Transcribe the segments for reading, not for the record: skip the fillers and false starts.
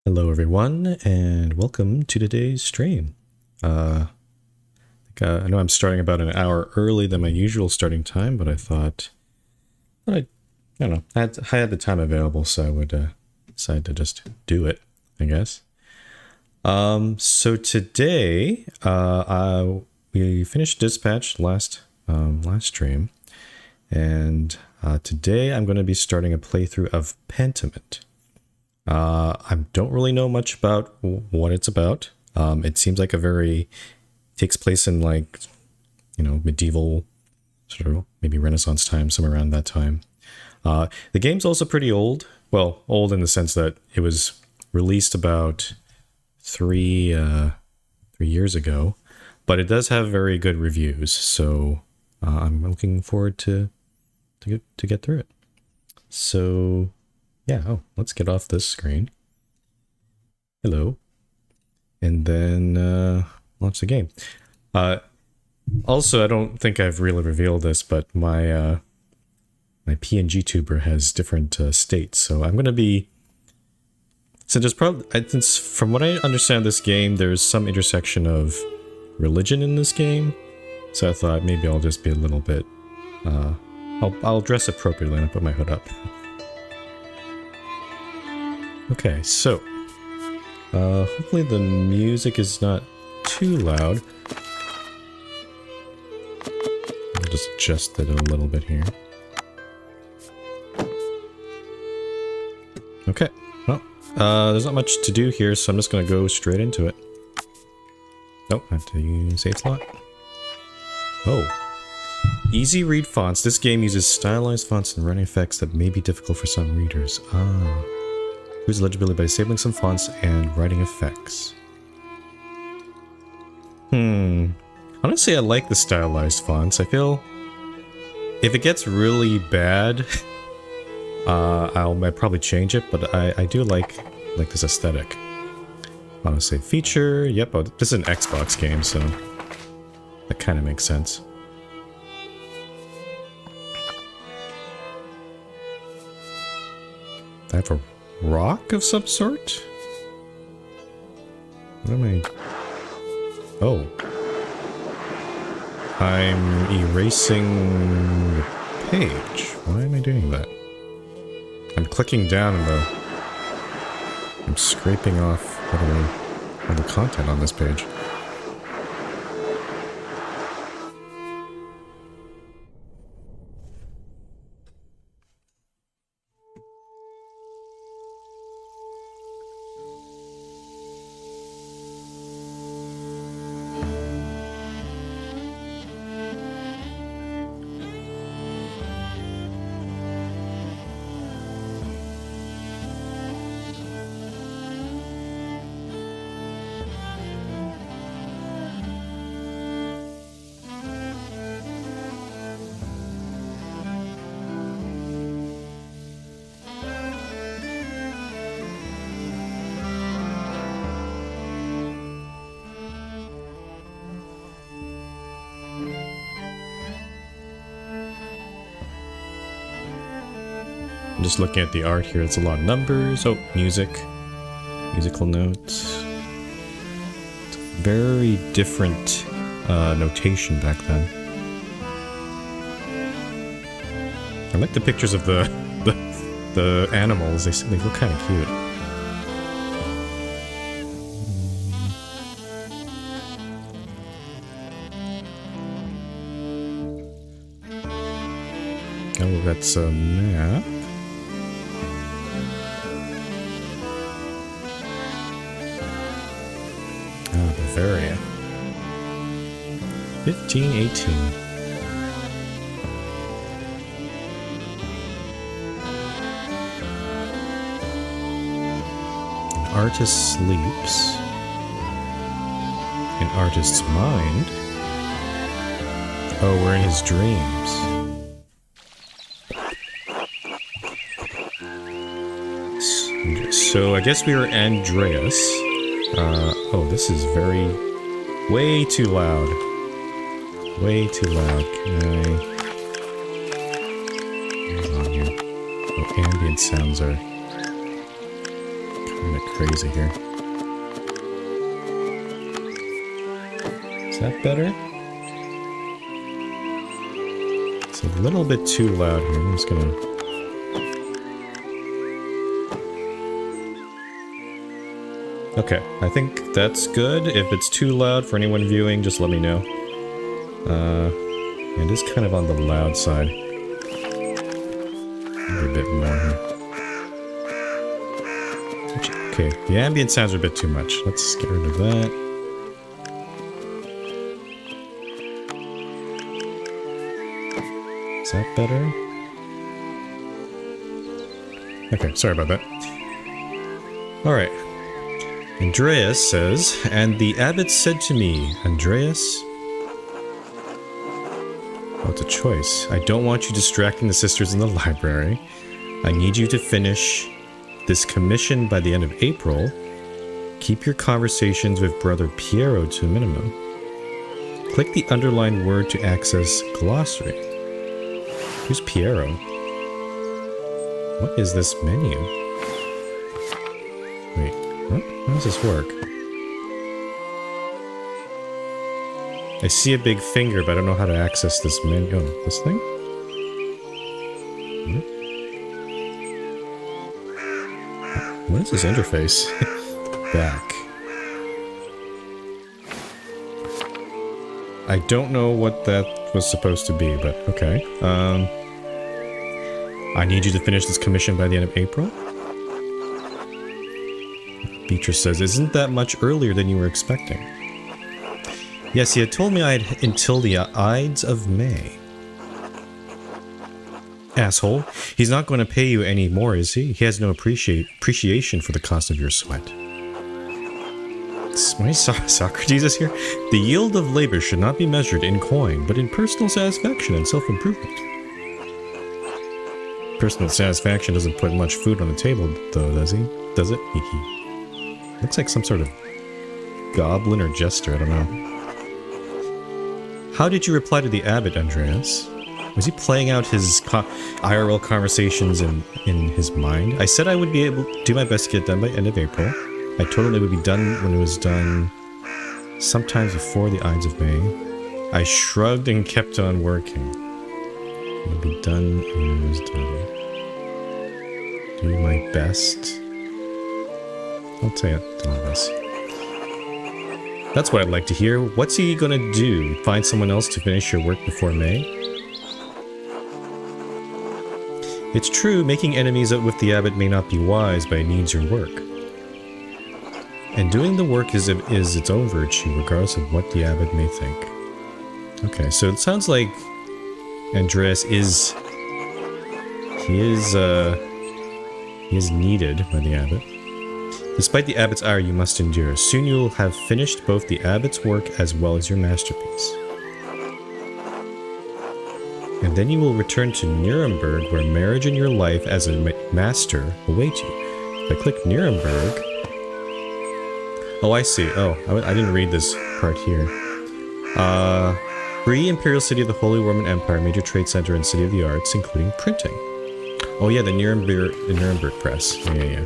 Hello everyone, and welcome to today's stream. I know I'm starting about an hour early than my usual starting time, but I thought, I don't know, I had the time available, so I would decide to just do it, I guess. So today, we finished Dispatch last stream, and today I'm going to be starting a playthrough of Pentiment. I don't really know much about what it's about. It seems like takes place in like, medieval, sort of maybe Renaissance time, somewhere around that time. The game's also pretty old. Well, old in the sense that it was released about three years ago, but it does have very good reviews. So I'm looking forward to get through it. So. Yeah, let's get off this screen. Hello. And then launch the game. Also, I don't think I've really revealed this, but my PNG tuber has different states. So I'm going to be... Since from what I understand this game, there's some intersection of religion in this game. So I thought maybe I'll just be a little bit... I'll dress appropriately and I'll put my hood up. Okay, so hopefully the music is not too loud. I'll just adjust it a little bit here. Okay, well, there's not much to do here, so I'm just gonna go straight into it. Nope, I have to use save slot. Oh. Easy read fonts. This game uses stylized fonts and running effects that may be difficult for some readers. Ah. Improves legibility by disabling some fonts and writing effects. Honestly, I like the stylized fonts. I feel if it gets really bad, I'll probably change it, but I do like this aesthetic. Honestly, feature. Yep, this is an Xbox game, so that kind of makes sense. I have a rock of some sort? What am I... Oh. I'm erasing the page. Why am I doing that? I'm clicking down and I'm scraping off all the content on this page. I'm just looking at the art here. It's a lot of numbers. Oh, music. Musical notes. It's a very different notation back then. I like the pictures of the animals. They look kind of cute. Oh, that's a map. Bavaria. 1518. An artist sleeps. An artist's mind. Oh, we're in his dreams. So I guess we were Andreas. Oh, this is way too loud. Way too loud. Can I... Hold on here. Oh, ambient sounds are I'm a bit crazy here. Is that better? It's a little bit too loud here. I'm just gonna... Okay, I think that's good. If it's too loud for anyone viewing, just let me know. It is kind of on the loud side. Maybe a bit more here. Okay, the ambient sounds are a bit too much. Let's get rid of that. Is that better? Okay, sorry about that. Alright. Andreas says, and the abbot said to me, Andreas... Oh, it's a choice. I don't want you distracting the sisters in the library. I need you to finish this commission by the end of April. Keep your conversations with Brother Piero to a minimum. Click the underlined word to access glossary. Who's Piero? What is this menu? Wait, what? How does this work? I see a big finger, but I don't know how to access this menu. Oh, this thing? What is this interface? Back. I don't know what that was supposed to be, but okay. I need you to finish this commission by the end of April? Beatrice says, isn't that much earlier than you were expecting? Yes, he had told me I had until the Ides of May. Asshole. He's not going to pay you any more, is he? He has no appreciation for the cost of your sweat. Socrates is here? The yield of labor should not be measured in coin, but in personal satisfaction and self-improvement. Personal satisfaction doesn't put much food on the table, though, does he? Does it? Looks like some sort of goblin or jester, I don't know. How did you reply to the abbot, Andreas? Was he playing out his IRL conversations in his mind? I said I would be able to do my best to get it done by end of April. I told him it would be done when it was done sometimes before the Ides of May. I shrugged and kept on working. It would be done when it was done. Do my best. I'll tell you all this. That's what I'd like to hear. What's he gonna do? Find someone else to finish your work before May? It's true, making enemies with the abbot may not be wise, but it needs your work. And doing the work is its own virtue, regardless of what the abbot may think. Okay, so it sounds like Andreas is... He is needed by the abbot. Despite the abbot's ire, you must endure. Soon you will have finished both the abbot's work as well as your masterpiece. And then you will return to Nuremberg, where marriage and your life as a master await you. If I click Nuremberg... Oh, I see. Oh, I didn't read this part here. Free Imperial City of the Holy Roman Empire, major trade center and city of the arts, including printing. Oh yeah, the Nuremberg press. Yeah.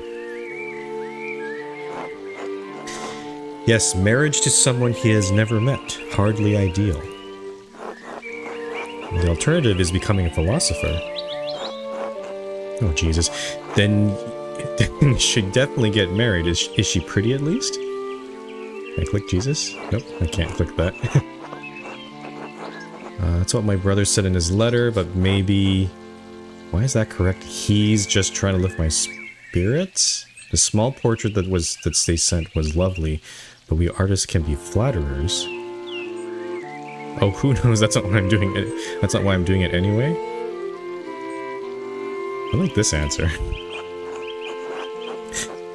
Yes, marriage to someone he has never met. Hardly ideal. The alternative is becoming a philosopher. Oh, Jesus. Then you should definitely get married. Is she pretty at least? Can I click Jesus? Nope, I can't click that. That's what my brother said in his letter, but maybe... Why is that correct? He's just trying to lift my spirits? The small portrait that they sent was lovely, but we artists can be flatterers. Oh, who knows? That's not why I'm doing it. That's not why I'm doing it anyway. I like this answer.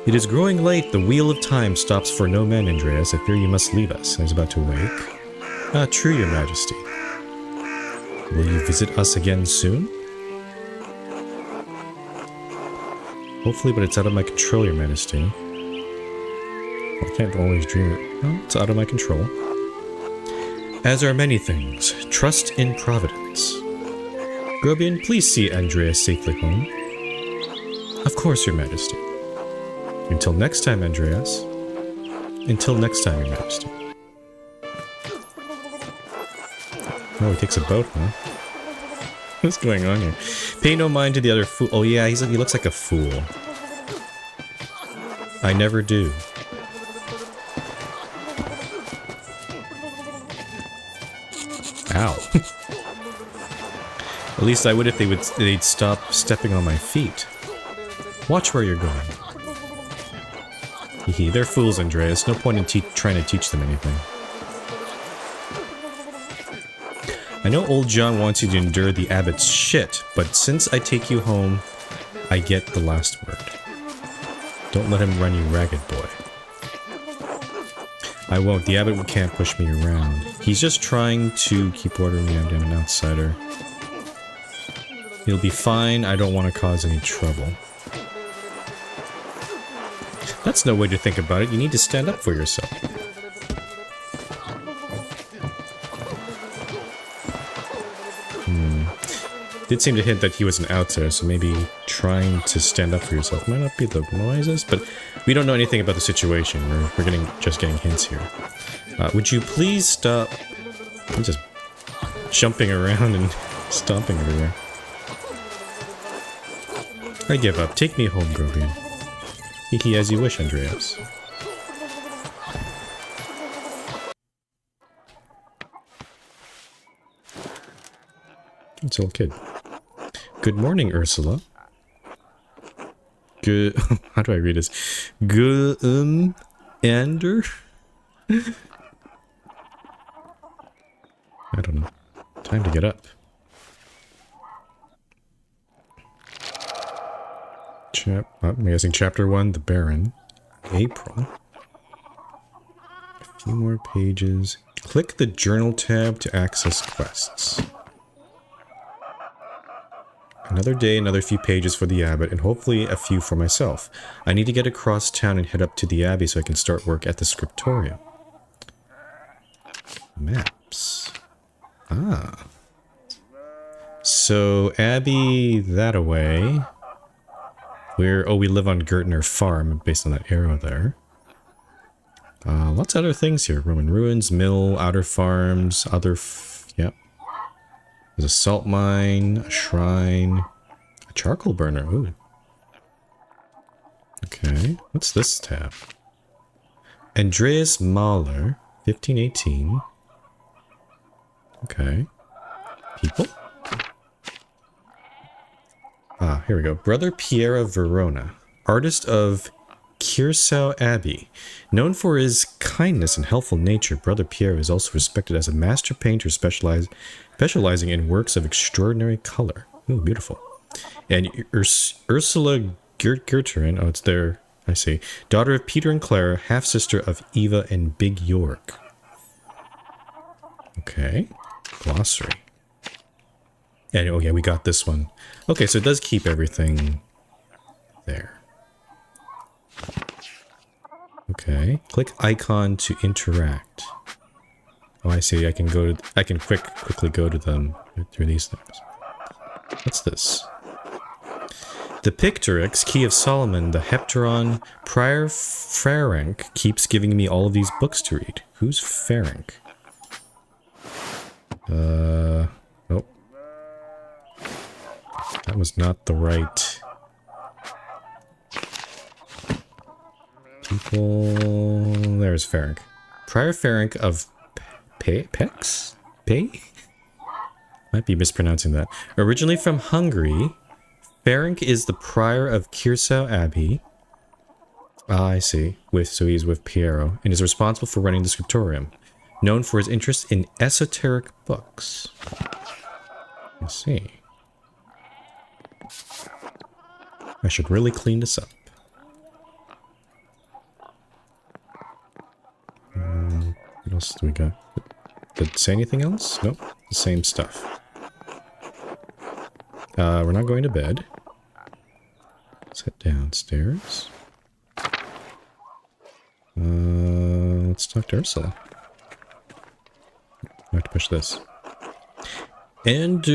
It is growing late. The wheel of time stops for no man, Andreas. I fear you must leave us. I was about to wake. True, your majesty. Will you visit us again soon? Hopefully, but it's out of my control, your majesty. I can't always dream it. No, it's out of my control. As are many things. Trust in Providence. Grobian, please see Andreas safely home. Of course, your majesty. Until next time, Andreas. Until next time, Your Majesty. Oh, he takes a boat, huh? What's going on here? Pay no mind to the other fool. Oh yeah, he looks like a fool. I never do. Ow. At least I would if they'd stop stepping on my feet. Watch where you're going. Hehe, they're fools, Andreas. No point in trying to teach them anything. I know old John wants you to endure the abbot's shit, but since I take you home, I get the last word. Don't let him run you ragged, boy. I won't. The abbot can't push me around. He's just trying to keep ordering me. I'm an outsider. He'll be fine. I don't want to cause any trouble. That's no way to think about it. You need to stand up for yourself. Did seem to hint that he was an outsider, so maybe trying to stand up for yourself might not be the wisest, but we don't know anything about the situation. We're just getting hints here. Would you please stop... I'm just jumping around and stomping everywhere. I give up. Take me home, Grovian. Hehe, as you wish, Andreas. It's a little kid. Good morning, Ursula. Good. How do I read this? Good. Ander? I don't know. Time to get up. I'm guessing chapter 1, the Baron. April. A few more pages. Click the journal tab to access quests. Another day, another few pages for the abbot, and hopefully a few for myself. I need to get across town and head up to the abbey so I can start work at the scriptorium. Maps. Ah. So, abbey that-a-way. We live on Gertner Farm, based on that arrow there. Lots of other things here. Roman ruins, mill, outer farms, yep. There's a salt mine, a shrine, a charcoal burner. Ooh. Okay, what's this tab? Andreas Mahler, 1518. Okay. People? Ah, here we go. Brother Piero Verona, artist of Kirsau Abbey. Known for his kindness and helpful nature, Brother Piero is also respected as a master painter specializing in works of extraordinary color. Ooh, beautiful. And Ursula Gerterin, oh, it's there, I see. Daughter of Peter and Clara, half-sister of Eva and Big York. Okay. Glossary. And, oh yeah, we got this one. Okay, so it does keep everything there. Okay. Click icon to interact. Oh, I see. I can quickly go to them through these things. What's this? The Picturix, Key of Solomon, the Heptaron, Prior Ferenc keeps giving me all of these books to read. Who's Ferenc? Nope. That was not the right people. There's Ferenc. Prior Ferenc of Pex? Pay? Might be mispronouncing that. Originally from Hungary, Ferenc is the prior of Kirsau Abbey. Ah, I see. So he's with Piero, and is responsible for running the scriptorium. Known for his interest in esoteric books. I see. I should really clean this up. What else do we got? Did it say anything else? Nope. The same stuff. We're not going to bed. Let's head downstairs. Let's talk to Ursula. I have to push this. And,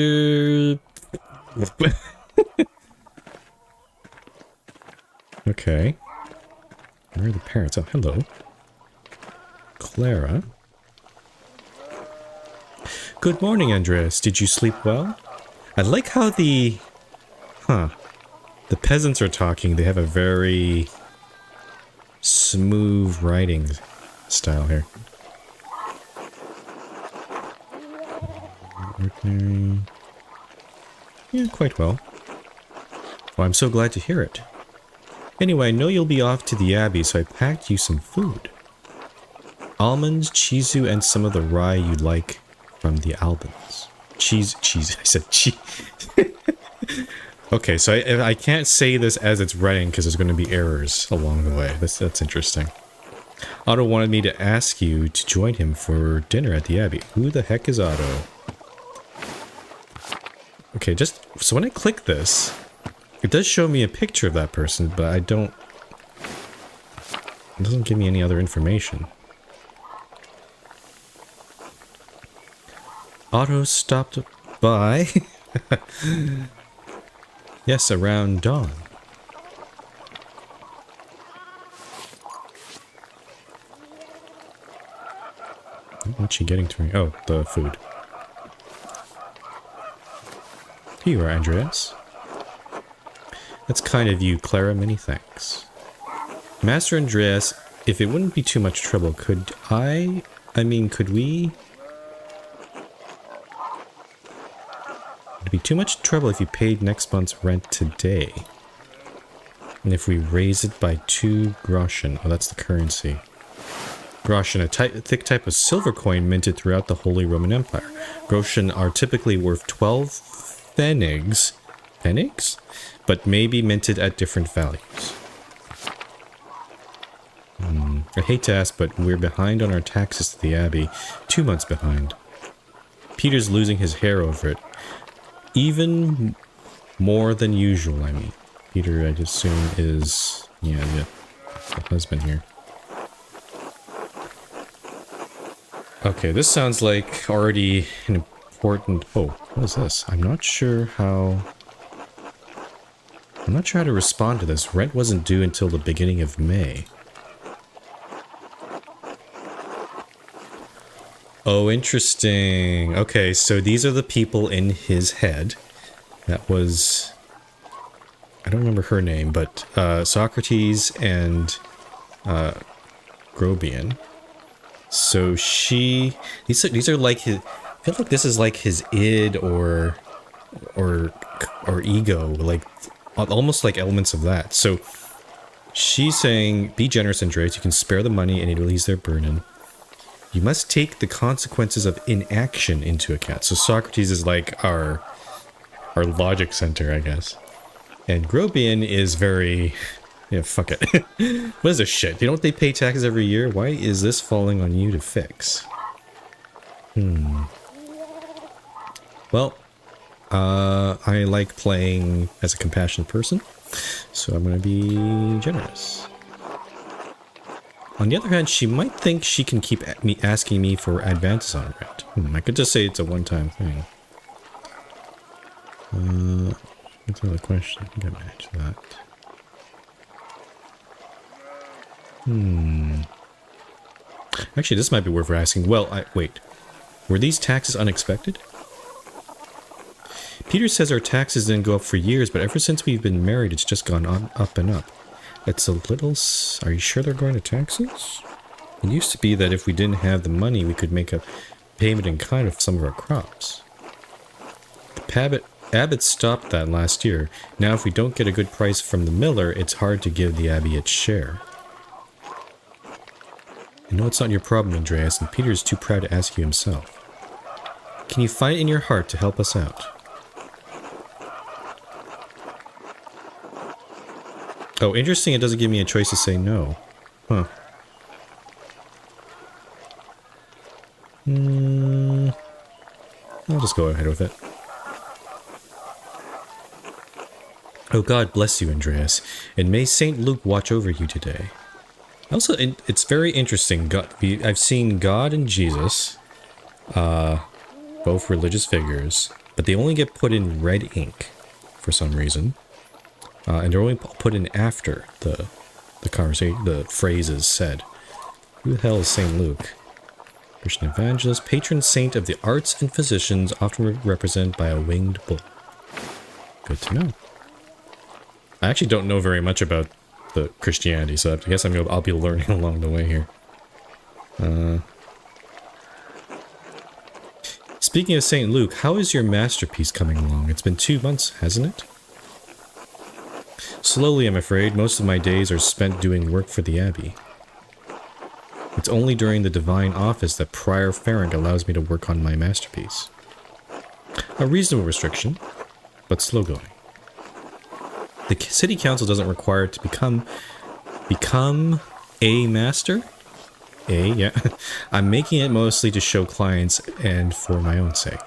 okay. Where are the parents? Oh, hello. Clara. Good morning, Andreas. Did you sleep well? I like how the peasants are talking. They have a very smooth writing style here. Ordinary. Yeah, quite well. Well, I'm so glad to hear it. Anyway, I know you'll be off to the Abbey, so I packed you some food. Almonds, chizu, and some of the rye you like from the Albans. Cheese, I said cheese. Okay, so I can't say this as it's writing because there's going to be errors along the way. That's interesting. Otto wanted me to ask you to join him for dinner at the Abbey. Who the heck is Otto? Okay, so when I click this, it does show me a picture of that person, but it doesn't give me any other information. Otto stopped by. Yes, around dawn. What's she getting to me? Oh, the food. Here you are, Andreas. That's kind of you, Clara. Many thanks. Master Andreas, if it wouldn't be too much trouble, could we... It'd be too much trouble if you paid next month's rent today. And if we raise it by 2 groschen. Oh, that's the currency. Groschen, a thick type of silver coin minted throughout the Holy Roman Empire. Groschen are typically worth 12 pfennigs. Pfennigs? But may be minted at different values. I hate to ask, but we're behind on our taxes to the Abbey. 2 months behind. Peter's losing his hair over it. Even more than usual, I mean. Peter, I assume, is... yeah, the husband here. Okay, this sounds like already an important... Oh, what is this? I'm not sure how to respond to this. Rent wasn't due until the beginning of May. Oh, interesting. Okay, so these are the people in his head. That was... I don't remember her name, but Socrates and Grobian. So these are like his... I feel like this is like his id or ego, like almost like elements of that. So she's saying, be generous, Andreas. You can spare the money and it'll ease their burden. You must take the consequences of inaction into account. So Socrates is like our logic center, I guess. And Grobian is very... yeah, fuck it. What is this shit? Don't they pay taxes every year? Why is this falling on you to fix? Well, I like playing as a compassionate person, so I'm going to be generous. On the other hand, she might think she can keep asking me for advances on rent. I could just say it's a one-time thing. What's the other question? I think I managed that. Actually, this might be worth asking. Well, wait. Were these taxes unexpected? Peter says our taxes didn't go up for years, but ever since we've been married, it's just gone on up and up. It's a little... Are you sure they're going to taxes? It used to be that if we didn't have the money, we could make a payment in kind of some of our crops. The Abbot stopped that last year. Now if we don't get a good price from the miller, it's hard to give the Abbey its share. I know it's not your problem, Andreas, and Peter is too proud to ask you himself. Can you find it in your heart to help us out? Oh, interesting, it doesn't give me a choice to say no. Huh. I'll just go ahead with it. Oh, God bless you, Andreas, and may Saint Luke watch over you today. Also, it's very interesting. I've seen God and Jesus, both religious figures, but they only get put in red ink for some reason. And they're only put in after the the phrase is said. Who the hell is St. Luke? Christian evangelist, patron saint of the arts and physicians, often represented by a winged bull. Good to know. I actually don't know very much about the Christianity, so I guess I'll be learning along the way here. Speaking of St. Luke, how is your masterpiece coming along? It's been 2 months, hasn't it? Slowly, I'm afraid. Most of my days are spent doing work for the Abbey. It's only during the divine office that Prior Ferenc allows me to work on my masterpiece. A reasonable restriction, but slow going. The city council doesn't require it to become a master? Yeah. I'm making it mostly to show clients and for my own sake.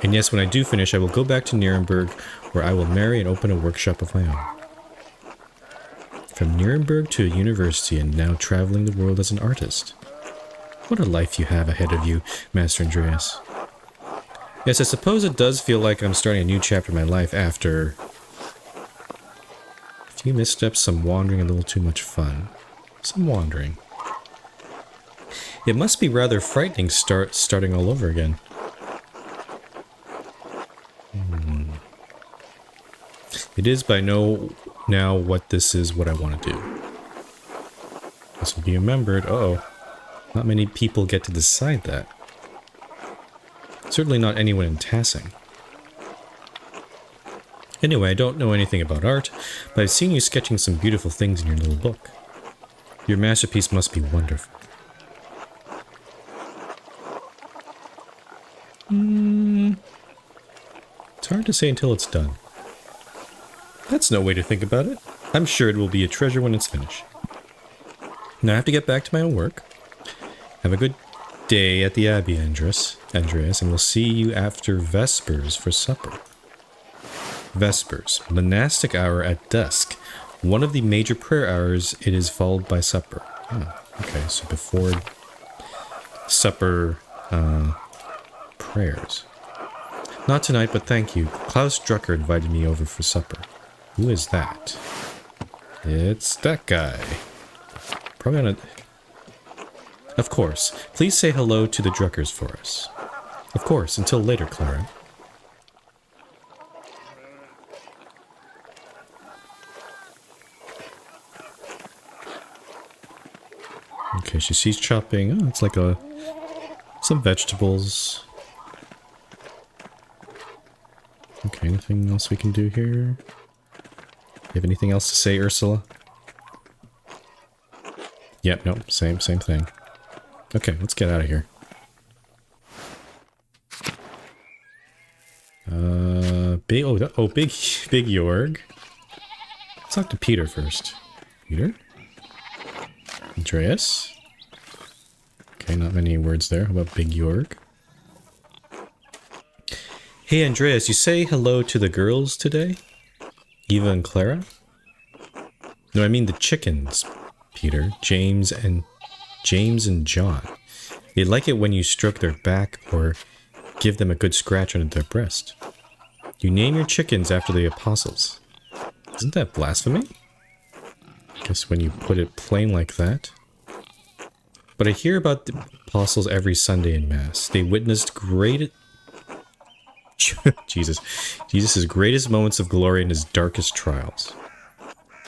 And yes, when I do finish, I will go back to Nuremberg, where I will marry and open a workshop of my own. From Nuremberg to a university and now traveling the world as an artist. What a life you have ahead of you, Master Andreas. Yes, I suppose it does feel like I'm starting a new chapter in my life after a few missteps, some wandering, a little too much fun. Some wandering. It must be rather frightening starting all over again. It is, but I know now what this is what I want to do. This will be remembered. Uh-oh. Not many people get to decide that. Certainly not anyone in Tassing. Anyway, I don't know anything about art, but I've seen you sketching some beautiful things in your little book. Your masterpiece must be wonderful. It's hard to say until it's done. That's no way to think about it. I'm sure it will be a treasure when it's finished. Now I have to get back to my own work. Have a good day at the Abbey, Andreas, and we'll see you after Vespers for supper. Vespers, monastic hour at dusk. One of the major prayer hours, it is followed by supper. Oh, okay, so before supper, prayers. Not tonight, but thank you. Klaus Drucker invited me over for supper. Who is that? It's that guy. Probably on a... Of course. Please say hello to the Druckers for us. Of course. Until later, Clara. Okay, she sees chopping. Oh, it's like some vegetables. Okay, anything else we can do here? You have anything else to say, Ursula? Yep, nope, same thing. Okay, let's get out of here. Big Jorg. Let's talk to Peter first. Peter? Andreas? Okay, not many words there. How about Big Jorg? Hey, Andreas, you say hello to the girls today? Eva and Clara? No, I mean the chickens, Peter. James and John. They like it when you stroke their back or give them a good scratch under their breast. You name your chickens after the apostles. Isn't that blasphemy? Guess when you put it plain like that. But I hear about the apostles every Sunday in Mass. They witnessed Jesus' greatest moments of glory in his darkest trials.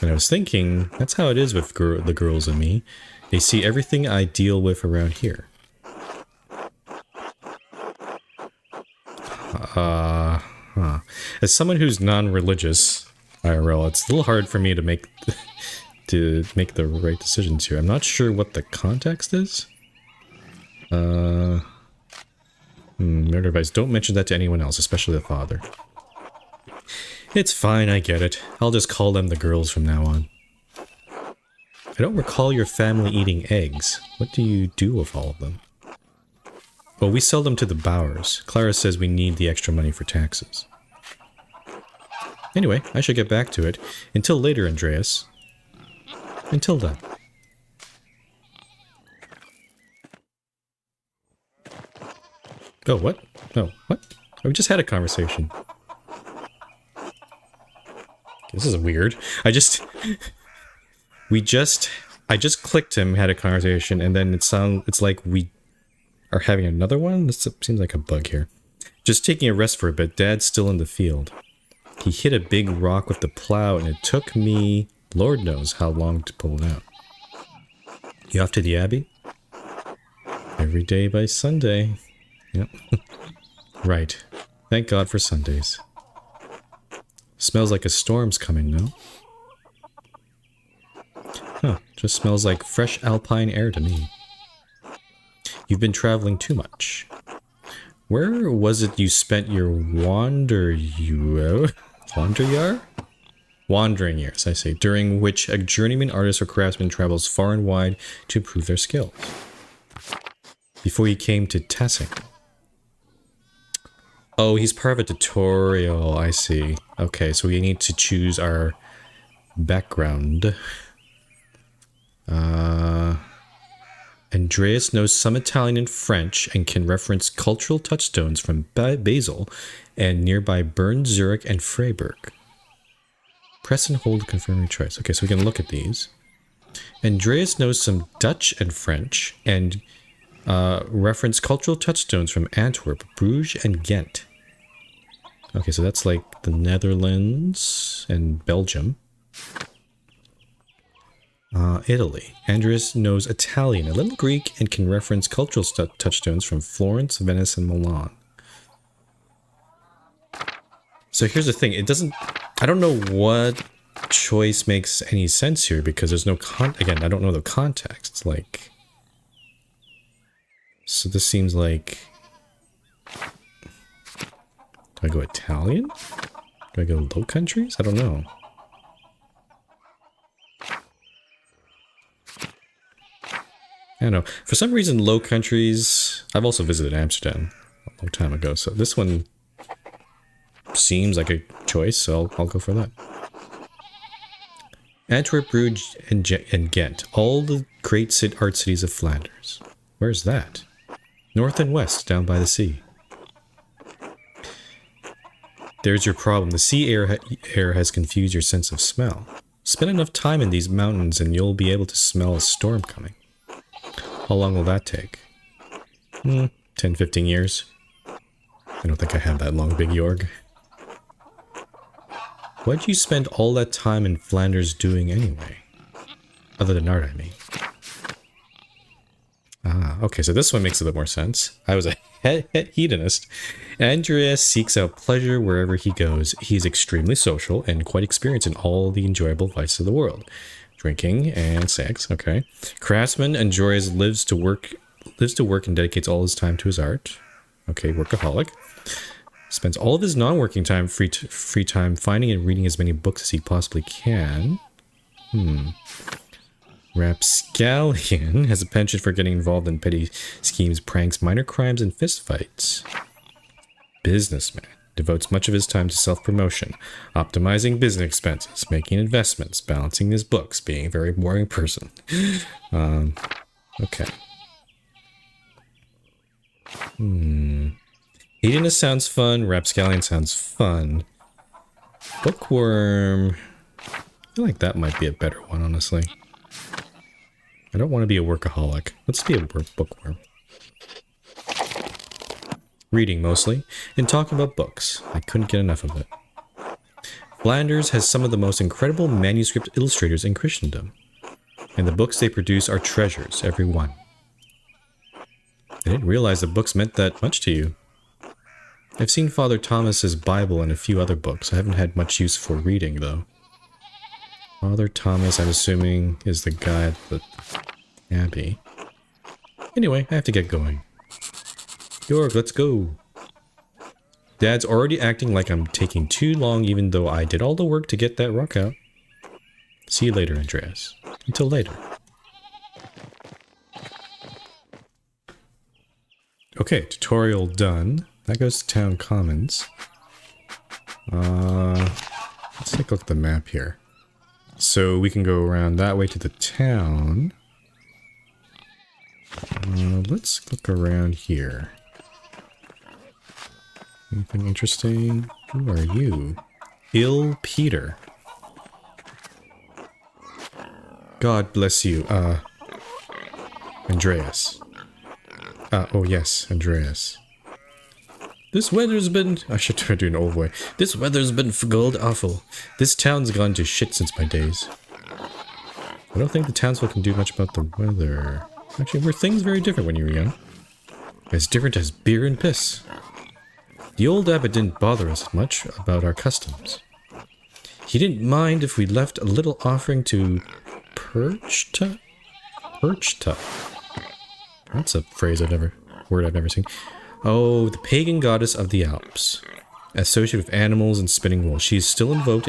And I was thinking, that's how it is with the girls and me. They see everything I deal with around here. As someone who's non-religious, IRL, it's a little hard for me to make the right decisions here. I'm not sure what the context is. Murder advice. Don't mention that to anyone else, especially the father. It's fine, I get it. I'll just call them the girls from now on. I don't recall your family eating eggs. What do you do with all of them? Well, we sell them to the Bowers. Clara says we need the extra money for taxes. Anyway, I should get back to it. Until later, Andreas. Until then. Oh, what? No, what? Oh, we just had a conversation. This is weird. I just clicked him, had a conversation, and then it's like we are having another one? This seems like a bug here. Just taking a rest for a bit. Dad's still in the field. He hit a big rock with the plow, and it took me, Lord knows how long to pull it out. You off to the Abbey? Every day by Sunday. Yep. Right. Thank God for Sundays. Smells like a storm's coming, no? Huh. Just smells like fresh alpine air to me. You've been traveling too much. Where was it you spent your wandering years, I say, during which a journeyman artist or craftsman travels far and wide to improve their skills? Before you came to Tassing. Oh, he's part of a tutorial, I see. Okay, so we need to choose our background. Andreas knows some Italian and French and can reference cultural touchstones from Basel and nearby Bern, Zurich, and Freiburg. Press and hold to confirm your choice. Okay, so we can look at these. Andreas knows some Dutch and French and reference cultural touchstones from Antwerp, Bruges, and Ghent. Okay, so that's like the Netherlands and Belgium. Italy. Andreas knows Italian, a little Greek, and can reference cultural touchstones from Florence, Venice, and Milan. So here's the thing. It doesn't... I don't know what choice makes any sense here because there's no again, I don't know the context. Like... So this seems like... Do I go Italian? Do I go Low Countries? I don't know. I don't know. For some reason, Low Countries... I've also visited Amsterdam a long time ago, so this one seems like a choice, so I'll go for that. Antwerp, Bruges, and Ghent. All the great art cities of Flanders. Where's that? North and west, down by the sea. There's your problem. The sea air has confused your sense of smell. Spend enough time in these mountains and you'll be able to smell a storm coming. How long will that take? 10, 15 years. I don't think I have that long, Big Jorg. What'd you spend all that time in Flanders doing anyway? Other than art, I mean. Ah, okay, so this one makes a bit more sense. I was a hedonist. Andreas seeks out pleasure wherever he goes. He's extremely social and quite experienced in all the enjoyable vices of the world. Drinking and sex, okay. Craftsman enjoys lives to work and dedicates all his time to his art. Okay, workaholic. Spends all of his non-working time, free time, finding and reading as many books as he possibly can. Rapscallion has a penchant for getting involved in petty schemes, pranks, minor crimes, and fistfights. Businessman. Devotes much of his time to self-promotion, optimizing business expenses, making investments, balancing his books, being a very boring person. Okay. Hedonist sounds fun. Rapscallion sounds fun. Bookworm. I feel like that might be a better one, honestly. I don't want to be a workaholic. Let's be a bookworm. Reading mostly, and talking about books. I couldn't get enough of it. Flanders has some of the most incredible manuscript illustrators in Christendom, and the books they produce are treasures, every one. I didn't realize the books meant that much to you. I've seen Father Thomas's Bible and a few other books. I haven't had much use for reading, though. Father Thomas, I'm assuming, is the guy at the Abbey. Anyway, I have to get going. Jorg, let's go. Dad's already acting like I'm taking too long even though I did all the work to get that rock out. See you later, Andreas. Until later. Okay, tutorial done. That goes to Town Commons. Let's take a look at the map here. So we can go around that way to the town. Let's look around here. Anything interesting? Who are you? Peter. God bless you, Andreas. Oh yes, Andreas. This weather's been... I should try to do an old way. This weather's been god awful. This town's gone to shit since my days. I don't think the townsfolk can do much about the weather. Actually, were things very different when you were young? As different as beer and piss. The old abbot didn't bother us much about our customs. He didn't mind if we left a little offering to Perchta? Perchta. That's a phrase word I've never seen. Oh, the pagan goddess of the Alps. Associated with animals and spinning wool. She is still invoked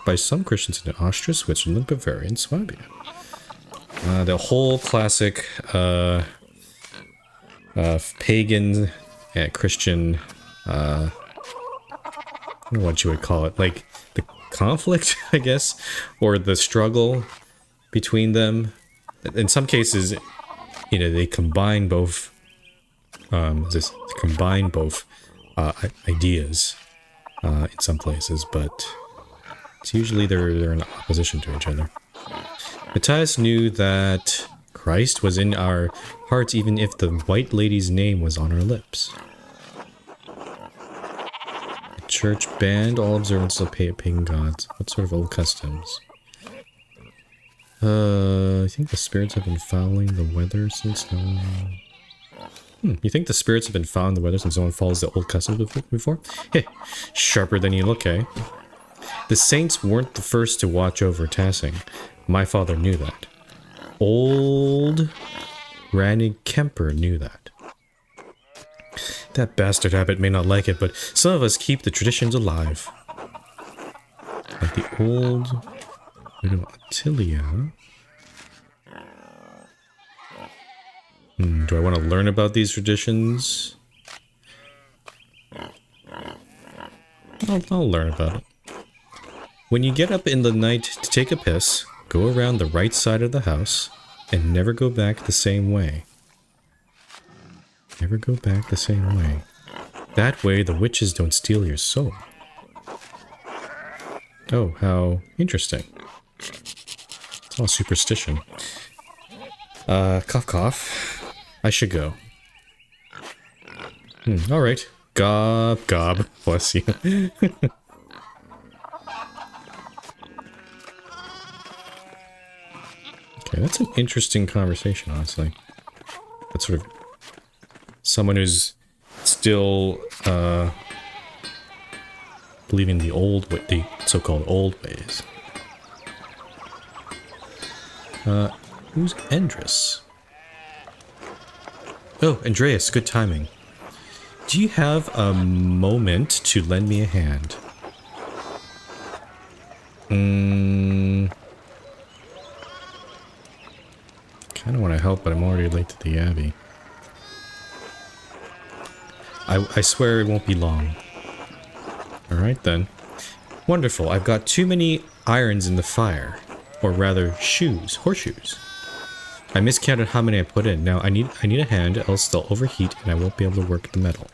by some Christians in Austria, Switzerland, Bavaria, and Swabia. The whole classic pagan Christian, I don't know what you would call it, like the conflict, I guess, or the struggle between them. In some cases, you know, they combine both ideas in some places, but it's usually they're in opposition to each other. Matthias knew that Christ was in our hearts even if the white lady's name was on our lips. The church banned all observances of pagan gods. What sort of old customs? I think the spirits have been fouling the weather since no one... You think the spirits have been fouling the weather since no one follows the old customs before? Heh, sharper than you look, eh? The saints weren't the first to watch over Tassing. My father knew that. Old Ranny Kemper knew that. That bastard abbot may not like it, but some of us keep the traditions alive. Like the old widow Attilia. Do I want to learn about these traditions? I'll learn about it. When you get up in the night to take a piss, go around the right side of the house and never go back the same way. Never go back the same way. That way the witches don't steal your soul. Oh, how interesting. It's all superstition. Cough cough. I should go. Alright. Gob, gob. Bless you. Okay, that's an interesting conversation, honestly. That's sort of someone who's still believing the so-called old ways. Who's Andres? Oh, Andreas, good timing. Do you have a moment to lend me a hand? Kinda want to help, but I'm already late to the Abbey. I swear it won't be long. Alright then. Wonderful, I've got too many irons in the fire. Or rather, horseshoes. I miscounted how many I put in. Now I need a hand, else they'll overheat and I won't be able to work the metal.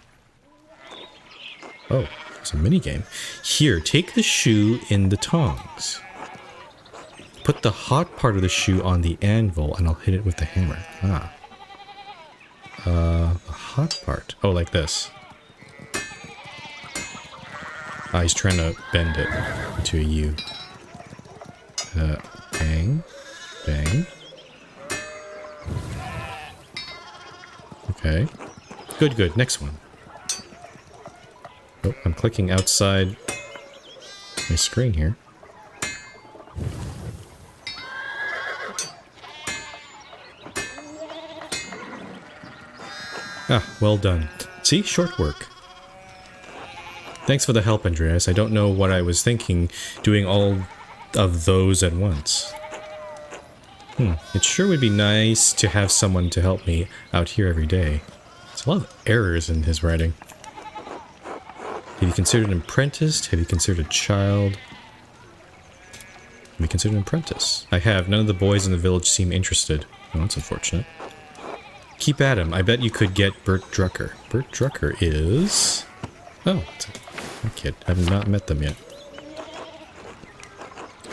Oh, it's a minigame. Here, take the shoe in the tongs. Put the hot part of the shoe on the anvil and I'll hit it with the hammer. The hot part. Oh, like this. He's trying to bend it into a U. Bang. Bang. Okay. Good, good. Next one. Oh, I'm clicking outside my screen here. Ah, well done. See? Short work. Thanks for the help, Andreas. I don't know what I was thinking doing all of those at once. It sure would be nice to have someone to help me out here every day. There's a lot of errors in his writing. Have you considered an apprentice? Have you considered a child? Have you considered an apprentice? I have. None of the boys in the village seem interested. Oh, that's unfortunate. Keep at him. I bet you could get Bert Drucker. Bert Drucker is... Oh, it's a kid. I have not met them yet.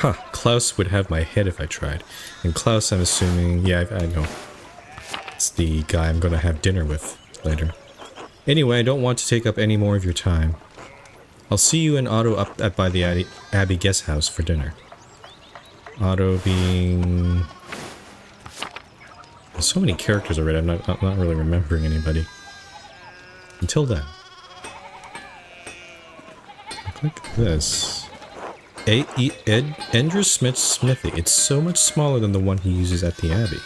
Huh, Klaus would have my head if I tried. And Klaus, I'm assuming... Yeah, I know. It's the guy I'm gonna have dinner with later. Anyway, I don't want to take up any more of your time. I'll see you and Otto up by the Abbey guest house for dinner. Otto being... There's so many characters already, I'm not really remembering anybody. Until then. Look at this. Andrew Smith's smithy. It's so much smaller than the one he uses at the Abbey.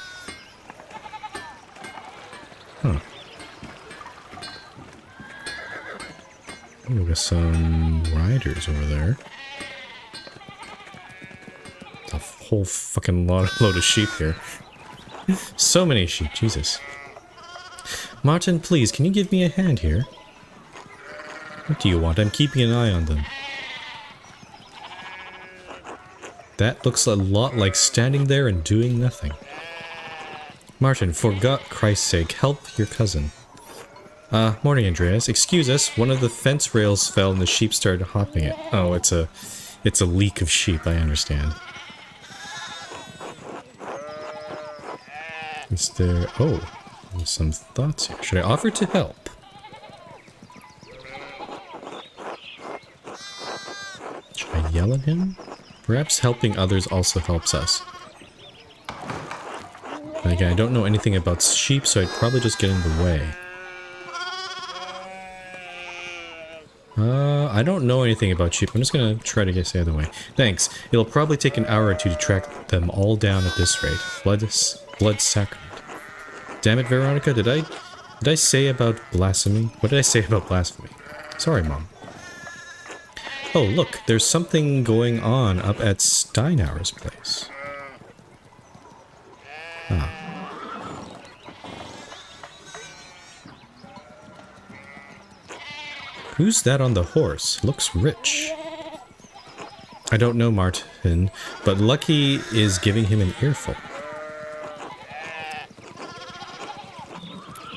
Huh. We've got some riders over there. A whole fucking load of sheep here. So many sheep, Jesus. Martin, please, can you give me a hand here? What do you want? I'm keeping an eye on them. That looks a lot like standing there and doing nothing. Martin, for Christ's sake, help your cousin. Morning, Andreas. Excuse us, one of the fence rails fell and the sheep started hopping it. Oh, it's a leak of sheep, I understand. Is there... Oh, there's some thoughts here. Should I offer to help? Should I yell at him? Perhaps helping others also helps us. And again, I don't know anything about sheep, so I'd probably just get in the way. I don't know anything about sheep. I'm just gonna try to get the other way. Thanks. It'll probably take an hour or two to track them all down at this rate. Blood sacrament. Damn it, Veronica, did I say about blasphemy? What did I say about blasphemy? Sorry, Mom. Oh, look, there's something going on up at Steinauer's place. Ah. Who's that on the horse? Looks rich. I don't know, Martin, but Lucky is giving him an earful.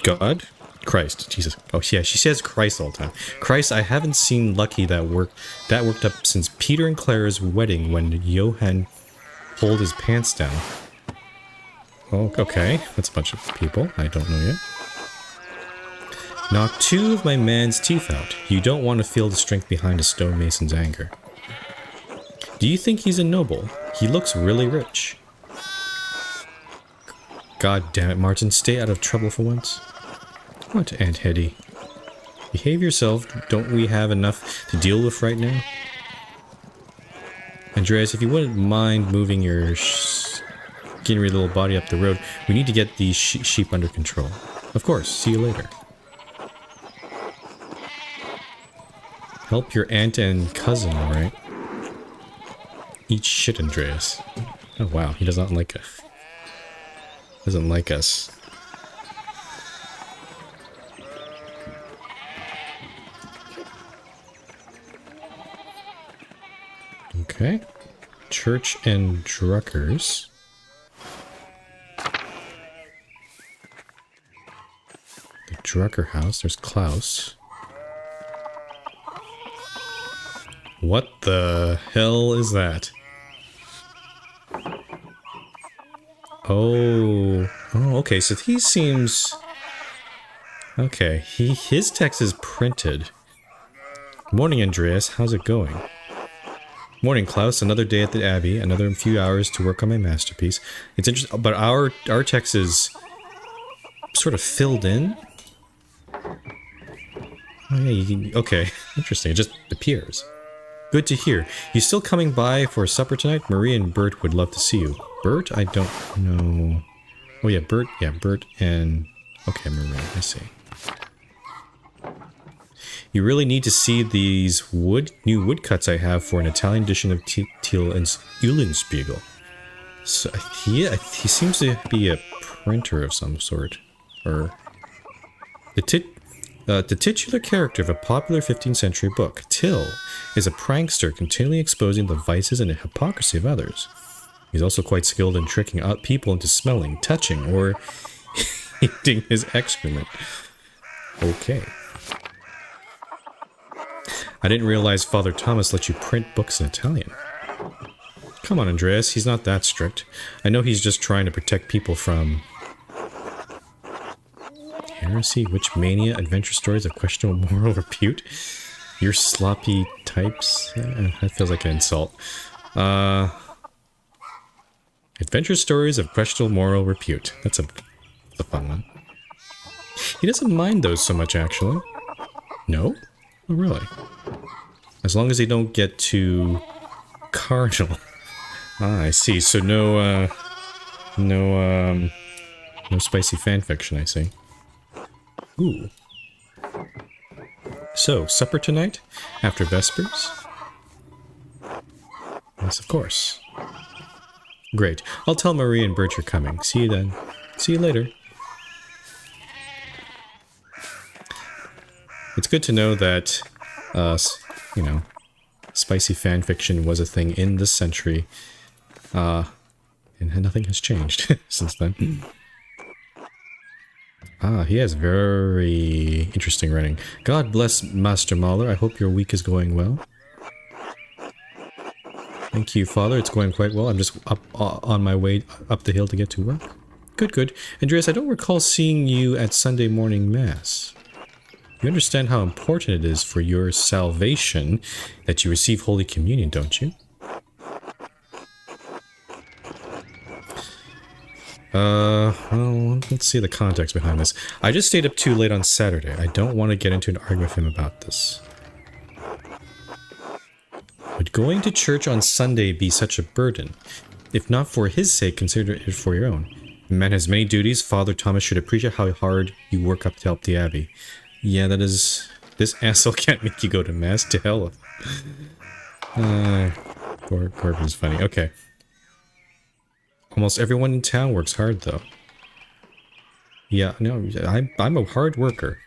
God? Christ. Jesus. Oh, yeah, she says Christ all the time. Christ, I haven't seen Lucky that worked up since Peter and Clara's wedding when Johann pulled his pants down. Oh, okay. That's a bunch of people. I don't know yet. Knock 2 of my man's teeth out. You don't want to feel the strength behind a stonemason's anger. Do you think he's a noble? He looks really rich. God damn it, Martin. Stay out of trouble for once. What, Aunt Hetty? Behave yourself. Don't we have enough to deal with right now? Andreas, if you wouldn't mind moving your skinny little body up the road, we need to get these sheep under control. Of course. See you later. Help your aunt and cousin, alright? Eat shit, Andreas. Oh wow, he does not like us. Doesn't like us. Okay. Church and Druckers. The Drucker house. There's Klaus. What the hell is that? Oh, okay, so he seems... Okay, his text is printed. Morning, Andreas, how's it going? Morning, Klaus, another day at the Abbey, another few hours to work on my masterpiece. It's interesting, but our text is sort of filled in. Oh yeah, okay, interesting, it just appears. Good to hear. You still coming by for supper tonight? Marie and Bert would love to see you. Bert? I don't know. Oh yeah, Bert. Yeah, Bert and... Okay, Marie, I see. You really need to see these new woodcuts I have for an Italian edition of Thiel and Eulenspiegel. So, he seems to be a printer of some sort. Or... The titular character of a popular 15th century book, Till, is a prankster continually exposing the vices and hypocrisy of others. He's also quite skilled in tricking out people into smelling, touching, or eating his excrement. Okay. I didn't realize Father Thomas let you print books in Italian. Come on, Andreas, he's not that strict. I know he's just trying to protect people from... heresy, witch mania, adventure stories of questionable moral repute. You're sloppy types. That feels like an insult. Adventure stories of questionable moral repute. That's a fun one. He doesn't mind those so much, actually. No? Oh, really? As long as they don't get too carnal. Ah, I see. So no spicy fanfiction, I see. Ooh. So, supper tonight? After Vespers? Yes, of course. Great. I'll tell Marie and Bert you're coming. See you then. See you later. It's good to know that, you know, spicy fanfiction was a thing in this century. And nothing has changed since then. Ah, he has very interesting writing. God bless Master Mahler. I hope your week is going well. Thank you, Father. It's going quite well. I'm just up on my way up the hill to get to work. Good, good. Andreas, I don't recall seeing you at Sunday morning Mass. You understand how important it is for your salvation that you receive Holy Communion, don't you? Well, let's see the context behind this. I just stayed up too late on Saturday. I don't want to get into an argument with him about this. Would going to church on Sunday be such a burden? If not for his sake, consider it for your own. A man has many duties. Father Thomas should appreciate how hard you work up to help the Abbey. Yeah, that is... This asshole can't make you go to Mass. To hell with... Corbin's funny. Okay. Almost everyone in town works hard, though. Yeah, no, I'm a hard worker.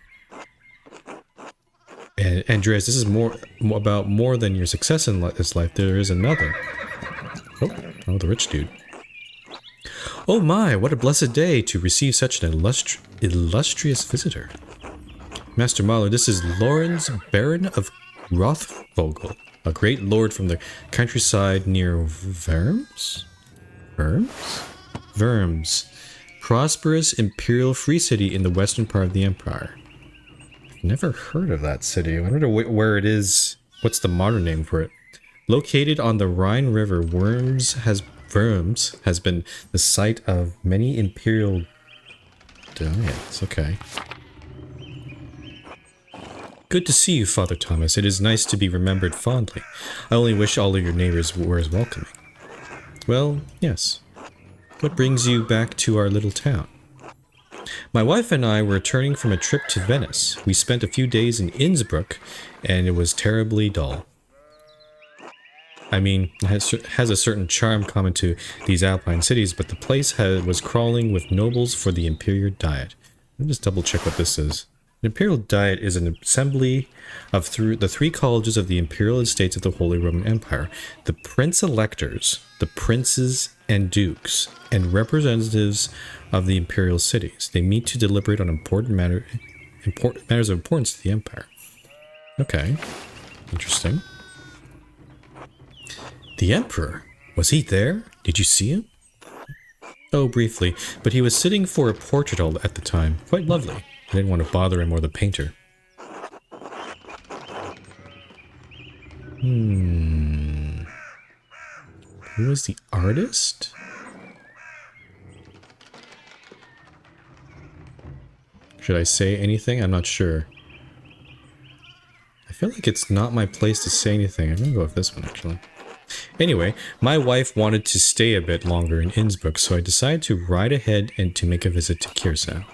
And Andreas, this is about more than your success in this life. There is another. Oh, the rich dude. Oh my, what a blessed day to receive such an illustrious visitor. Master Mahler, this is Lorenz, Baron of Rothvogel, a great lord from the countryside near Worms? Worms. Prosperous imperial free city in the western part of the empire. Never heard of that city. I wonder where it is. What's the modern name for it? Located on the Rhine River, Worms has been the site of many imperial diets. Okay. Good to see you, Father Thomas. It is nice to be remembered fondly. I only wish all of your neighbors were as welcoming. Well, yes. What brings you back to our little town? My wife and I were returning from a trip to Venice. We spent a few days in Innsbruck, and it was terribly dull. I mean, it has a certain charm common to these alpine cities, but the place was crawling with nobles for the imperial diet. Let me just double check what this is. An imperial diet is an assembly of the three colleges of the imperial estates of the Holy Roman Empire. The prince-electors, the princes and dukes, and representatives of the imperial cities. They meet to deliberate on matters of importance to the empire. Okay, interesting. The emperor? Was he there? Did you see him? Oh, briefly, but he was sitting for a portrait at the time. Quite lovely. I didn't want to bother him or the painter. Who was the artist? Should I say anything? I'm not sure. I feel like it's not my place to say anything. I'm gonna go with this one, actually. Anyway, my wife wanted to stay a bit longer in Innsbruck, so I decided to ride ahead and to make a visit to Kiersau.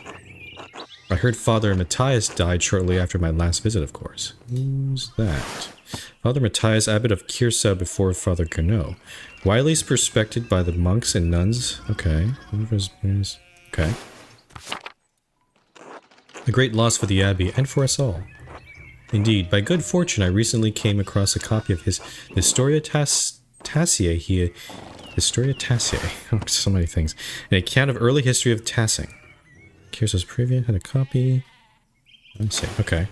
I heard Father Matthias died shortly after my last visit, of course. Who's that? Father Matthias, abbot of Kiersau before Father Carnot. Widely respected by the monks and nuns. Okay. Okay. A great loss for the abbey and for us all. Indeed, by good fortune, I recently came across a copy of his Historia Tassiae. Historia Tassiae. Oh, so many things. An account of early history of Tassing. Kiersau's Previa had a copy. Let's see. Okay.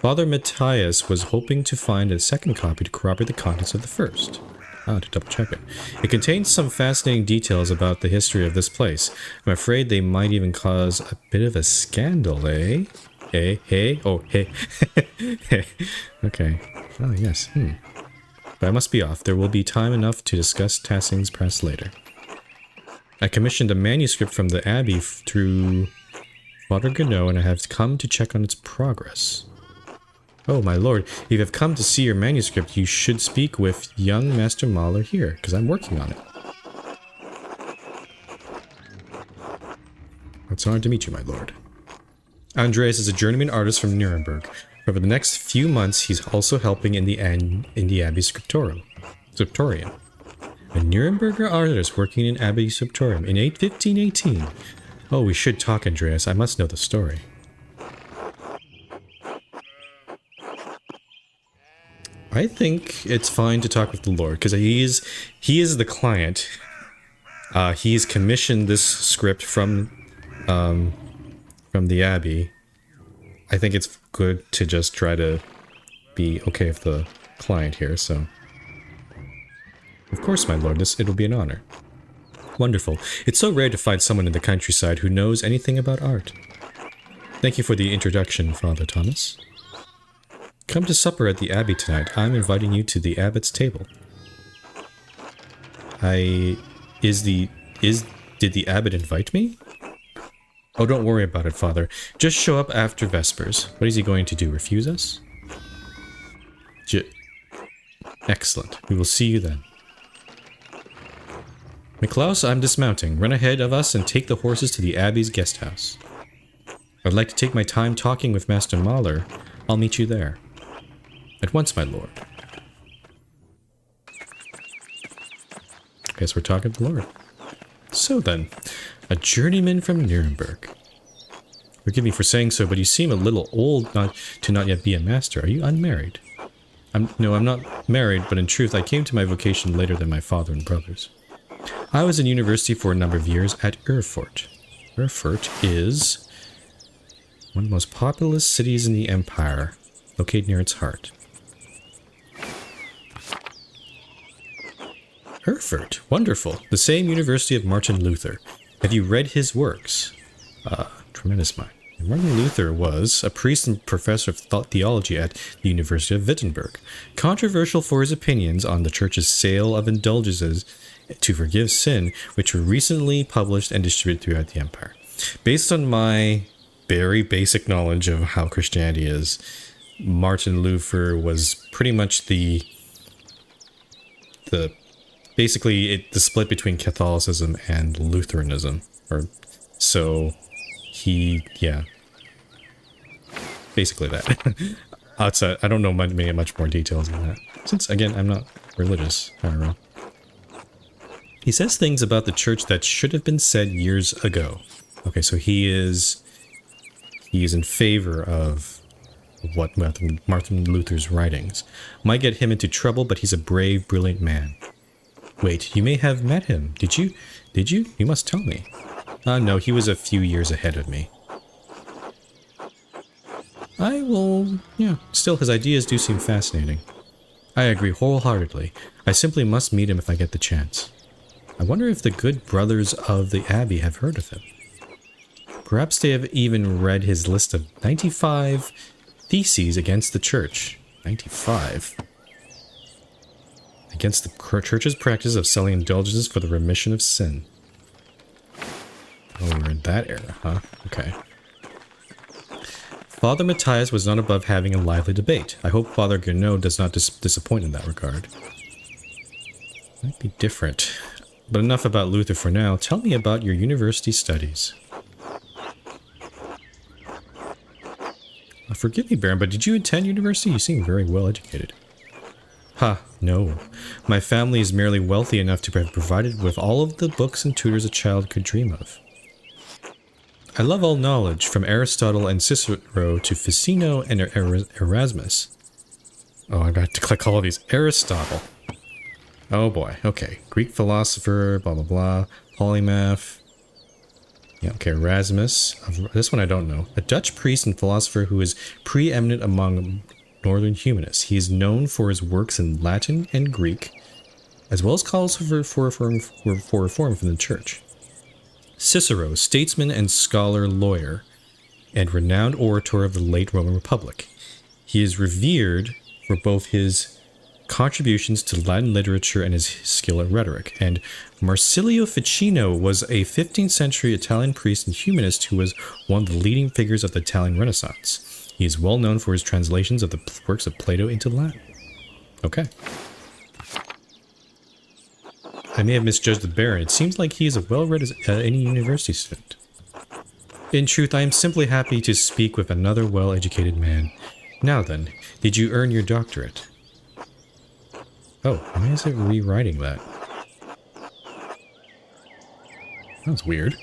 Father Matthias was hoping to find a second copy to corroborate the contents of the first. To double check it. It contains some fascinating details about the history of this place. I'm afraid they might even cause a bit of a scandal, eh? Hey? Oh, hey. Okay. Oh, yes. But I must be off. There will be time enough to discuss Tassing's press later. I commissioned a manuscript from the Abbey through Father Gonneau, and I have come to check on its progress. Oh, my lord, if you have come to see your manuscript, you should speak with young Master Mahler here, because I'm working on it. It's an honor to meet you, my lord. Andreas is a journeyman artist from Nuremberg. Over the next few months, he's also helping in the Abbey Scriptorium. A Nuremberg artist working in Abbey Scriptorium in 1518. Oh, we should talk, Andreas. I must know the story. I think it's fine to talk with the Lord, because he is the client. He's commissioned this script from the Abbey. I think it's good to just try to be okay with the client here, so... Of course, my lord, it'll be an honor. Wonderful. It's so rare to find someone in the countryside who knows anything about art. Thank you for the introduction, Father Thomas. Come to supper at the Abbey tonight. I'm inviting you to the Abbot's table. Did the Abbot invite me? Oh, don't worry about it, Father. Just show up after Vespers. What is he going to do, refuse us? Excellent. We will see you then. Miklaus, I'm dismounting. Run ahead of us and take the horses to the Abbey's guest house. I'd like to take my time talking with Master Mahler. I'll meet you there. At once, my lord. Guess we're talking to the Lord. So then, a journeyman from Nuremberg. Forgive me for saying so, but you seem a little old not yet be a master. Are you unmarried? No, I'm not married, but in truth, I came to my vocation later than my father and brothers. I was in university for a number of years at Erfurt. Erfurt is one of the most populous cities in the empire, located near its heart. Erfurt, wonderful. The same University of Martin Luther. Have you read his works? Tremendous mind. Martin Luther was a priest and professor of theology at the University of Wittenberg, controversial for his opinions on the church's sale of indulgences to forgive sin, which were recently published and distributed throughout the empire. Based on my very basic knowledge of how Christianity is, Martin Luther was pretty much the basically the split between Catholicism and Lutheranism, basically that. Outside, I don't know much more details than that. Since again, I'm not religious. I don't know. He says things about the church that should have been said years ago. Okay, so he is in favor of what Martin Luther's writings. Might get him into trouble, but he's a brave, brilliant man. Wait, you may have met him. Did you? You must tell me. No, he was a few years ahead of me. Still his ideas do seem fascinating. I agree wholeheartedly. I simply must meet him if I get the chance. I wonder if the good brothers of the Abbey have heard of him. Perhaps they have even read his list of 95 theses against the church. 95? Against the church's practice of selling indulgences for the remission of sin. Oh, we're in that era, huh? Okay. Father Matthias was not above having a lively debate. I hope Father Gonneau does not disappoint in that regard. Might be different. But enough about Luther for now. Tell me about your university studies. Forgive me, Baron, but did you attend university? You seem very well educated. No. My family is merely wealthy enough to have provided with all of the books and tutors a child could dream of. I love all knowledge, from Aristotle and Cicero to Ficino and Erasmus. Oh, I got to click all of these. Aristotle. Oh boy, okay. Greek philosopher, blah blah blah. Polymath. Yeah, okay, Erasmus. This one I don't know. A Dutch priest and philosopher who is preeminent among northern humanists. He is known for his works in Latin and Greek, as well as calls for reform from the church. Cicero, statesman and scholar lawyer, and renowned orator of the late Roman Republic. He is revered for both his contributions to Latin literature and his skill at rhetoric. And Marsilio Ficino was a 15th century Italian priest and humanist who was one of the leading figures of the Italian Renaissance. He is well known for his translations of the works of Plato into Latin. Okay. I may have misjudged the Baron. It seems like he is as well-read as any university student. In truth, I am simply happy to speak with another well-educated man. Now then, did you earn your doctorate? Oh, why is it rewriting that? That's weird.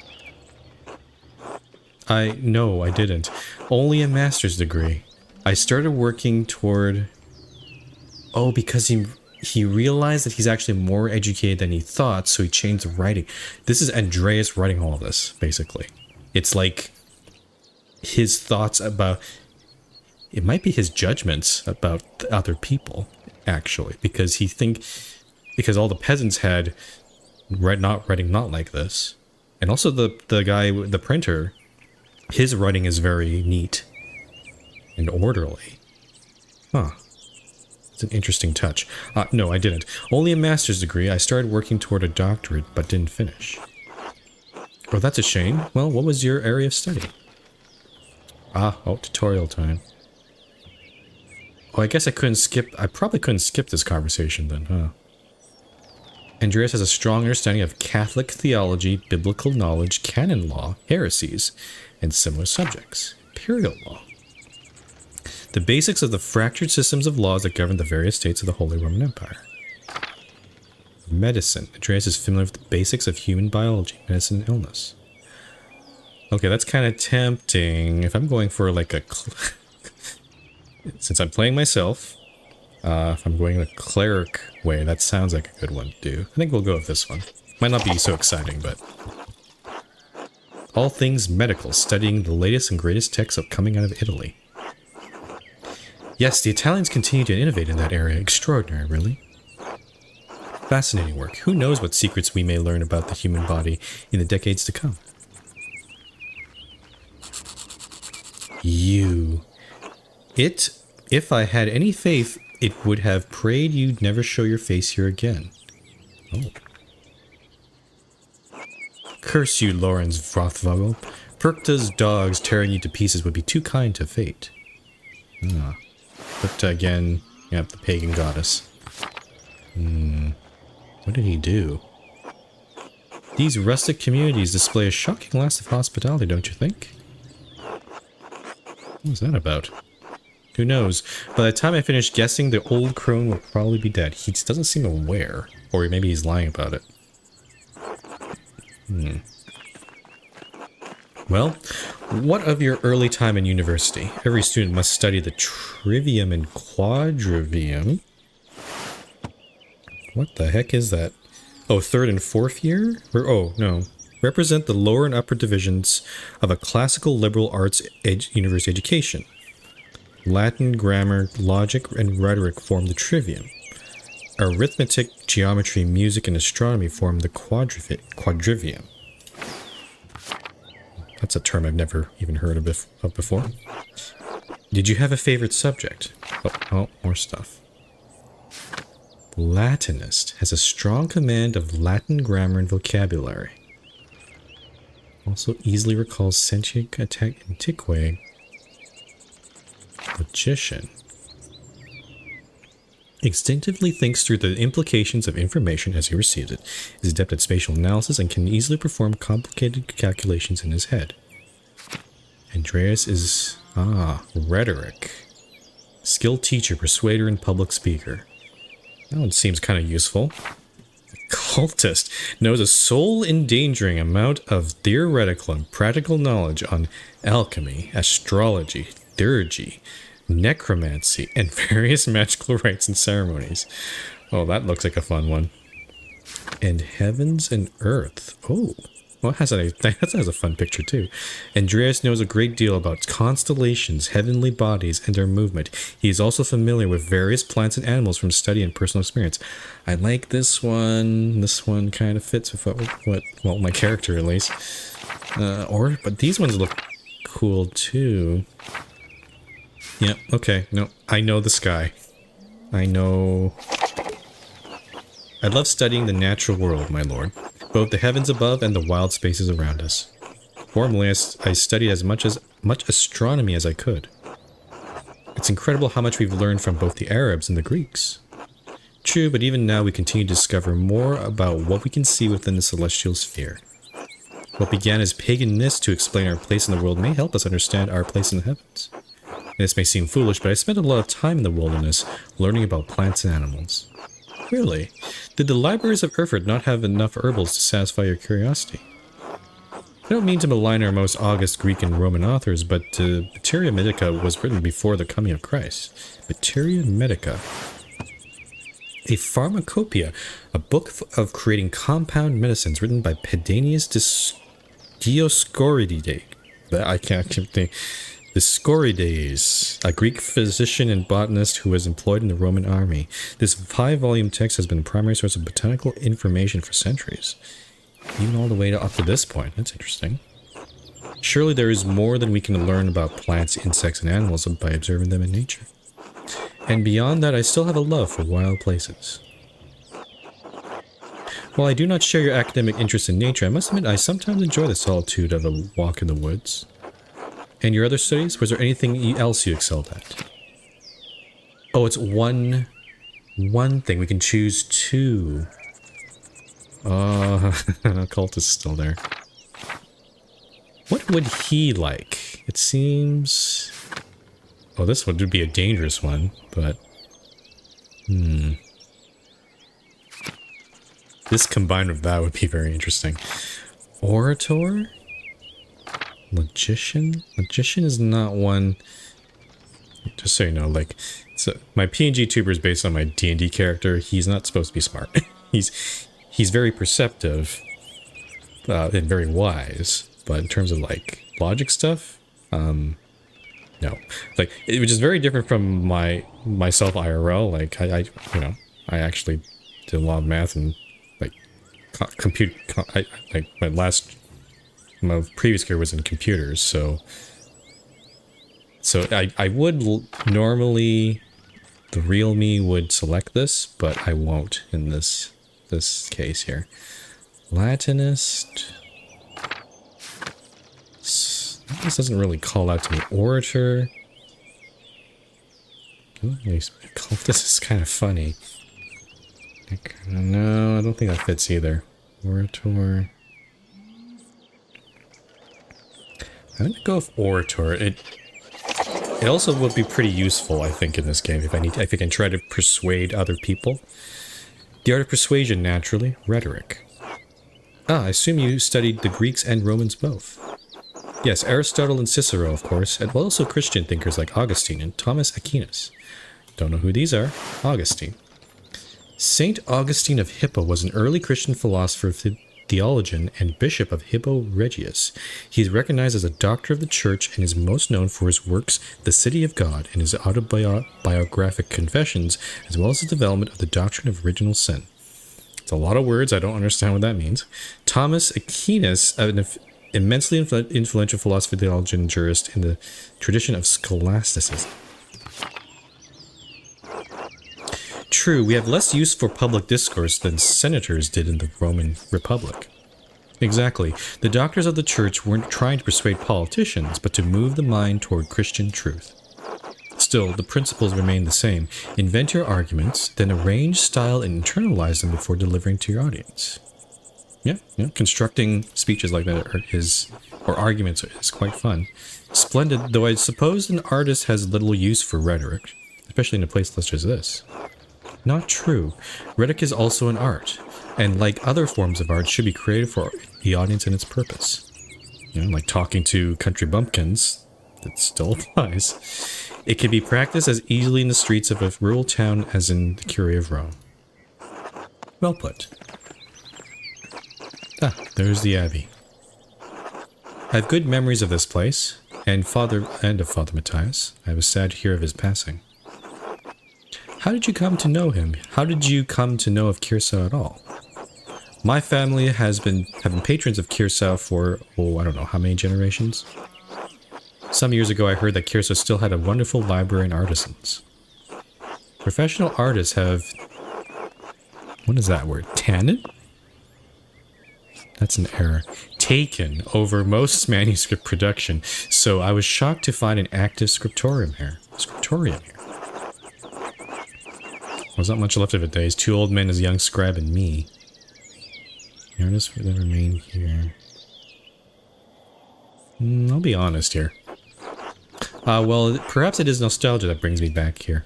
No, I didn't. Only a master's degree. I started working toward... Oh, because he realized that he's actually more educated than he thought, so he changed the writing. This is Andreas writing all of this, basically. It's like his thoughts about... It might be his judgments about other people, actually, because because all the peasants had writing not like this, and also the guy, the printer, his writing is very neat and orderly. Huh. It's an interesting touch. No, I didn't. Only a master's degree. I started working toward a doctorate, but didn't finish. Oh, that's a shame. Well, what was your area of study? Oh, tutorial time. Oh, I guess I probably couldn't skip this conversation then, huh? Andreas has a strong understanding of Catholic theology, biblical knowledge, canon law, heresies, and similar subjects. Imperial law. The basics of the fractured systems of laws that govern the various states of the Holy Roman Empire. Medicine. Andreas is familiar with the basics of human biology, medicine, and illness. Okay, that's kind of tempting. If I'm going for like a... Since I'm playing myself, if I'm going the cleric way, that sounds like a good one to do. I think we'll go with this one. Might not be so exciting, but... All things medical, studying the latest and greatest texts coming out of Italy. Yes, the Italians continue to innovate in that area. Extraordinary, really. Fascinating work. Who knows what secrets we may learn about the human body in the decades to come. If I had any faith, it would have prayed you'd never show your face here again. Oh. Curse you, Lorenz Rothvogel. Perkta's dogs tearing you to pieces would be too kind to fate. Ah. Perkta again. Yep, the pagan goddess. What did he do? These rustic communities display a shocking lack of hospitality, don't you think? What was that about? Who knows? By the time I finish guessing, the old crone will probably be dead. He doesn't seem aware. Or maybe he's lying about it. Well, what of your early time in university? Every student must study the trivium and quadrivium. What the heck is that? Oh, third and fourth year? Or, oh, no. Represent the lower and upper divisions of a classical liberal arts university education. Latin, grammar, logic, and rhetoric form the trivium. Arithmetic, geometry, music, and astronomy form the quadrivium. That's a term I've never even heard of before. Did you have a favorite subject? Oh, more stuff. Latinist has a strong command of Latin grammar and vocabulary. Also easily recalls sentient antiquae. Logician. Instinctively thinks through the implications of information as he receives it, is adept at spatial analysis, and can easily perform complicated calculations in his head. Andreas is... rhetoric. Skilled teacher, persuader, and public speaker. That one seems kind of useful. Cultist knows a soul-endangering amount of theoretical and practical knowledge on alchemy, astrology, theurgy, necromancy, and various magical rites and ceremonies. Oh, that looks like a fun one. And heavens and earth. Oh, Well, that has a fun picture too. Andreas knows a great deal about constellations, heavenly bodies, and their movement. He is also familiar with various plants and animals from study and personal experience. I like this one. This one kind of fits with well, my character at least. But these ones look cool too. Yeah, okay. No, I know the sky. I know. I love studying the natural world, my lord. Both the heavens above and the wild spaces around us. Formerly, I studied as much astronomy as I could. It's incredible how much we've learned from both the Arabs and the Greeks. True, but even now we continue to discover more about what we can see within the celestial sphere. What began as pagan myths to explain our place in the world may help us understand our place in the heavens. This may seem foolish, but I spent a lot of time in the wilderness learning about plants and animals. Really? Did the libraries of Erfurt not have enough herbals to satisfy your curiosity? I don't mean to malign our most august Greek and Roman authors, but Materia Medica was written before the coming of Christ. Materia Medica. A pharmacopoeia, a book of creating compound medicines written by Pedanius Dioscorides. I can't think. Dioscorides, a Greek physician and botanist who was employed in the Roman army. This 5-volume text has been the primary source of botanical information for centuries. Even all the way up to this point. That's interesting. Surely there is more than we can learn about plants, insects, and animals by observing them in nature. And beyond that, I still have a love for wild places. While I do not share your academic interest in nature, I must admit I sometimes enjoy the solitude of a walk in the woods. And your other studies? Was there anything else you excelled at? Oh, it's one thing. We can choose two. Cult is still there. What would he like? It seems... Oh, this one would be a dangerous one, but... This combined with that would be very interesting. Orator? Magician? Magician is not one... Just so you know, like... So my PNG tuber is based on my D&D character. He's not supposed to be smart. He's very perceptive and very wise, but in terms of like logic stuff, no. Like it was just very different from myself IRL. Like I actually did a lot of math and like my previous career was in computers, so I would normally, the real me would select this, but I won't in this case here. Latinist. This doesn't really call out to me. Orator. This is kind of funny. No, I don't think that fits either. Orator. I'm gonna go with Orator. It also would be pretty useful, I think, in this game if I can try to persuade other people. The art of persuasion, naturally. Rhetoric. I assume you studied the Greeks and Romans both. Yes, Aristotle and Cicero, of course, and also Christian thinkers like Augustine and Thomas Aquinas. Don't know who these are. Augustine. Saint Augustine of Hippo was an early Christian philosopher, theologian, and bishop of Hippo Regius. He is recognized as a doctor of the church and is most known for his works The City of God and his autobiographic confessions, as well as the development of the doctrine of original sin. It's a lot of words, I don't understand what that means. Thomas Aquinas, an immensely influential philosopher, theologian, and jurist in the tradition of scholasticism. True, we have less use for public discourse than senators did in the Roman Republic. Exactly. The doctors of the church weren't trying to persuade politicians, but to move the mind toward Christian truth. Still, the principles remain the same. Invent your arguments, then arrange, style, and internalize them before delivering to your audience. Yeah, constructing speeches like that or arguments is quite fun. Splendid, though I suppose an artist has little use for rhetoric, especially in a place such as this. Not true. Rhetoric is also an art, and like other forms of art, should be created for the audience and its purpose. Like talking to country bumpkins, that still applies. It can be practiced as easily in the streets of a rural town as in the Curia of Rome. Well put. There's the Abbey. I have good memories of this place, and of Father Matthias. I was sad to hear of his passing. How did you come to know him? How did you come to know of Kirsau at all? My family have been patrons of Kirsau for, I don't know how many generations. Some years ago I heard that Kirsau still had a wonderful library and artisans. Professional artists have... What is that word? Tannin? That's an error. Taken over most manuscript production, so I was shocked to find an active scriptorium here. There's not much left of it, days. 2 old men, as a young scribe, and me. The artists that remain here. I'll be honest here. Well, perhaps it is nostalgia that brings me back here.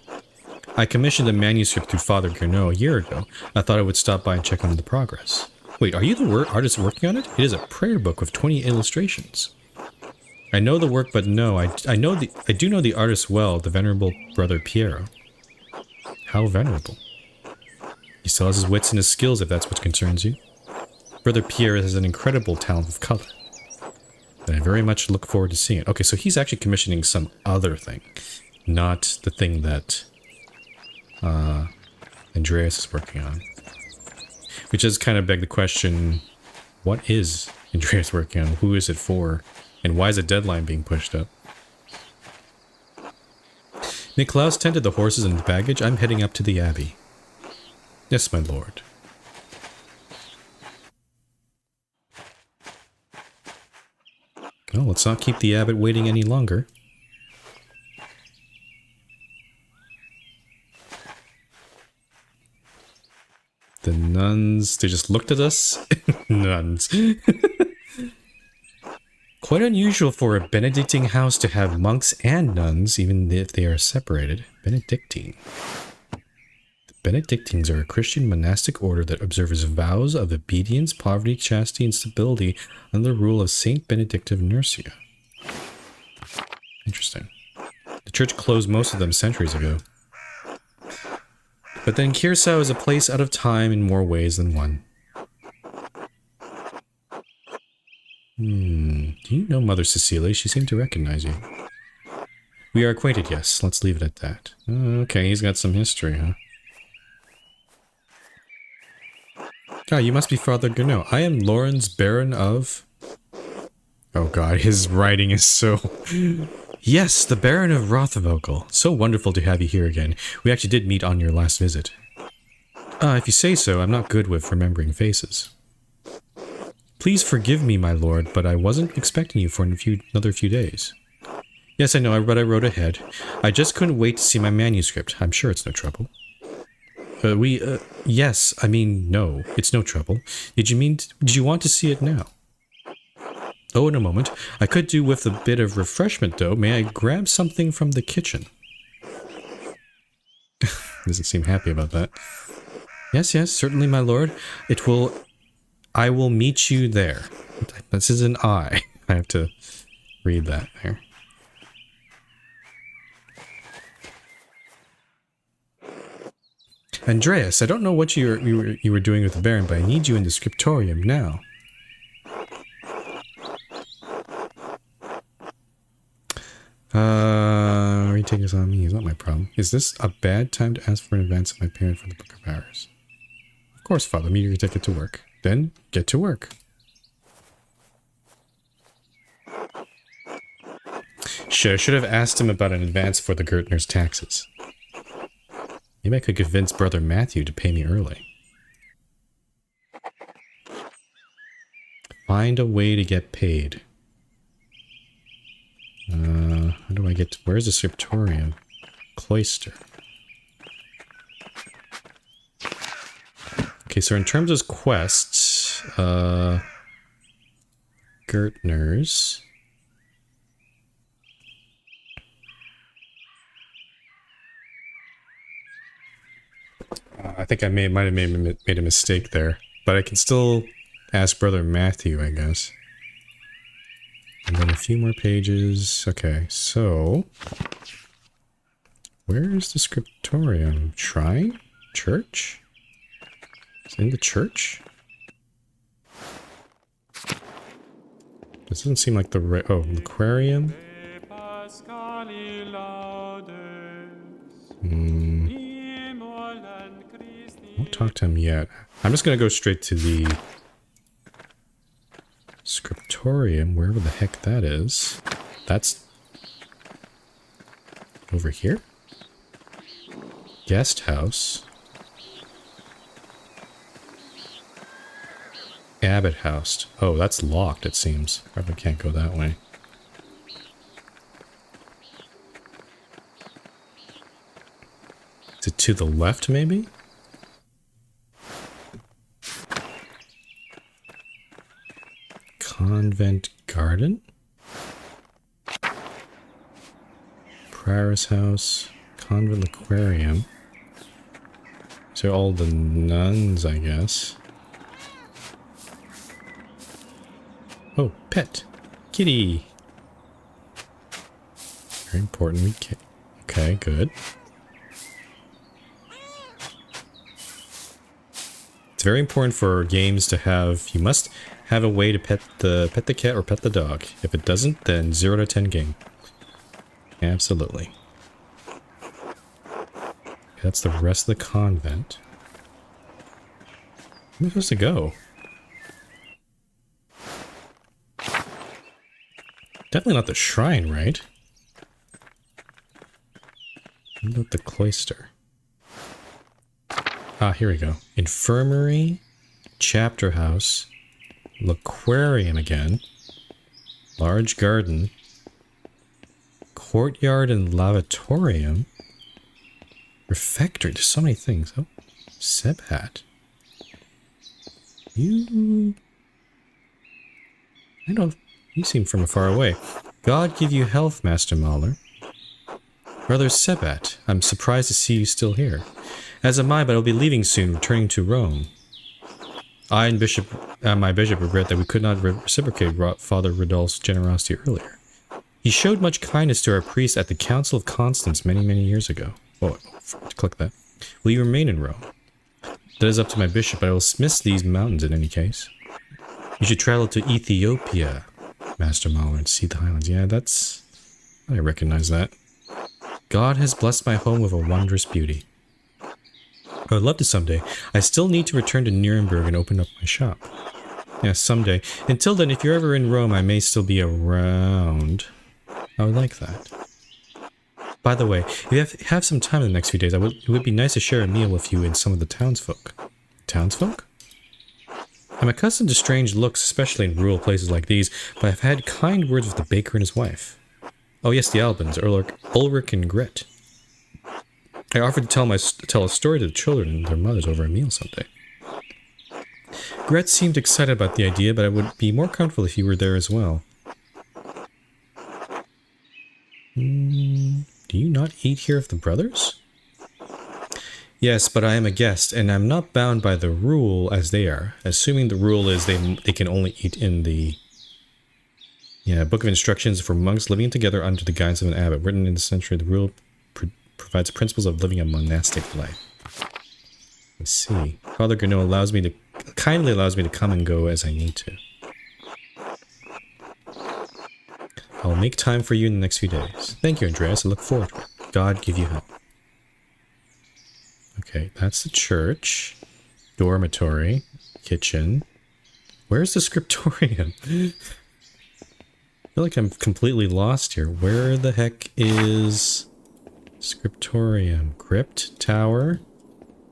I commissioned a manuscript through Father Gernot a year ago. I thought I would stop by and check on the progress. Wait, are you the artist working on it? It is a prayer book with 20 illustrations. I know the work, but no, I do know the artist well, the venerable brother Piero. How venerable? He still has his wits and his skills, if that's what concerns you. Brother Pierre has an incredible talent of color. And I very much look forward to seeing it. Okay, so he's actually commissioning some other thing. Not the thing that Andreas is working on. Which does kind of beg the question, what is Andreas working on? Who is it for? And why is the deadline being pushed up? Niklaus tended the horses and the baggage. I'm heading up to the abbey. Yes, my lord. Well, let's not keep the abbot waiting any longer. The nuns, they just looked at us. Nuns. Quite unusual for a Benedictine house to have monks and nuns, even if they are separated. Benedictine. The Benedictines are a Christian monastic order that observes vows of obedience, poverty, chastity, and stability under the rule of Saint Benedict of Nursia. Interesting. The church closed most of them centuries ago. But then Kirsau is a place out of time in more ways than one. Do you know Mother Cecilia? She seemed to recognize you. We are acquainted, yes. Let's leave it at that. Okay, he's got some history, huh? Ah, you must be Father Gernot. I am Lorenz, Baron of... Oh god, his writing is so... Yes, the Baron of Rothvogel. So wonderful to have you here again. We actually did meet on your last visit. If you say so, I'm not good with remembering faces. Please forgive me, my lord, but I wasn't expecting you for another few days. Yes, I know, but I wrote ahead. I just couldn't wait to see my manuscript. I'm sure it's no trouble. Yes, I mean, no, it's no trouble. Did you want to see it now? Oh, in a moment. I could do with a bit of refreshment, though. May I grab something from the kitchen? Doesn't seem happy about that. Yes, certainly, my lord. I will meet you there. This is an I. I have to read that there. Andreas, I don't know what you were doing with the Baron, but I need you in the scriptorium now. Retake this on me is not my problem. Is this a bad time to ask for an advance of my parent for the Book of Hours? Of course, Father. Meet your ticket to work. Then, get to work. Should have asked him about an advance for the Gertner's taxes. Maybe I could convince Brother Matthew to pay me early. Find a way to get paid. How do I get to... Where's the scriptorium? Cloister. Okay, so in terms of quests, Gertner's. I think I might have made a mistake there, but I can still ask Brother Matthew, I guess. And then a few more pages. Okay, so where is the scriptorium? Shrine? Church? Is it in the church? This doesn't seem like the right... Oh, aquarium? Won't talk to him yet. I'm just gonna go straight to the scriptorium, wherever the heck that is. That's over here? Guest house. Abbot house. Oh, that's locked, it seems. Probably can't go that way. Is it to the left, maybe? Convent garden? Prioress house. Convent aquarium. So all the nuns, I guess. Oh, pet. Kitty. Very important. Okay, good. It's very important for games to have... You must have a way to pet the cat or pet the dog. If it doesn't, then 0 to 10 game. Absolutely. That's the rest of the convent. Where am I supposed to go? Definitely not the shrine, right? What about the cloister? Ah, here we go. Infirmary, chapter house, aquarium again, large garden, courtyard and lavatorium, refectory. There's so many things. Oh, Sebhat. I know you seem from far away. God give you health, Master Mahler. Brother Sebhat, I'm surprised to see you still here. As am I, but I'll be leaving soon, returning to Rome. I and my bishop regret that we could not reciprocate Father Rodolph's generosity earlier. He showed much kindness to our priest at the Council of Constance many, many years ago. Oh, I forgot to click that. Will you remain in Rome? That is up to my bishop, but I will miss these mountains in any case. You should travel to Ethiopia, Master Mahler, and see the highlands. Yeah, that's... I recognize that. God has blessed my home with a wondrous beauty. I would love to someday. I still need to return to Nuremberg and open up my shop. Yeah, someday. Until then, if you're ever in Rome, I may still be around. I would like that. By the way, if you have some time in the next few days, it would be nice to share a meal with you and some of the townsfolk. Townsfolk? I'm accustomed to strange looks, especially in rural places like these, but I've had kind words with the baker and his wife. Oh yes, the Albans, Ulrich and Gret. I offered to tell a story to the children and their mothers over a meal someday. Gret seemed excited about the idea, but I would be more comfortable if you were there as well. Do you not eat here of the brothers? Yes, but I am a guest, and I'm not bound by the rule as they are. Assuming the rule is they can only eat in the... Yeah, Book of Instructions for monks living together under the guidance of an abbot. Written in the century, the rule provides principles of living a monastic life. Let's see. Father Gernot kindly allows me to come and go as I need to. I'll make time for you in the next few days. Thank you, Andreas. I look forward to it. God give you help. Okay, that's the church. Dormitory. Kitchen. Where's the scriptorium? I feel like I'm completely lost here. Where the heck is scriptorium? Crypt? Tower?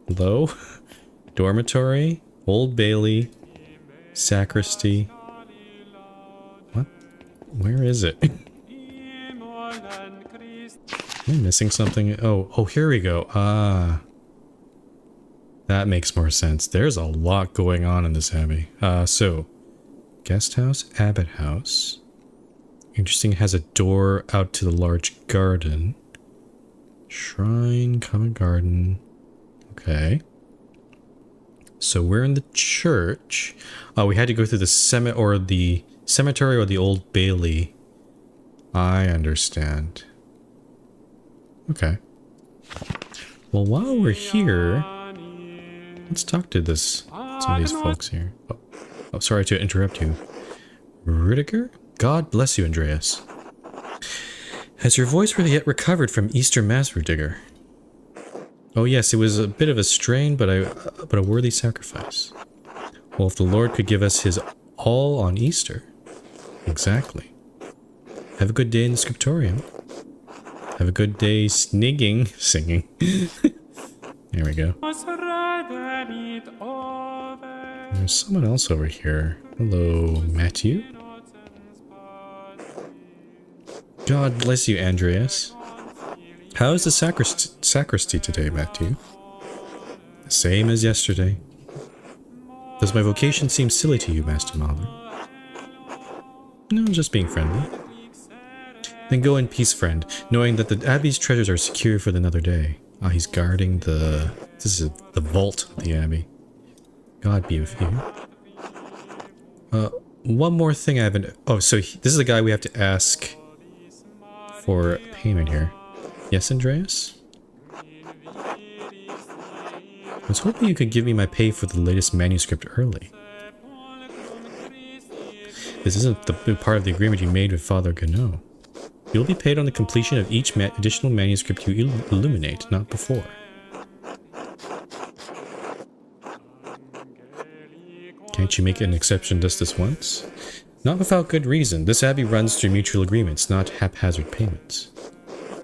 Low? Dormitory? Old Bailey? Sacristy? What? Where is it? Am I missing something? Oh, here we go. Ah. That makes more sense. There's a lot going on in this abbey. So, guest house, abbot house. Interesting, it has a door out to the large garden. Shrine, common garden. Okay. So we're in the church. We had to go through the cemetery or the Old Bailey. I understand. Okay. Well, while we're here, let's talk to some of these folks here. Oh, sorry to interrupt you. Rudiger? God bless you, Andreas. Has your voice yet recovered from Easter Mass, Rudiger? Oh yes, it was a bit of a strain, but a worthy sacrifice. Well, if the Lord could give us his all on Easter. Exactly. Have a good day in the scriptorium. Have a good day singing. There we go. There's someone else over here. Hello, Matthew. God bless you, Andreas. How is the sacristy today, Matthew? The same as yesterday. Does my vocation seem silly to you, Master Mahler? No, just being friendly. Then go in peace, friend, knowing that the Abbey's treasures are secure for another day. Ah, he's guarding the... This is the vault of the Abbey. God be with you. One more thing I haven't... Oh, so this is the guy we have to ask for payment here. Yes, Andreas? I was hoping you could give me my pay for the latest manuscript early. This isn't the part of the agreement you made with Father Ganot. You'll be paid on the completion of each additional manuscript you illuminate, not before. Can't you make an exception just this once? Not without good reason. This abbey runs through mutual agreements, not haphazard payments.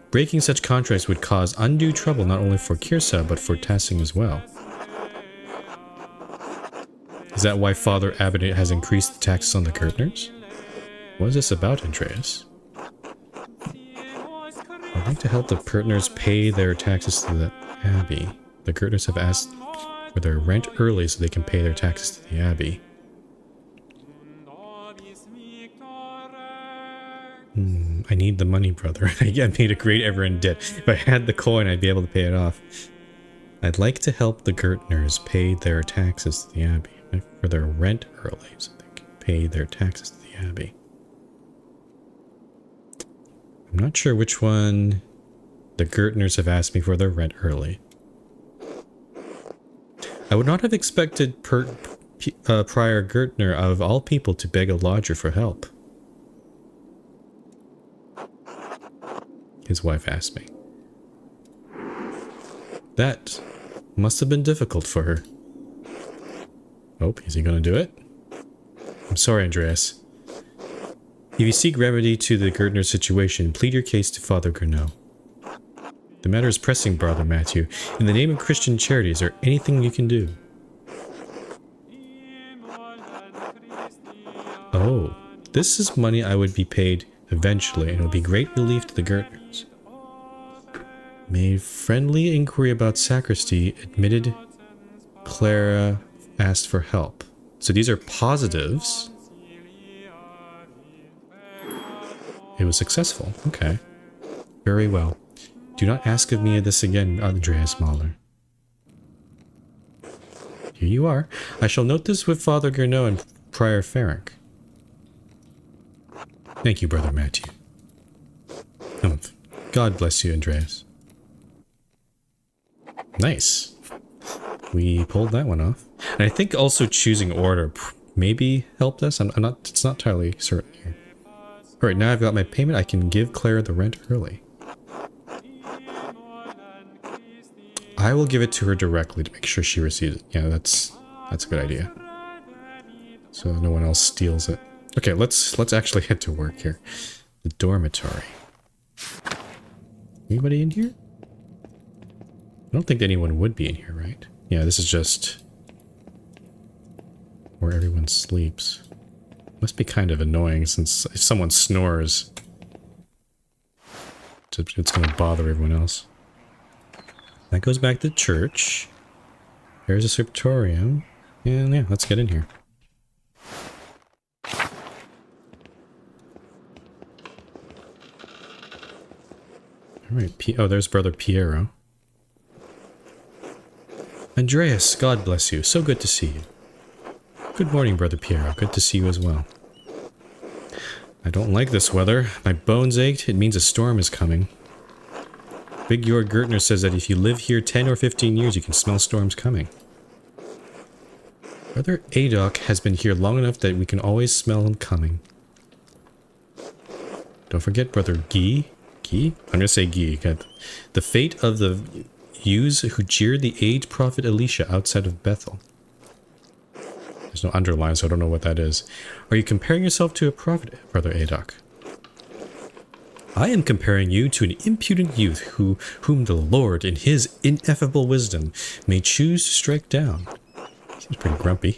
Breaking such contracts would cause undue trouble not only for Kirsa, but for Tassing as well. Is that why Father Abbot has increased the taxes on the Gertners? What is this about, Andreas? I'd like to help the Gertners pay their taxes to the Abbey. The Gertners have asked for their rent early so they can pay their taxes to the Abbey. I need the money, brother. I made a great ever in debt. If I had the coin, I'd be able to pay it off. I'd like to help the Gertners pay their taxes to the Abbey for their rent early so they can pay their taxes to the Abbey. I'm not sure which one the Gertners have asked me for their rent early. I would not have expected Prior Gertner of all people to beg a lodger for help. His wife asked me. That must have been difficult for her. Oh, is he gonna do it? I'm sorry, Andreas. If you seek remedy to the Gertner situation, plead your case to Father Ganot. The matter is pressing, Brother Matthew. In the name of Christian charity, is there anything you can do? Oh, this is money I would be paid eventually, and it will be great relief to the Gertners. Made friendly inquiry about sacristy, admitted Clara asked for help. So these are positives. It was successful. Okay. Very well. Do not ask of me this again, Andreas Mahler. Here you are. I shall note this with Father Ganot and Prior Ferenc. Thank you, Brother Matthew. God bless you, Andreas. Nice. We pulled that one off. And I think also choosing order maybe helped us. It's not entirely certain here. Alright, now I've got my payment. I can give Clara the rent early. I will give it to her directly to make sure she receives it. Yeah, that's a good idea. So no one else steals it. Okay, let's actually head to work here. The dormitory. Anybody in here? I don't think anyone would be in here, right? Yeah, this is just where everyone sleeps. Must be kind of annoying since if someone snores, it's going to bother everyone else. That goes back to church. There's a scriptorium. And yeah, let's get in here. Alright, oh, there's Brother Piero. Andreas, God bless you. So good to see you. Good morning, Brother Piero. Good to see you as well. I don't like this weather. My bones ached. It means a storm is coming. Big Jörg Gertner says that if you live here 10 or 15 years, you can smell storms coming. Brother Adok has been here long enough that we can always smell him coming. Don't forget, Brother Guy. Guy? I'm gonna say Guy. God. The fate of the youths who jeered the aged prophet Elisha outside of Bethel. There's no underline, so I don't know what that is. Are you comparing yourself to a prophet, Brother Adok? I am comparing you to an impudent youth whom the Lord, in his ineffable wisdom, may choose to strike down. Seems pretty grumpy.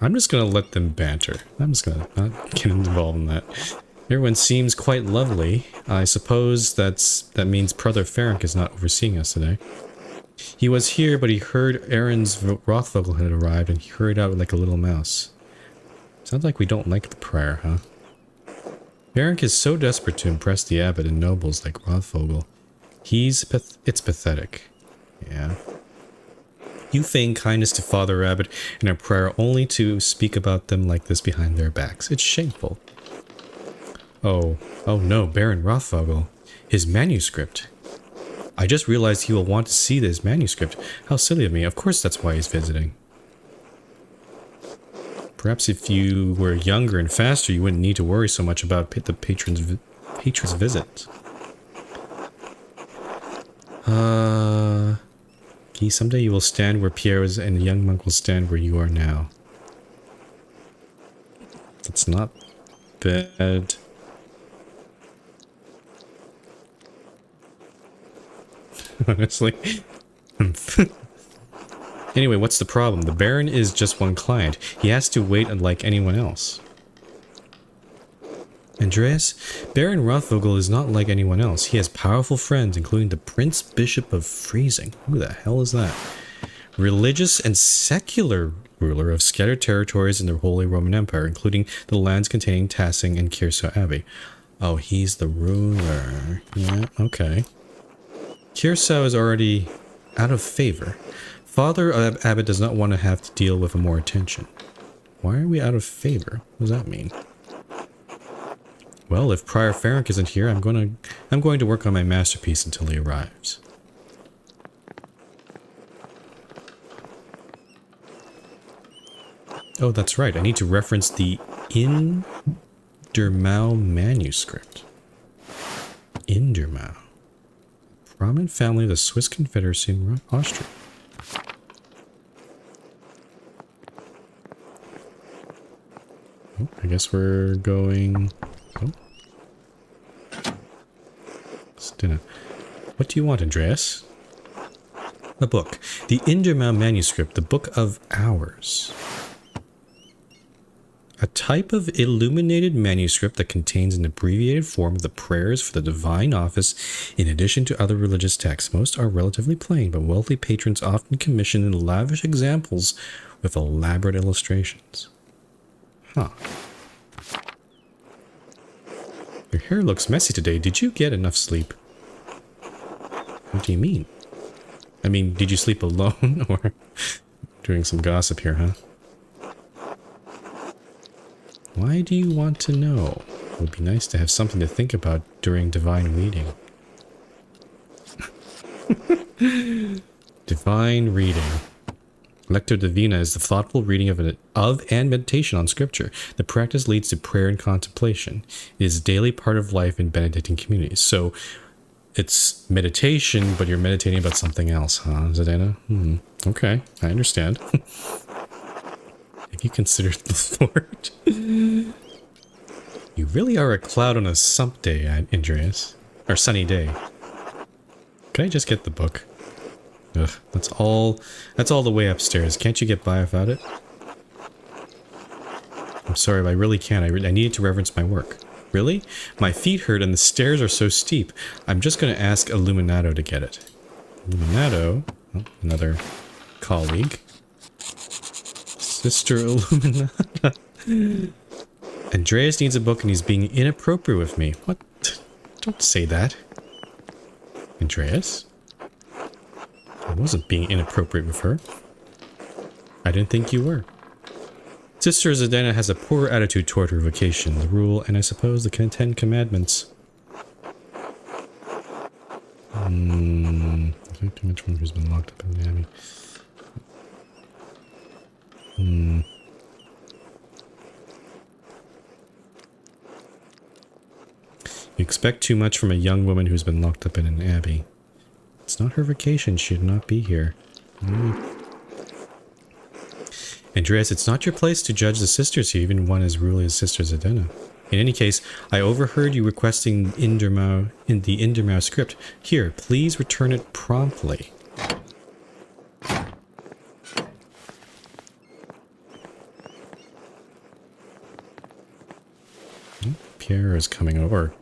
I'm just gonna let them banter. I'm just gonna not get involved in that. Everyone seems quite lovely. I suppose that means Brother Ferenc is not overseeing us today. He was here, but he heard Aaron's Rothvogel had arrived, and he hurried out like a little mouse. Sounds like we don't like the prior, huh? Ferenc is so desperate to impress the abbot and nobles like Rothvogel. It's pathetic. Yeah. You feign kindness to Father Abbot and a prayer only to speak about them like this behind their backs. It's shameful. Oh no, Baron Rothvogel. His manuscript. I just realized he will want to see this manuscript. How silly of me. Of course that's why he's visiting. Perhaps if you were younger and faster, you wouldn't need to worry so much about the patron's visit. Someday you will stand where Pierre is, and the young monk will stand where you are now. That's not bad. Honestly. Anyway, what's the problem? The Baron is just one client. He has to wait unlike anyone else. Andreas, Baron Rothvogel is not like anyone else. He has powerful friends, including the Prince Bishop of Freezing. Who the hell is that? Religious and secular ruler of scattered territories in the Holy Roman Empire, including the lands containing Tassing and Kierso Abbey. Oh, he's the ruler. Yeah, okay. Kierso is already out of favor. Father Abbot does not want to have to deal with more attention. Why are we out of favor? What does that mean? Well, if Prior Ferenc isn't here, I'm going to work on my masterpiece until he arrives. Oh, that's right. I need to reference the Indermau manuscript. Indermau. Prominent family of the Swiss Confederacy in Austria. Oh, I guess we're going... Oh. Dinner. What do you want, Andreas? A book. The Indermau manuscript, the Book of Hours. A type of illuminated manuscript that contains an abbreviated form of the prayers for the divine office in addition to other religious texts. Most are relatively plain, but wealthy patrons often commission lavish examples with elaborate illustrations. Huh. Your hair looks messy today. Did you get enough sleep? What do you mean? I mean, did you sleep alone or doing some gossip here, huh? Why do you want to know? It would be nice to have something to think about during divine reading. Divine reading. Lectio Divina is the thoughtful reading of and meditation on scripture. The practice leads to prayer and contemplation. It is a daily part of life in Benedictine communities. So it's meditation, but you're meditating about something else, huh, Zadana? Okay, I understand. Have you considered the Lord? You really are a cloud on a sump day, Andreas. Or sunny day. Can I just get the book? Ugh, that's all the way upstairs. Can't you get by without it? I'm sorry, but I really can't. I needed to reverence my work. Really? My feet hurt and the stairs are so steep. I'm just going to ask Illuminato to get it. Illuminato? Oh, another colleague. Sister Illuminata. Andreas needs a book and he's being inappropriate with me. What? Don't say that. Andreas? I wasn't being inappropriate with her. I didn't think you were. Sister Zadana has a poor attitude toward her vocation, the rule, and I suppose the 10 commandments. Too much one who's been locked up in the abbey. You expect too much from a young woman who's been locked up in an abbey. It's not her vacation. She should not be here. Andreas, it's not your place to judge the sisters here, even one as ruly as Sister Zedena. In any case, I overheard you requesting in the Indermau script. Here, please return it promptly. Pierre is coming over.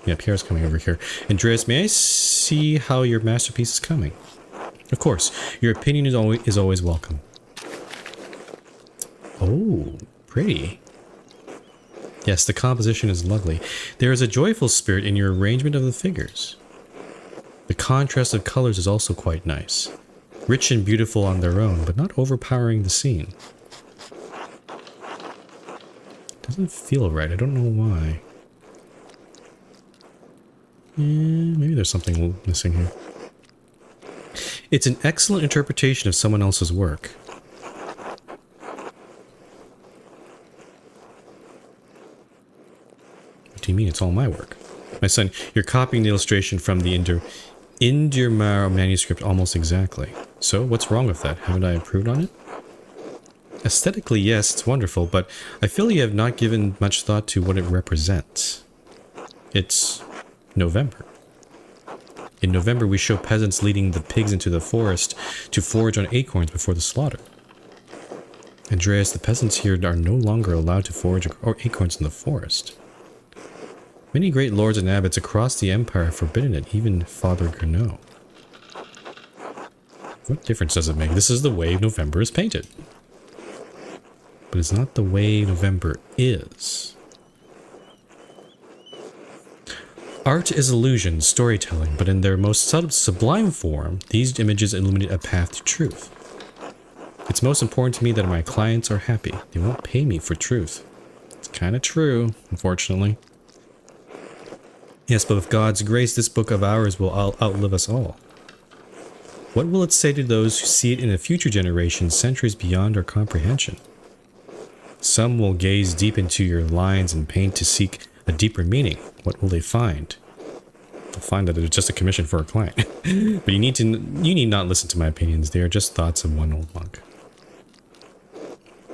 Yeah, Pierre's coming over here. Andreas, may I see how your masterpiece is coming? Of course, your opinion is always welcome. Oh, pretty. Yes, the composition is lovely. There is a joyful spirit in your arrangement of the figures. The contrast of colors is also quite nice. Rich and beautiful on their own, but not overpowering the scene. Doesn't feel right. I don't know why. Maybe there's something missing here. It's an excellent interpretation of someone else's work. What do you mean it's all my work? My son, you're copying the illustration from the Indermau manuscript almost exactly. So, what's wrong with that? Haven't I improved on it? Aesthetically, yes, it's wonderful, but I feel you have not given much thought to what it represents. It's November. In November, we show peasants leading the pigs into the forest to forage on acorns before the slaughter. Andreas, the peasants here are no longer allowed to forage acorns in the forest. Many great lords and abbots across the empire have forbidden it, even Father Gernot. What difference does it make? This is the way November is painted. But it's not the way November is. Art is illusion, storytelling, but in their most sublime form, these images illuminate a path to truth. It's most important to me that my clients are happy. They won't pay me for truth. It's kind of true, unfortunately. Yes, but with God's grace, this book of ours will outlive us all. What will it say to those who see it in a future generation, centuries beyond our comprehension? Some will gaze deep into your lines and paint to seek a deeper meaning. What will they find? They'll find that it's just a commission for a client. But you need not listen to my opinions. They are just thoughts of one old monk.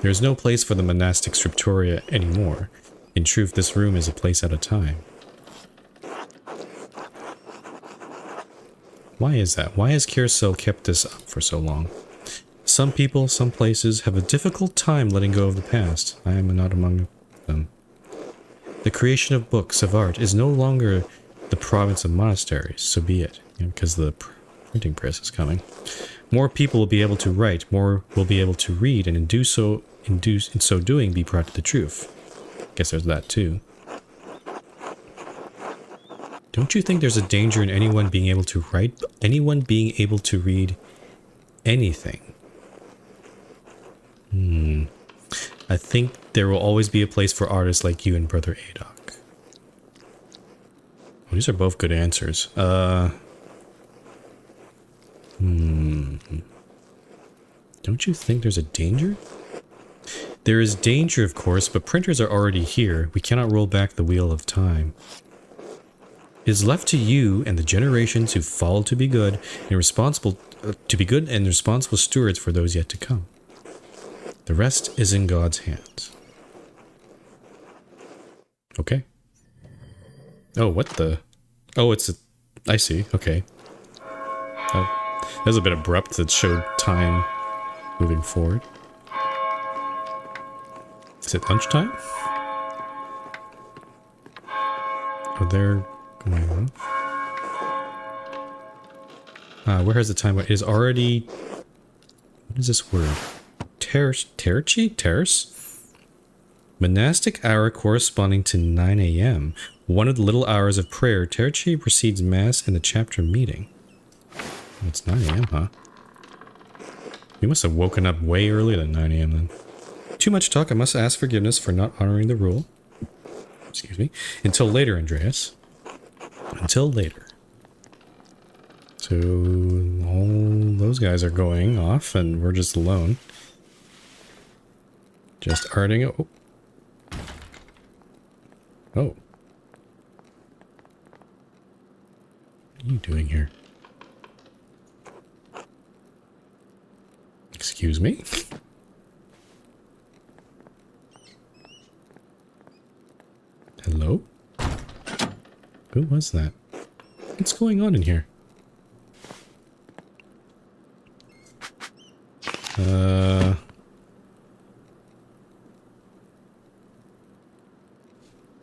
There is no place for the monastic scriptoria anymore. In truth, this room is a place at a time. Why is that? Why has Kierso kept this up for so long? Some people, some places, have a difficult time letting go of the past. I am not among them. The creation of books, of art, is no longer the province of monasteries, so be it, because the printing press is coming. More people will be able to write, more will be able to read, and in so doing be brought to the truth. Guess there's that too. Don't you think there's a danger in anyone being able to write, anyone being able to read anything? I think there will always be a place for artists like you and Brother Adok. Well, these are both good answers. Don't you think there's a danger? There is danger, of course, but printers are already here. We cannot roll back the wheel of time. It is left to you and the generations who follow to be good and responsible stewards for those yet to come. The rest is in God's hands. Okay. Oh, what the? Oh, it's a... I see. Okay. Oh, that was a bit abrupt. That showed time moving forward. Is it lunchtime? Are there... going on? Where has the time? It is already... What is this word? Terce? Monastic hour corresponding to 9 a.m. One of the little hours of prayer. Terce precedes Mass and the chapter meeting. It's 9 a.m., huh? You must have woken up way earlier than 9 a.m. then. Too much talk. I must ask forgiveness for not honoring the rule. Excuse me. Until later, Andreas. Until later. So all those guys are going off and we're just alone. Just arting. Oh. Oh. What are you doing here? Excuse me? Hello? Who was that? What's going on in here?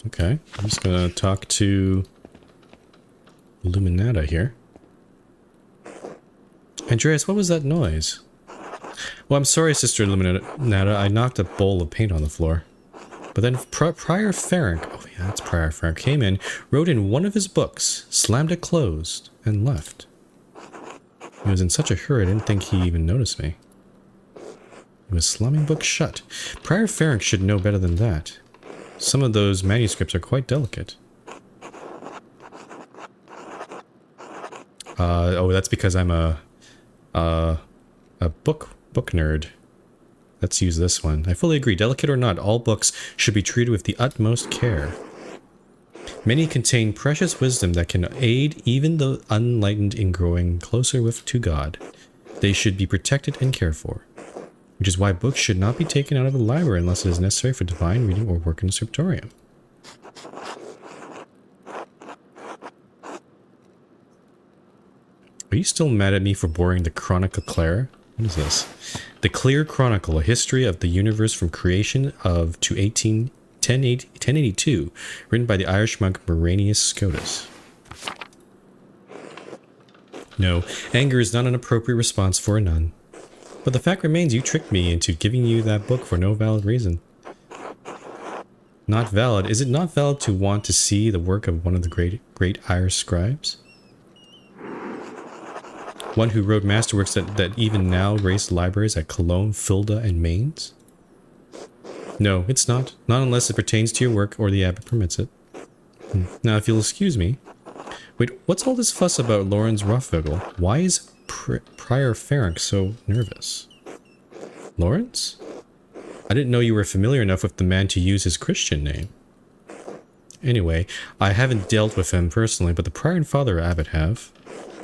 Okay, I'm just gonna talk to Illuminata here. Andreas, what was that noise? Well, I'm sorry, Sister Illuminata. I knocked a bowl of paint on the floor. But then Prior Ferenc, oh yeah, that's Prior Ferenc, came in, wrote in one of his books, slammed it closed, and left. He was in such a hurry, I didn't think he even noticed me. He was slamming books shut. Prior Ferenc should know better than that. Some of those manuscripts are quite delicate. Oh, that's because I'm a book nerd. Let's use this one. I fully agree. Delicate or not, all books should be treated with the utmost care. Many contain precious wisdom that can aid even the unenlightened in growing closer to God. They should be protected and cared for. Which is why books should not be taken out of the library unless it is necessary for divine reading or work in a scriptorium. Are you still mad at me for boring the Chronicle Clara? What is this? The Clear Chronicle, a history of the universe from creation to 1082, written by the Irish monk Maranius Scotus. No, anger is not an appropriate response for a nun. But the fact remains you tricked me into giving you that book for no valid reason. Not valid? Is it not valid to want to see the work of one of the great Irish scribes? One who wrote masterworks that even now grace libraries at Cologne, Fulda, and Mainz? No, it's not. Not unless it pertains to your work or the abbot permits it. Now, if you'll excuse me. Wait, what's all this fuss about Lorenz Rothwigel? Why is Prior Ferenc so nervous? Lawrence? I didn't know you were familiar enough with the man to use his Christian name. Anyway, I haven't dealt with him personally, but the prior and father abbot have.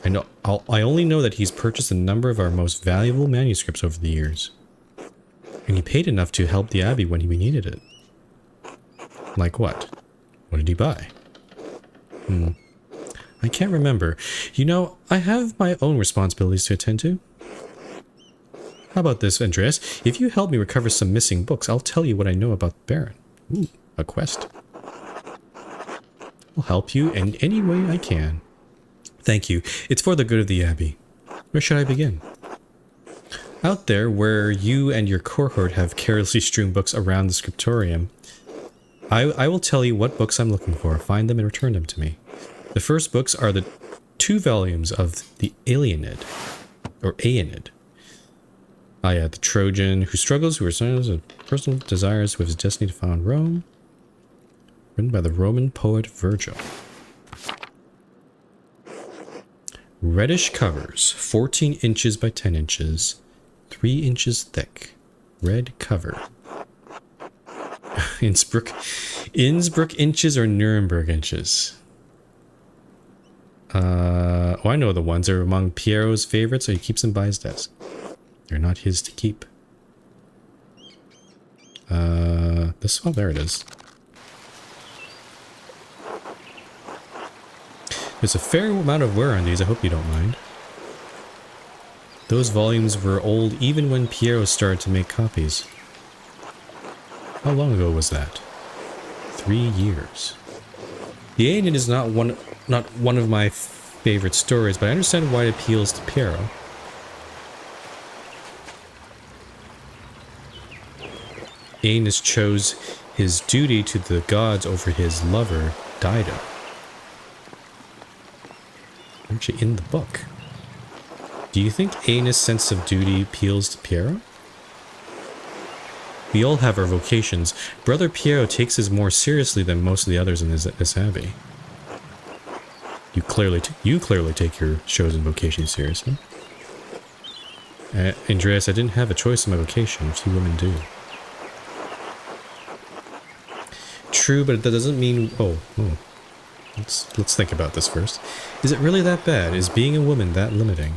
I only know that he's purchased a number of our most valuable manuscripts over the years. And he paid enough to help the abbey when he needed it. Like what? What did he buy? I can't remember. You know, I have my own responsibilities to attend to. How about this, Andreas? If you help me recover some missing books, I'll tell you what I know about the Baron. Ooh, a quest. I'll help you in any way I can. Thank you. It's for the good of the Abbey. Where should I begin? Out there, where you and your cohort have carelessly strewn books around the scriptorium, I will tell you what books I'm looking for. Find them and return them to me. The first books are the 2 volumes of the Aeneid, or Aeneid. Ah yeah, the Trojan who struggles, who resigns with personal desires with his destiny to found Rome. Written by the Roman poet Virgil. Reddish covers, 14 inches by 10 inches, 3 inches thick. Red cover. Innsbruck inches or Nuremberg inches? Oh, I know the ones. They're among Piero's favorites, so he keeps them by his desk. They're not his to keep. This one, there it is. There's a fair amount of wear on these, I hope you don't mind. Those volumes were old even when Piero started to make copies. How long ago was that? 3 years. The Aeneid is not one of my favorite stories, but I understand why it appeals to Piero. Aeneas chose his duty to the gods over his lover, Dido. Actually, in the book. Do you think Aeneas' sense of duty appeals to Piero? We all have our vocations. Brother Piero takes his more seriously than most of the others in this abbey. You clearly take your chosen vocation seriously. Andreas, I didn't have a choice in my vocation. Few women do. True, but that doesn't mean... Oh. Let's think about this first. Is it really that bad? Is being a woman that limiting?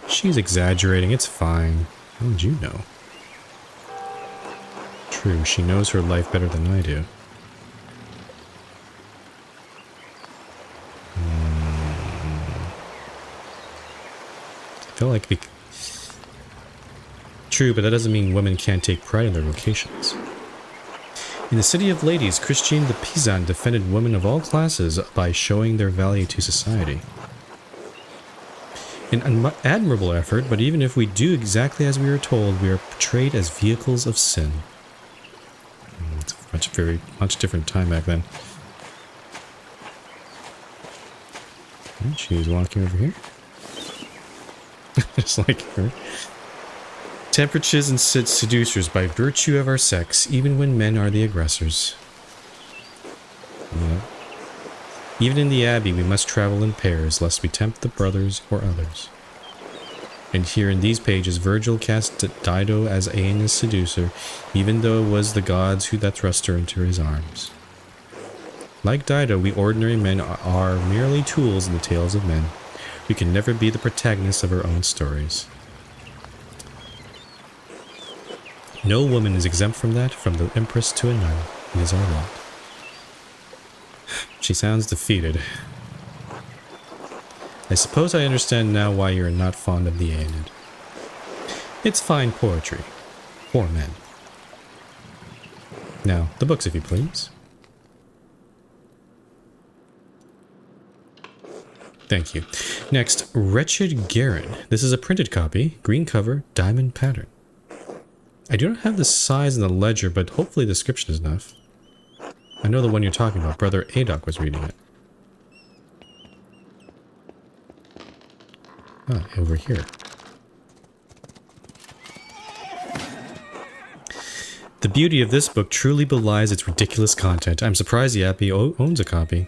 She's exaggerating. It's fine. How did you know? True, she knows her life better than I do. I feel like... True, but that doesn't mean women can't take pride in their vocations. In the City of Ladies, Christian the Pisan defended women of all classes by showing their value to society. An admirable effort, but even if we do exactly as we are told, we are portrayed as vehicles of sin. It's a very much different time back then. She's walking over here. Just like her. Temperatures and seducers by virtue of our sex, even when men are the aggressors. Yeah. Even in the abbey we must travel in pairs, lest we tempt the brothers or others. And here in these pages Virgil cast Dido as Aeneas' seducer, even though it was the gods who that thrust her into his arms. Like Dido, we ordinary men are merely tools in the tales of men. We can never be the protagonists of our own stories. No woman is exempt from that, from the empress to a nun. It is our lot. She sounds defeated. I suppose I understand now why you are not fond of the Aeneid. It's fine poetry. For men. Now, the books, if you please. Thank you. Next, Wretched Garin. This is a printed copy, green cover, diamond pattern. I do not have the size in the ledger, but hopefully the description is enough. I know the one you're talking about. Brother Adok was reading it. Ah, over here. The beauty of this book truly belies its ridiculous content. I'm surprised the Abbey owns a copy.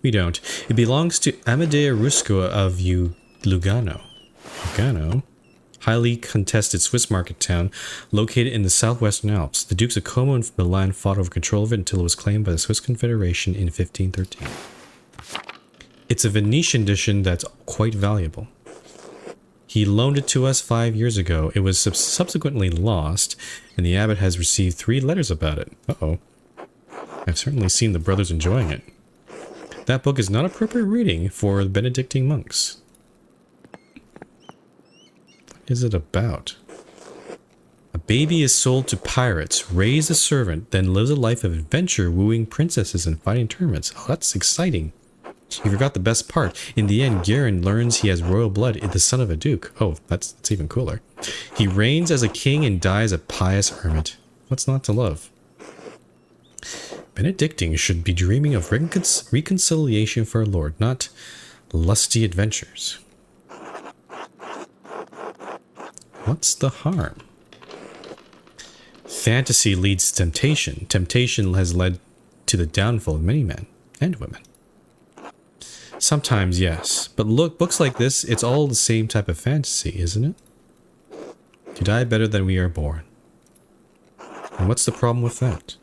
We don't. It belongs to Amadea Ruscoa of Lugano. Lugano? Highly contested Swiss market town located in the southwestern Alps. The Dukes of Como and Milan fought over control of it until it was claimed by the Swiss Confederation in 1513. It's a Venetian edition that's quite valuable. He loaned it to us 5 years ago. It was subsequently lost, and the abbot has received 3 letters about it. Uh-oh. I've certainly seen the brothers enjoying it. That book is not appropriate reading for Benedictine monks. What is it about? A baby is sold to pirates, raised a servant, then lives a life of adventure, wooing princesses and fighting tournaments. Oh, that's exciting. You forgot the best part. In the end, Garin learns he has royal blood, the son of a duke. Oh, that's even cooler. He reigns as a king and dies a pious hermit. What's not to love? Benedictine should be dreaming of reconciliation for our Lord, not lusty adventures. What's the harm? Fantasy leads to temptation. Temptation has led to the downfall of many men and women. Sometimes, yes. But look, books like this, it's all the same type of fantasy, isn't it? To die better than we are born. And what's the problem with that?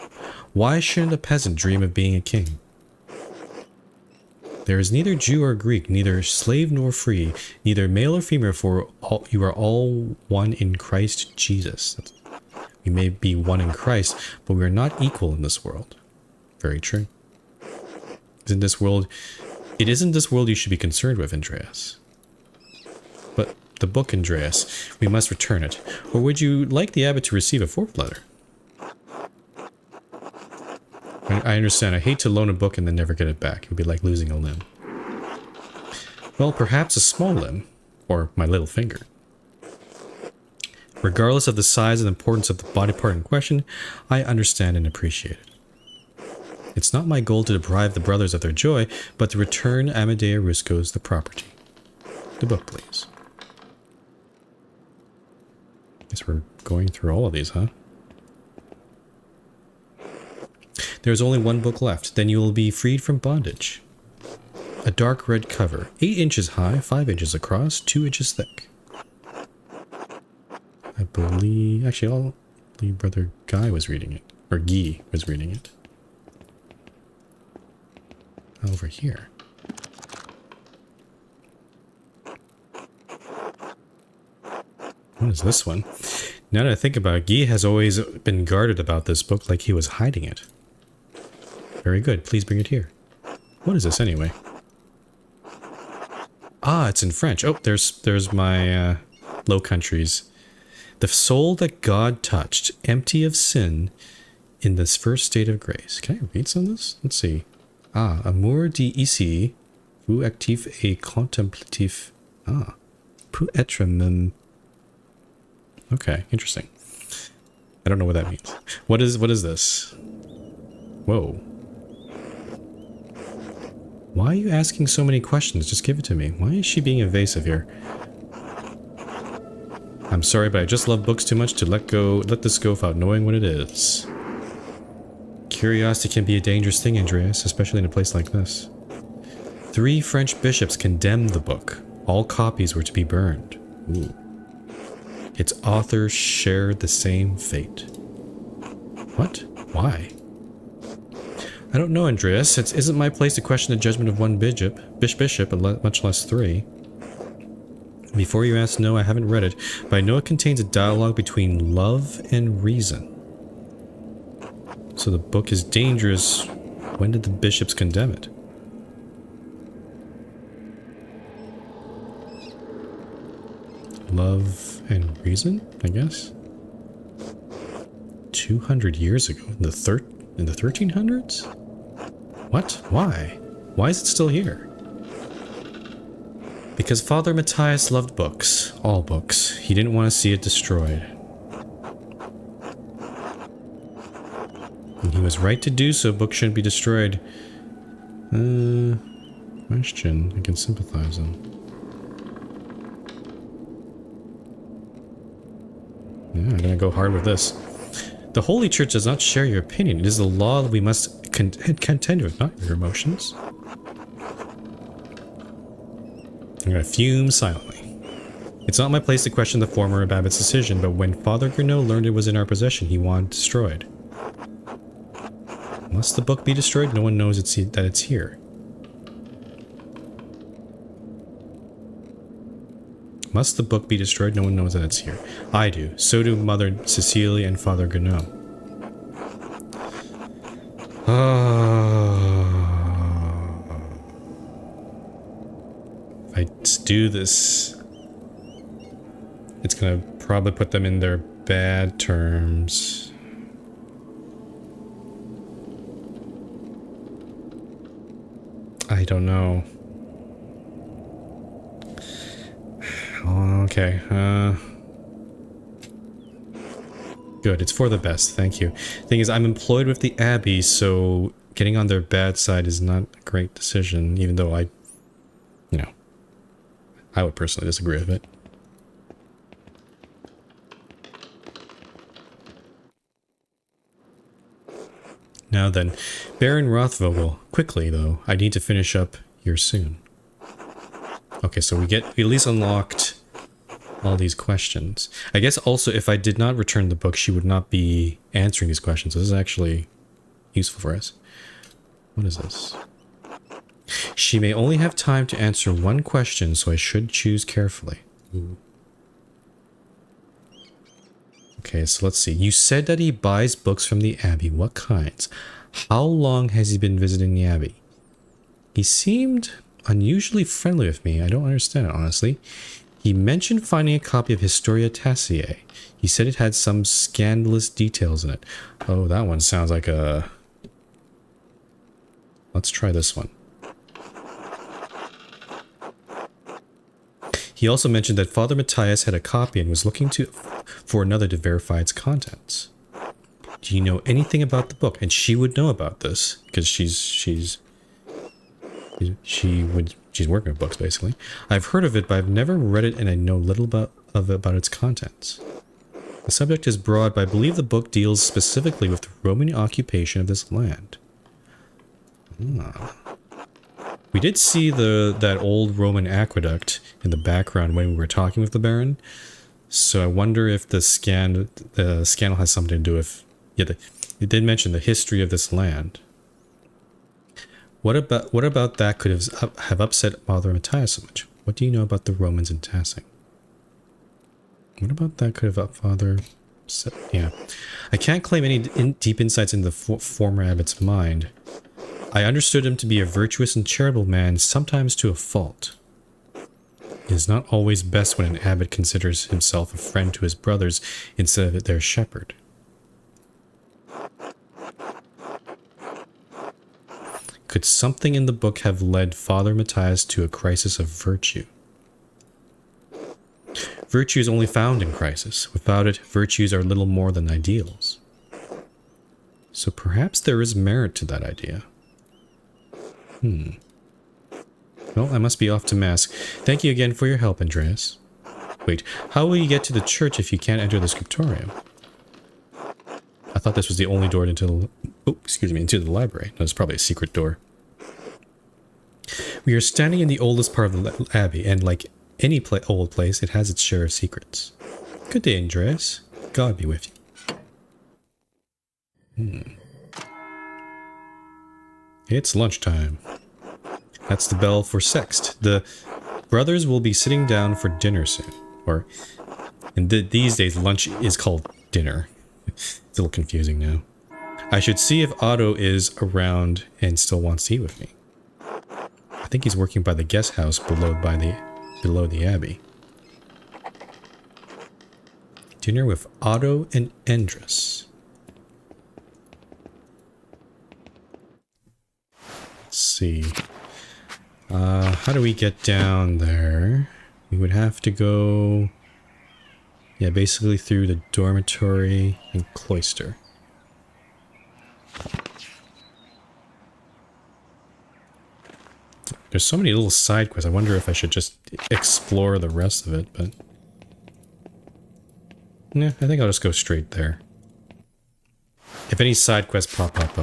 Why shouldn't a peasant dream of being a king? There is neither Jew or Greek, neither slave nor free, neither male or female, for you are all one in Christ Jesus. We may be one in Christ, but we are not equal in this world. Very true. It isn't this world you should be concerned with, Andreas. But the book, Andreas, we must return it. Or would you like the abbot to receive a 4th letter? I understand. I hate to loan a book and then never get it back. It would be like losing a limb. Well, perhaps a small limb. Or my little finger. Regardless of the size and importance of the body part in question, I understand and appreciate it. It's not my goal to deprive the brothers of their joy, but to return Amadea Rusco's the property. The book, please. Guess we're going through all of these, huh? There's only one book left, then you will be freed from bondage. A dark red cover. 8 inches high, 5 inches across, 2 inches thick. I believe... Actually, I believe Brother Guy was reading it. Or Guy was reading it. Over here. What is this one? Now that I think about it, Guy has always been guarded about this book like he was hiding it. Very good. Please bring it here. What is this anyway? Ah, it's in French. Oh, there's my Low Countries. The soul that God touched, empty of sin, in this first state of grace. Can I read some of this? Let's see. Ah, amour d'ici, vous actif et contemplatif. Ah, peut être même. Okay, interesting. I don't know what that means. What is this? Whoa. Why are you asking so many questions? Just give it to me. Why is she being evasive here? I'm sorry, but I just love books too much to let this go without knowing what it is. Curiosity can be a dangerous thing, Andreas, especially in a place like this. 3 French bishops condemned the book. All copies were to be burned. Ooh. Its author shared the same fate. What? Why? I don't know, Andreas. It isn't my place to question the judgment of one bishop, much less 3. Before you ask, no, I haven't read it, but I know it contains a dialogue between love and reason. So the book is dangerous. When did the bishops condemn it? Love and reason, I guess? 200 years ago? In the 1300s? What? Why? Why is it still here? Because Father Matthias loved books. All books. He didn't want to see it destroyed. And he was right to do so. Books shouldn't be destroyed. Question. I can sympathize on. Yeah, I'm gonna go hard with this. The Holy Church does not share your opinion. It is the law that we must contend with, not your emotions. I'm gonna fume silently. It's not my place to question the former of Abbott's decision, but when Father Gurneau learned it was in our possession, he wanted it destroyed. Must the book be destroyed? No one knows that it's here. Must the book be destroyed? No one knows that it's here. I do. So do Mother Cecilia and Father Gurneau. If I do this, it's gonna probably put them in their bad terms. I don't know. Okay, good, it's for the best, thank you. Thing is, I'm employed with the Abbey, so getting on their bad side is not a great decision, even though I would personally disagree with it. Now then, Baron Rothvogel, quickly though, I need to finish up here soon. Okay, so we at least unlocked all these questions. I guess also if I did not return the book, she would not be answering these questions. So this is actually useful for us. What is this? She may only have time to answer one question, so I should choose carefully. Ooh. Okay, so let's see. You said that he buys books from the Abbey. What kinds? How long has he been visiting the Abbey? He seemed unusually friendly with me. I don't understand it, honestly. He mentioned finding a copy of Historia Taciae. He said it had some scandalous details in it. Oh, that one sounds like a... Let's try this one. He also mentioned that Father Matthias had a copy and was looking for another to verify its contents. Do you know anything about the book? And she would know about this because she's working with books basically. I've heard of it, but I've never read it, and I know little about its contents. The subject is broad, but I believe the book deals specifically with the Roman occupation of this land. Ah. We did see that old Roman aqueduct in the background when we were talking with the Baron. So I wonder if the scandal has something to do with... Yeah, it did mention the history of this land. What about that could have upset Father Matthias so much? What do you know about the Romans in Tassing? What about that could have Father... Yeah. I can't claim any deep insights into the former abbot's mind. I understood him to be a virtuous and charitable man, sometimes to a fault. It is not always best when an abbot considers himself a friend to his brothers instead of their shepherd. Could something in the book have led Father Matthias to a crisis of virtue? Virtue is only found in crisis. Without it, virtues are little more than ideals. So perhaps there is merit to that idea. Well, I must be off to Mass. Thank you again for your help, Andreas. Wait, how will you get to the church if you can't enter the scriptorium? I thought this was the only door into the... Oh, excuse me, into the library. No, it's probably a secret door. We are standing in the oldest part of the abbey, and like any old place, it has its share of secrets. Good day, Andreas. God be with you. It's lunchtime. That's the bell for Sext. The brothers will be sitting down for dinner soon. Or, these days, lunch is called dinner. It's a little confusing now. I should see if Otto is around and still wants to eat with me. I think he's working by the guest house below the abbey. Dinner with Otto and Endres. Let's see. How do we get down there? We would have to go... Yeah, basically through the dormitory and cloister. There's so many little side quests. I wonder if I should just explore the rest of it, but... Yeah, I think I'll just go straight there. If any side quests pop up,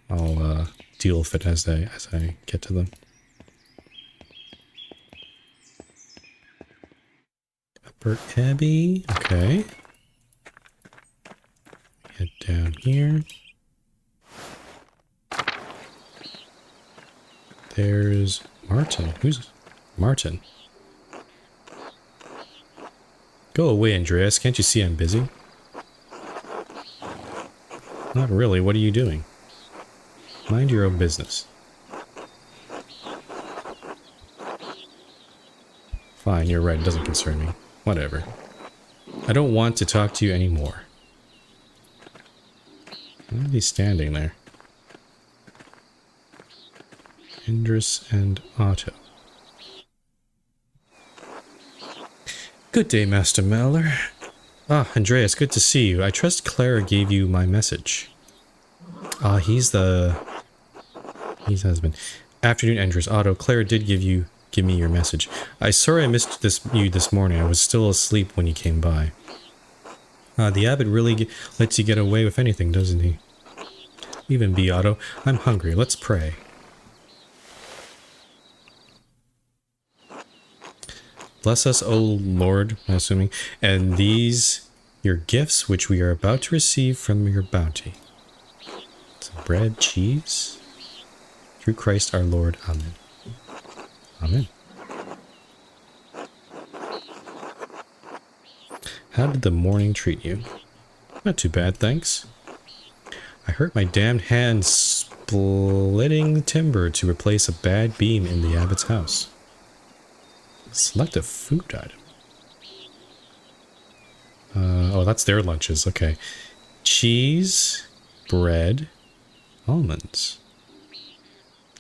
I'll deal with it as I get to them. Upper Abbey, okay. Head down here. There's Martin. Who's Martin? Go away, Andreas. Can't you see I'm busy? Not really. What are you doing? Mind your own business. Fine, you're right. It doesn't concern me. Whatever. I don't want to talk to you anymore. Why are they standing there? Indris and Otto. Good day, Master Mallow. Ah, Andreas, good to see you. I trust Clara gave you my message. Ah, he's husband. Afternoon, Andres. Otto, Clara did give me your message. Sorry I missed you this morning. I was still asleep when you came by. The abbot really lets you get away with anything, doesn't he? Leave him be, Otto. I'm hungry. Let's pray. Bless us, O Lord, I'm assuming, and these your gifts which we are about to receive from your bounty. Some bread, cheese. Through Christ our Lord. Amen. Amen. How did the morning treat you? Not too bad, thanks. I hurt my damned hand splitting timber to replace a bad beam in the abbot's house. Select a food item. Oh, that's their lunches. Okay. Cheese, bread, almonds.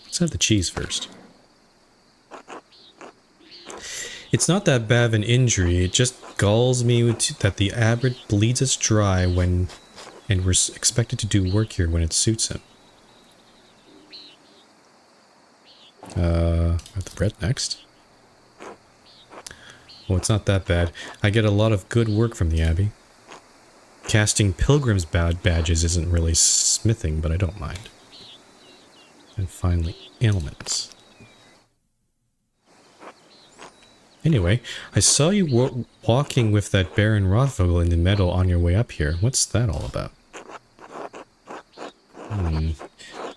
Let's have the cheese first. It's not that bad of an injury. It just galls me that the abbot bleeds us dry and we're expected to do work here when it suits him. Have the bread next. Oh, it's not that bad. I get a lot of good work from the abbey. Casting pilgrims' badges isn't really smithing, but I don't mind. And finally, ailments. Anyway, I saw you walking with that Baron Rothvogel in the meadow on your way up here. What's that all about?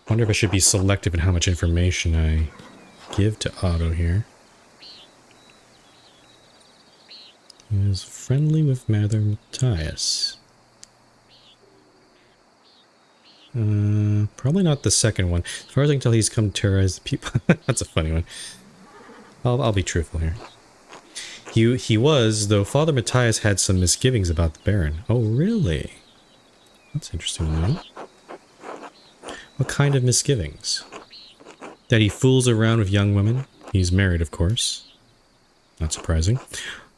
Wonder if I should be selective in how much information I give to Otto here. He is friendly with Mather Matthias. Probably not the second one. As far as I can tell, he's come to terrorize the people. That's a funny one. I'll be truthful here. He was, though Father Matthias had some misgivings about the Baron. Oh, really? That's interesting to know. What kind of misgivings? That he fools around with young women? He's married, of course. Not surprising.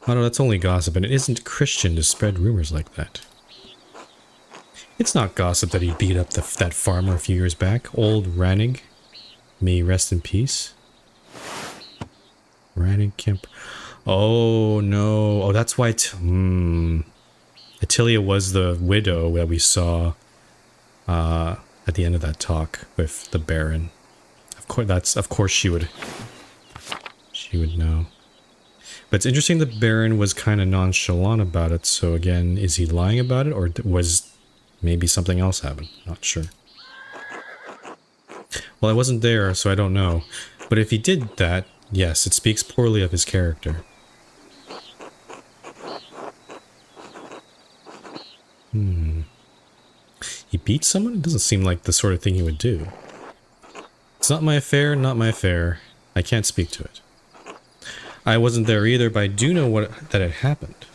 Oh no, that's only gossip, and it isn't Christian to spread rumors like that. It's not gossip that he beat up that farmer a few years back. Old Rannig. May he rest in peace. Rannig Kemp. Oh no. Oh, that's why... Attilia was the widow that we saw at the end of that talk with the Baron. Of course she would know. But it's interesting the Baron was kind of nonchalant about it, so again, is he lying about it, or was maybe something else happened? Not sure. Well, I wasn't there, so I don't know. But if he did that, yes, it speaks poorly of his character. He beat someone? It doesn't seem like the sort of thing he would do. It's not my affair, not my affair. I can't speak to it. I wasn't there either, but I do know that had happened.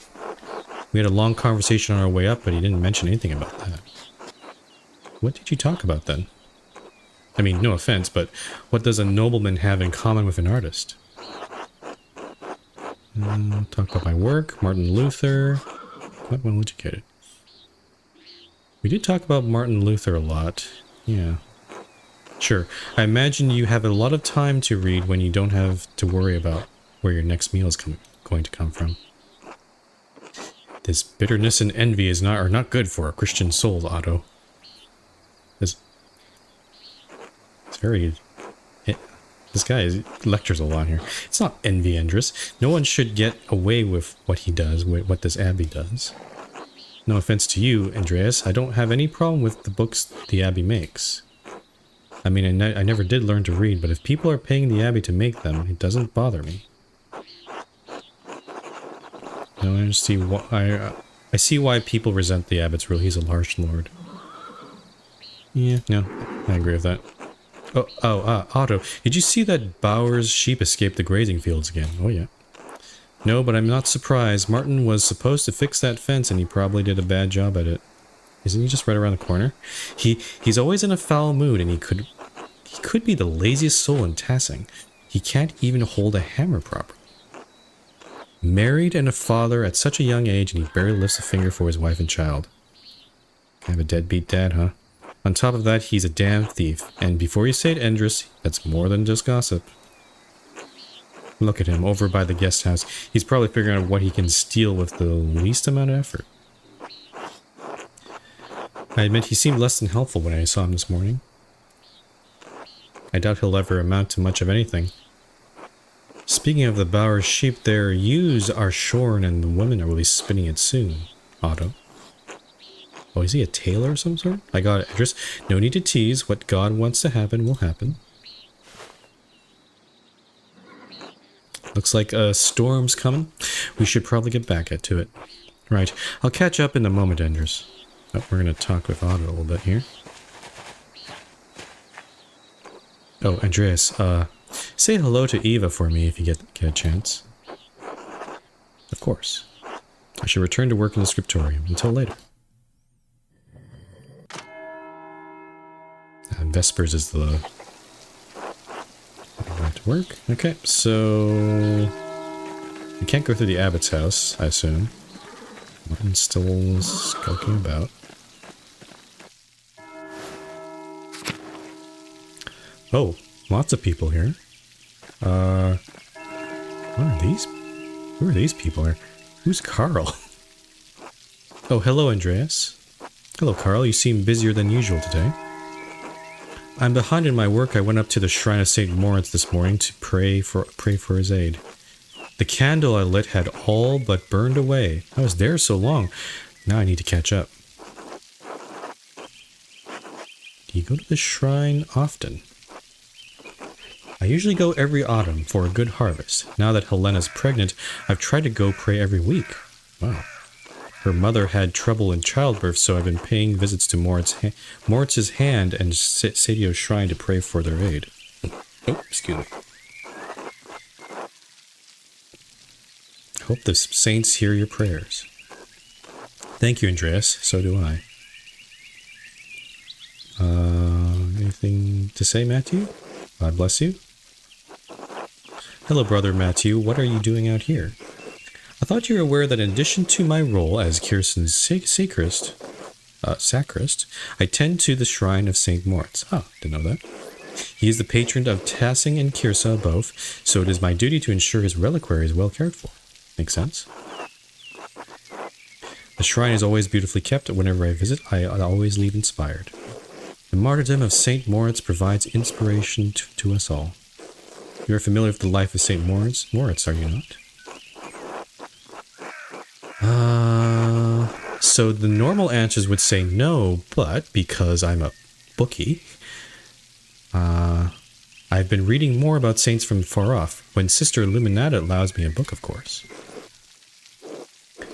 We had a long conversation on our way up, but he didn't mention anything about that. What did you talk about then? I mean, no offense, but what does a nobleman have in common with an artist? Talk about my work, Martin Luther, quite well educated. We did talk about Martin Luther a lot, yeah. Sure, I imagine you have a lot of time to read when you don't have to worry about where your next meal is going to come from. This bitterness and envy are not good for a Christian soul, Otto. It's very... This guy lectures a lot here. It's not envy, Andrus. No one should get away with what he does, what this abbey does. No offense to you, Andreas. I don't have any problem with the books the abbey makes. I mean, I never did learn to read, but if people are paying the abbey to make them, it doesn't bother me. No, I see why people resent the abbot's rule. He's a harsh lord. Yeah, no, I agree with that. Otto, did you see that Bauer's sheep escaped the grazing fields again? Oh yeah. No, but I'm not surprised. Martin was supposed to fix that fence and he probably did a bad job at it. Isn't he just right around the corner? He's always in a foul mood, and he could be the laziest soul in Tassing. He can't even hold a hammer properly. Married and a father at such a young age, and he barely lifts a finger for his wife and child. Kind of a deadbeat dad, huh? On top of that, he's a damn thief. And before you say it, Andrus, that's more than just gossip. Look at him, over by the guest house. He's probably figuring out what he can steal with the least amount of effort. I admit he seemed less than helpful when I saw him this morning. I doubt he'll ever amount to much of anything. Speaking of the Bauer sheep, their ewes are shorn and the women will be spinning it soon, Otto. Oh, is he a tailor of some sort? I got it, Idris. No need to tease. What God wants to happen will happen. Looks like a storm's coming. We should probably get back to it. Right. I'll catch up in a moment, Andrus. Oh, we're going to talk with Otto a little bit here. Oh, Andreas, say hello to Eva for me if you get a chance. Of course. I should return to work in the scriptorium. Until later. Vespers is the... Back to work. Okay, so... You can't go through the abbot's house, I assume. Martin's still skulking about. Oh, lots of people here. What are these? Who are these people here? Who's Carl? Oh, hello, Andreas. Hello, Carl. You seem busier than usual today. I'm behind in my work. I went up to the shrine of St. Moritz this morning to pray for his aid. The candle I lit had all but burned away. I was there so long. Now I need to catch up. Do you go to the shrine often? I usually go every autumn for a good harvest. Now that Helena's pregnant, I've tried to go pray every week. Wow. Her mother had trouble in childbirth, so I've been paying visits to Moritz's hand and Sadio's shrine to pray for their aid. Oh, excuse me. Hope the saints hear your prayers. Thank you, Andreas. So do I. Anything to say, Matthew? God bless you. Hello, Brother Matthew. What are you doing out here? I thought you were aware that in addition to my role as Kirsten's sacrist, I tend to the shrine of St. Moritz. Oh, didn't know that. He is the patron of Tassing and Kirsa both, so it is my duty to ensure his reliquary is well cared for. Makes sense? The shrine is always beautifully kept. Whenever I visit, I always leave inspired. The martyrdom of St. Moritz provides inspiration to us all. You are familiar with the life of St. Moritz, are you not? So the normal answers would say no, but because I'm a bookie, I've been reading more about saints from far off, when Sister Illuminata allows me a book, of course.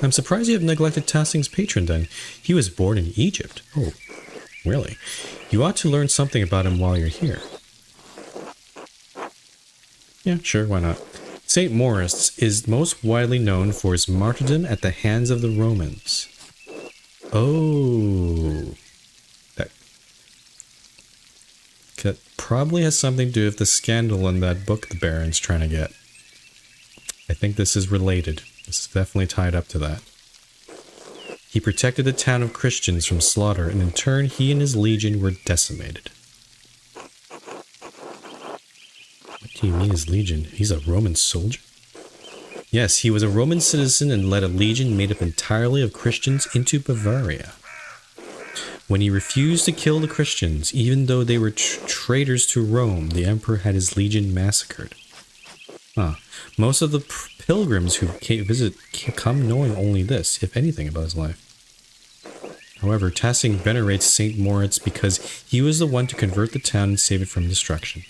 I'm surprised you have neglected Tassing's patron then. He was born in Egypt. Oh, really? You ought to learn something about him while you're here. Yeah, sure, why not? St. Moritz is most widely known for his martyrdom at the hands of the Romans. Oh. That probably has something to do with the scandal in that book the Baron's trying to get. I think this is related. This is definitely tied up to that. He protected the town of Christians from slaughter, and in turn he and his legion were decimated. What do you mean his legion? He's a Roman soldier? Yes, he was a Roman citizen and led a legion made up entirely of Christians into Bavaria. When he refused to kill the Christians, even though they were traitors to Rome, the emperor had his legion massacred. Most of the pilgrims who visit come knowing only this, if anything, about his life. However, Tassing venerates St. Moritz because he was the one to convert the town and save it from destruction.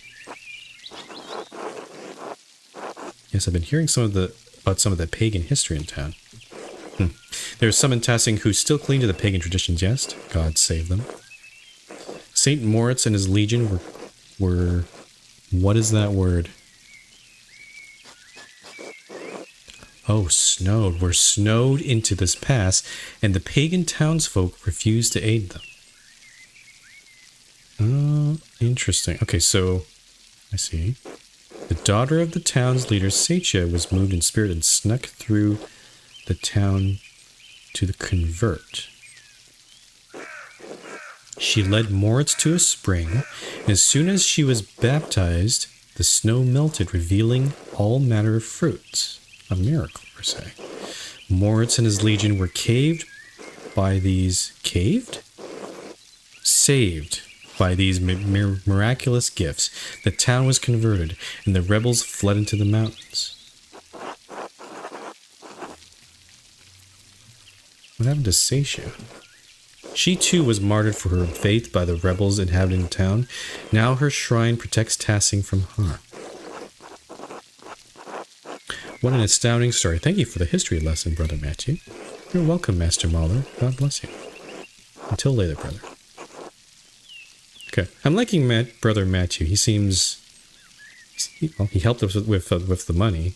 Yes, I've been hearing about some of the pagan history in town. There are some in Tassing who still cling to the pagan traditions, yes? God save them. St. Moritz and his legion were... What is that word? Oh, snowed. Were snowed into this pass, and the pagan townsfolk refused to aid them. Interesting. Okay, so... I see. The daughter of the town's leader, Seicha, was moved in spirit and snuck through the town to the convert. She led Moritz to a spring, and as soon as she was baptized, the snow melted, revealing all manner of fruits. A miracle, per se. Moritz and his legion were saved by these miraculous gifts. The town was converted, and the rebels fled into the mountains. What happened to Seicha? She too was martyred for her faith by the rebels inhabiting the town. Now her shrine protects Tassing from harm. What an astounding story. Thank you for the history lesson, Brother Matthew. You're welcome, Master Mahler. God bless you. Until later, brother. Okay, I'm liking Brother Matthew. He seems... he helped us with the money.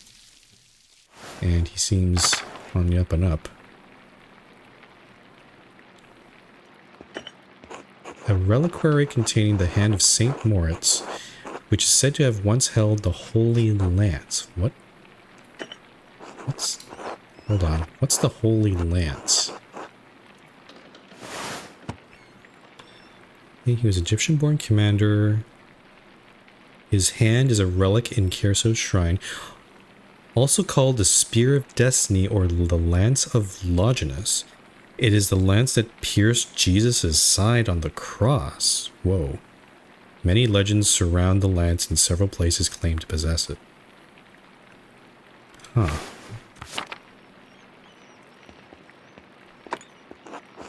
And he seems on the up and up. A reliquary containing the hand of St. Moritz, which is said to have once held the Holy Lance. What? Hold on. What's the Holy Lance? He was an Egyptian-born commander. His hand is a relic in Kherso's shrine, also called the Spear of Destiny or the Lance of Longinus. It is the lance that pierced Jesus' side on the cross. Whoa. Many legends surround the lands and several places claim to possess it. Huh.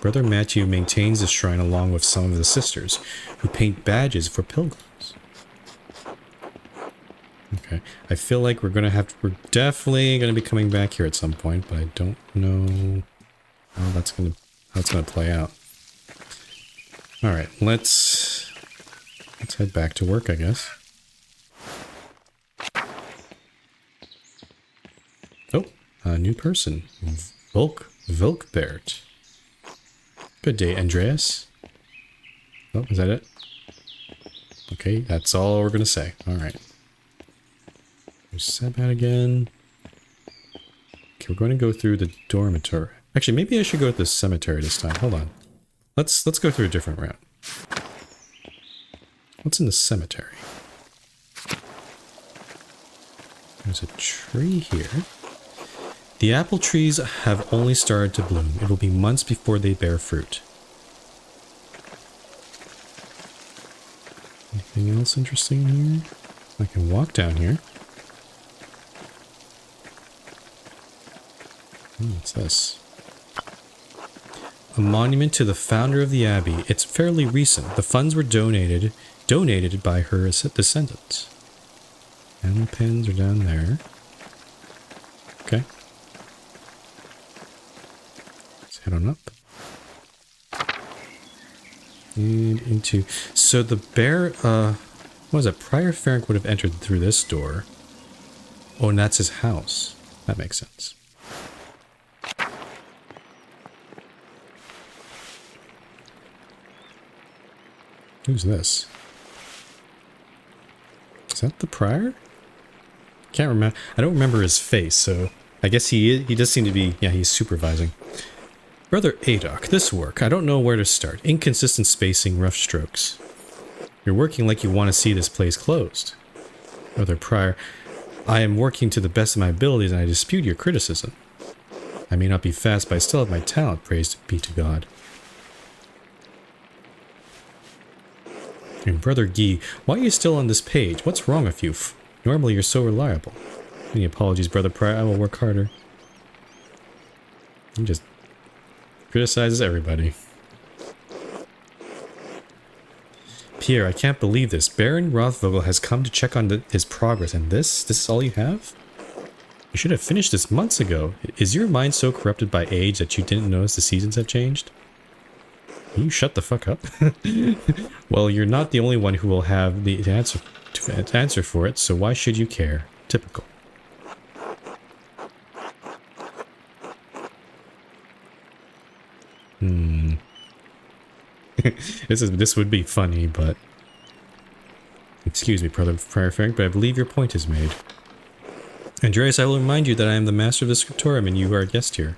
Brother Matthew maintains the shrine along with some of the sisters, who paint badges for pilgrims. Okay, I feel like we're definitely gonna be coming back here at some point, but I don't know how that's gonna play out. All right, let's head back to work, I guess. Oh, a new person, Volkbert. Good day, Andreas. Oh, is that it? Okay, that's all we're gonna say. All right. There's Sabat again. Okay, we're going to go through the dormitory. Actually, maybe I should go to the cemetery this time. Hold on. Let's go through a different route. What's in the cemetery? There's a tree here. The apple trees have only started to bloom. It will be months before they bear fruit. Anything else interesting here? I can walk down here. What's this? A monument to the founder of the abbey. It's fairly recent. The funds were donated by her descendants. And the pens are down there. Okay. Let's head on up. And into... So the bear, what was it? Prior Ferenc would have entered through this door. Oh, and that's his house. That makes sense. Who's this? Is that the prior? Can't remember. I don't remember his face, so I guess he does seem to be, yeah, he's supervising. Brother Adok, this work, I don't know where to start. Inconsistent spacing, rough strokes. You're working like you want to see this place closed. Brother Prior, I am working to the best of my abilities and I dispute your criticism. I may not be fast, but I still have my talent, praise be to God. And Brother Guy, why are you still on this page? What's wrong with you? Normally you're so reliable. Any apologies, Brother Prior, I will work harder. He just criticizes everybody. Pierre, I can't believe this. Baron Rothvogel has come to check on his progress, and this is all you have? You should have finished this months ago. Is your mind so corrupted by age that you didn't notice the seasons have changed? You shut the fuck up. Well, you're not the only one who will have the answer for it, so why should you care? Typical. This would be funny, but... Excuse me, Brother Prior Ferenc, but I believe your point is made. Andreas, I will remind you that I am the master of the scriptorium and you are a guest here.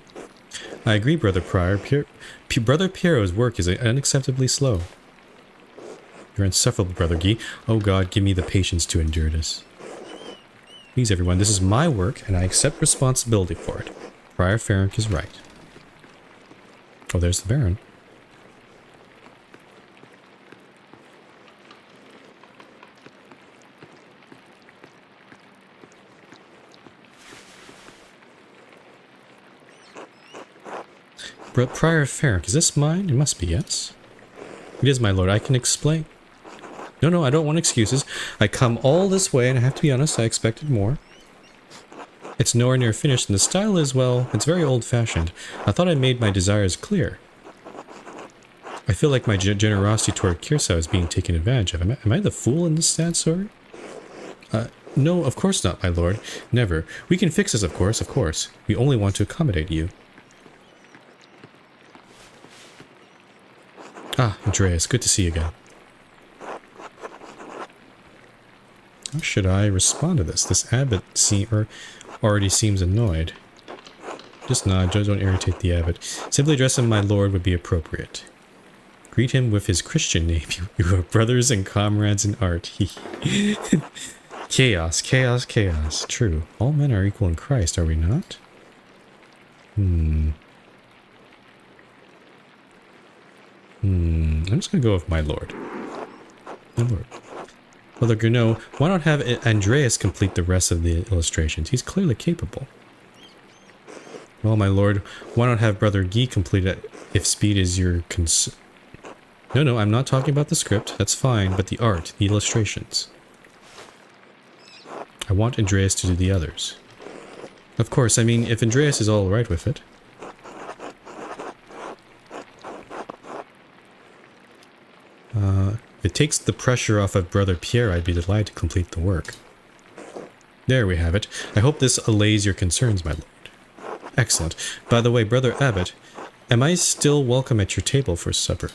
I agree, Brother Prior. Brother Piero's work is unacceptably slow. You're insufferable, Brother Guy. Oh God, give me the patience to endure this. Please, everyone, this is my work, and I accept responsibility for it. Prior Ferenc is right. Oh, there's the Baron. Prior Ferenc, is this mine? It must be, yes. It is, my lord. I can explain. No, I don't want excuses. I come all this way, and I have to be honest, I expected more. It's nowhere near finished, and the style is, well, it's very old-fashioned. I thought I made my desires clear. I feel like my generosity toward Kirsau is being taken advantage of. Am I the fool in this sad story? No, of course not, my lord. Never. We can fix this, of course. We only want to accommodate you. Ah, Andreas, good to see you again. How should I respond to this? This abbot already seems annoyed. Just nod, don't irritate the abbot. Simply address him my lord would be appropriate. Greet him with his Christian name. You are brothers and comrades in art. Chaos. True. All men are equal in Christ, are we not? I'm just gonna go with my lord. My lord. Brother Gounod, why not have Andreas complete the rest of the illustrations? He's clearly capable. Well, my lord, why not have Brother Guy complete it if speed is your No, I'm not talking about the script. That's fine, but the art, the illustrations. I want Andreas to do the others. Of course, I mean, if Andreas is all right with it. If it takes the pressure off of Brother Pierre, I'd be delighted to complete the work. There we have it. I hope this allays your concerns, my lord. Excellent. By the way, Brother Abbot, am I still welcome at your table for supper?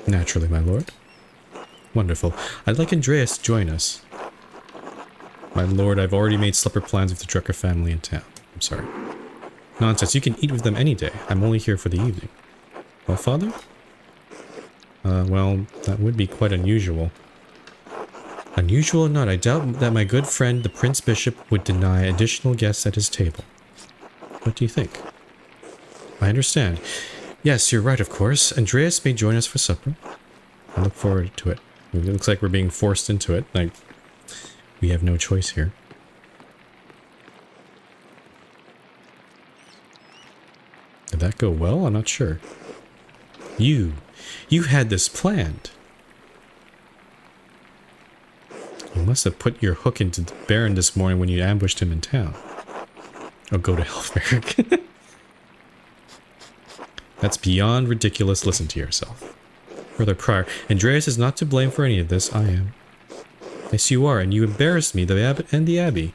Naturally, my lord. Wonderful. I'd like Andreas to join us. My lord, I've already made supper plans with the Drucker family in town. I'm sorry. Nonsense, you can eat with them any day. I'm only here for the evening. Well, father? Well, that would be quite unusual. Unusual or not, I doubt that my good friend, the Prince Bishop, would deny additional guests at his table. What do you think? I understand. Yes, you're right, of course. Andreas may join us for supper. I look forward to it. It looks like we're being forced into it. Like, we have no choice here. Did that go well? I'm not sure. You had this planned. You must have put your hook into the Baron this morning when you ambushed him in town. Oh, go to hell, Eric. That's beyond ridiculous. Listen to yourself. Brother Prior, Andreas is not to blame for any of this. I am. Yes, you are, and you embarrassed me, the Abbot and the Abbey.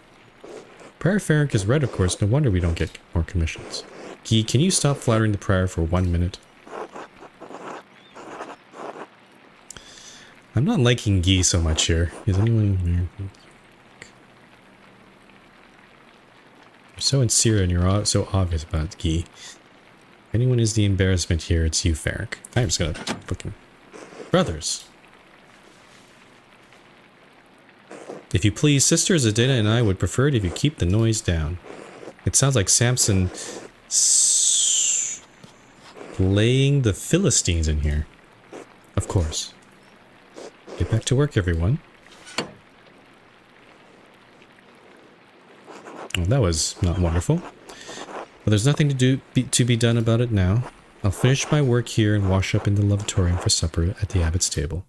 Prior Ferenc is right, of course. No wonder we don't get more commissions. Guy, can you stop flattering the Prior for 1 minute? I'm not liking Guy so much here. Is anyone... You're so sincere and you're so obvious about Guy. If anyone is the embarrassment here, it's you, Ferenc. I'm just gonna fucking... Brothers! If you please, Sister Zadina and I would prefer it if you keep the noise down. It sounds like Samson... slaying the Philistines in here. Of course. Get back to work, everyone. Well, that was not wonderful. But there's nothing to be done about it now. I'll finish my work here and wash up in the lavatorium for supper at the Abbot's table.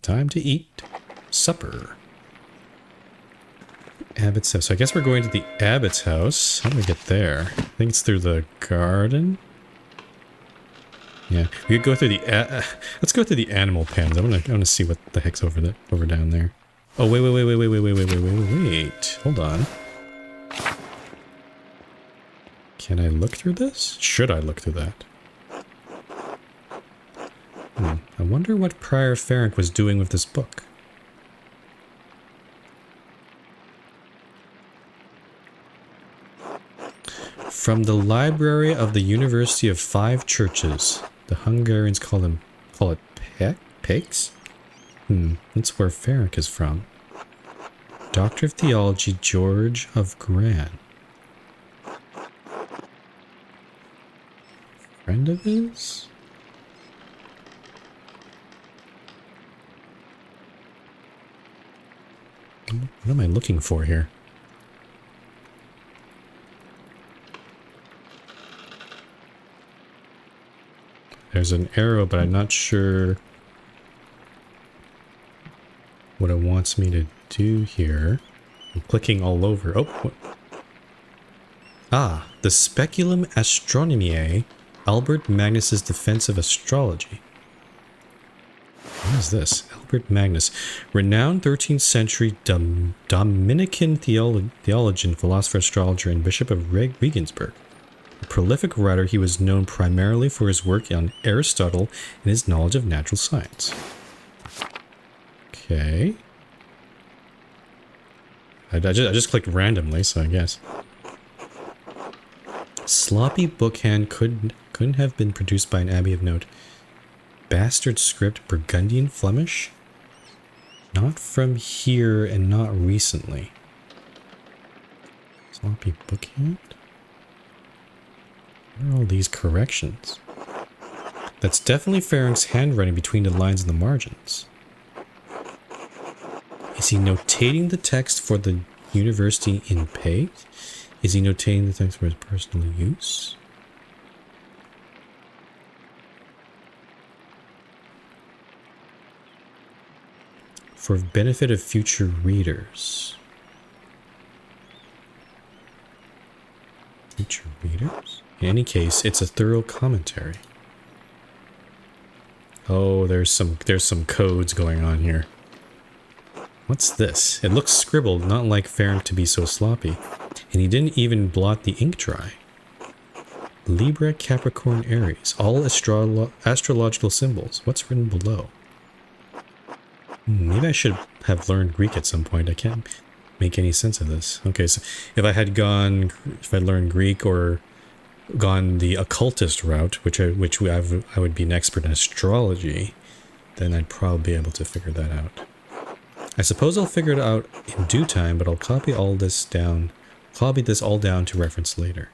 Time to eat supper. Abbot's house. So I guess we're going to the Abbot's house. How do we get there? I think it's through the garden. Yeah, we could go through the. Let's go through the animal pens. I wanna see what the heck's over down there. Oh wait! Hold on. Can I look through this? Should I look through that? I wonder what Prior Ferenc was doing with this book. From the library of the University of Five Churches. The Hungarians call it pegs? That's where Ferenc is from. Doctor of Theology, George of Gran. Friend of his? What am I looking for here? There's an arrow, but I'm not sure what it wants me to do here. I'm clicking all over. Oh, what? Ah, the Speculum Astronomiae, Albert Magnus's Defense of Astrology. What is this? Albert Magnus, renowned 13th century Dominican theologian, philosopher, astrologer, and Bishop of Regensburg. A prolific writer, he was known primarily for his work on Aristotle and his knowledge of natural science. Okay. I just clicked randomly, so I guess. Sloppy bookhand couldn't have been produced by an abbey of note. Bastard script, Burgundian Flemish? Not from here and not recently. Sloppy bookhand? Where are all these corrections? That's definitely Farron's handwriting between the lines and the margins. Is he notating the text for the university in pay? Is he notating the text for his personal use? For benefit of future readers. Future readers? In any case, it's a thorough commentary. Oh, there's some codes going on here. What's this? It looks scribbled, not like Farron to be so sloppy. And he didn't even blot the ink dry. Libra, Capricorn, Aries. All astrological symbols. What's written below? Maybe I should have learned Greek at some point. I can't make any sense of this. Okay, so if I learned Greek or gone the occultist route, which I would be an expert in astrology, then I'd probably be able to figure that out. I suppose I'll figure it out in due time, but I'll copy this all down to reference later.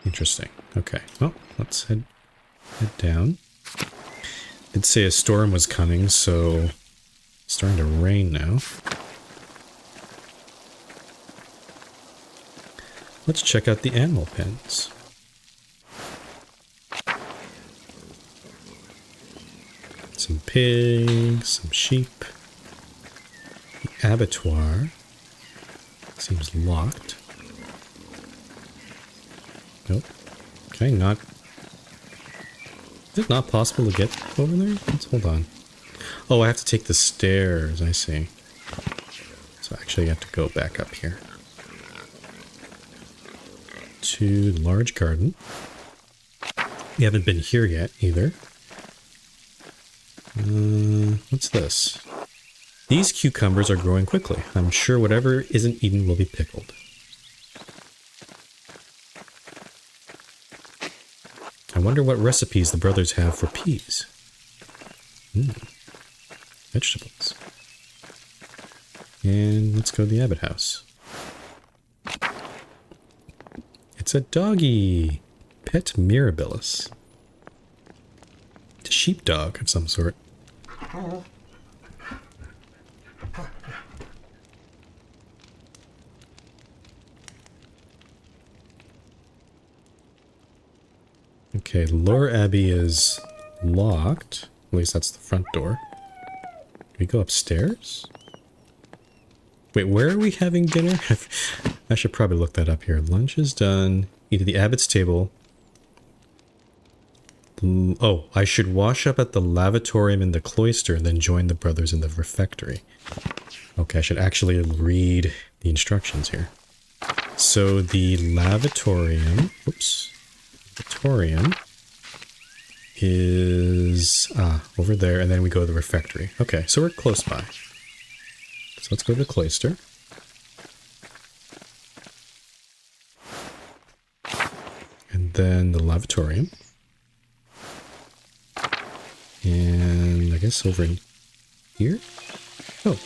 Interesting. Okay, well, let's head down. Did say a storm was coming, so it's starting to rain now. Let's check out the animal pens. Some pigs, some sheep. The abattoir seems locked. Nope. Okay, not... Is it not possible to get over there? Let's hold on. Oh, I have to take the stairs, I see. So actually I have to go back up here. To the large garden. We haven't been here yet, either. What's this? These cucumbers are growing quickly. I'm sure whatever isn't eaten will be pickled. I wonder what recipes the brothers have for peas. Vegetables. And let's go to the Abbott house. It's a doggy. Pet Mirabilis. It's a sheepdog of some sort. Okay, Lower Abbey is locked. At least that's the front door. Can we go upstairs? Wait, where are we having dinner? I should probably look that up here. Lunch is done. Eat at the Abbott's table. Oh, I should wash up at the lavatorium in the cloister and then join the brothers in the refectory. Okay, I should actually read the instructions here. So the lavatorium, lavatorium is over there, and then we go to the refectory. Okay, so we're close by. So let's go to the cloister. And then the lavatorium. And I guess over in here? Oh.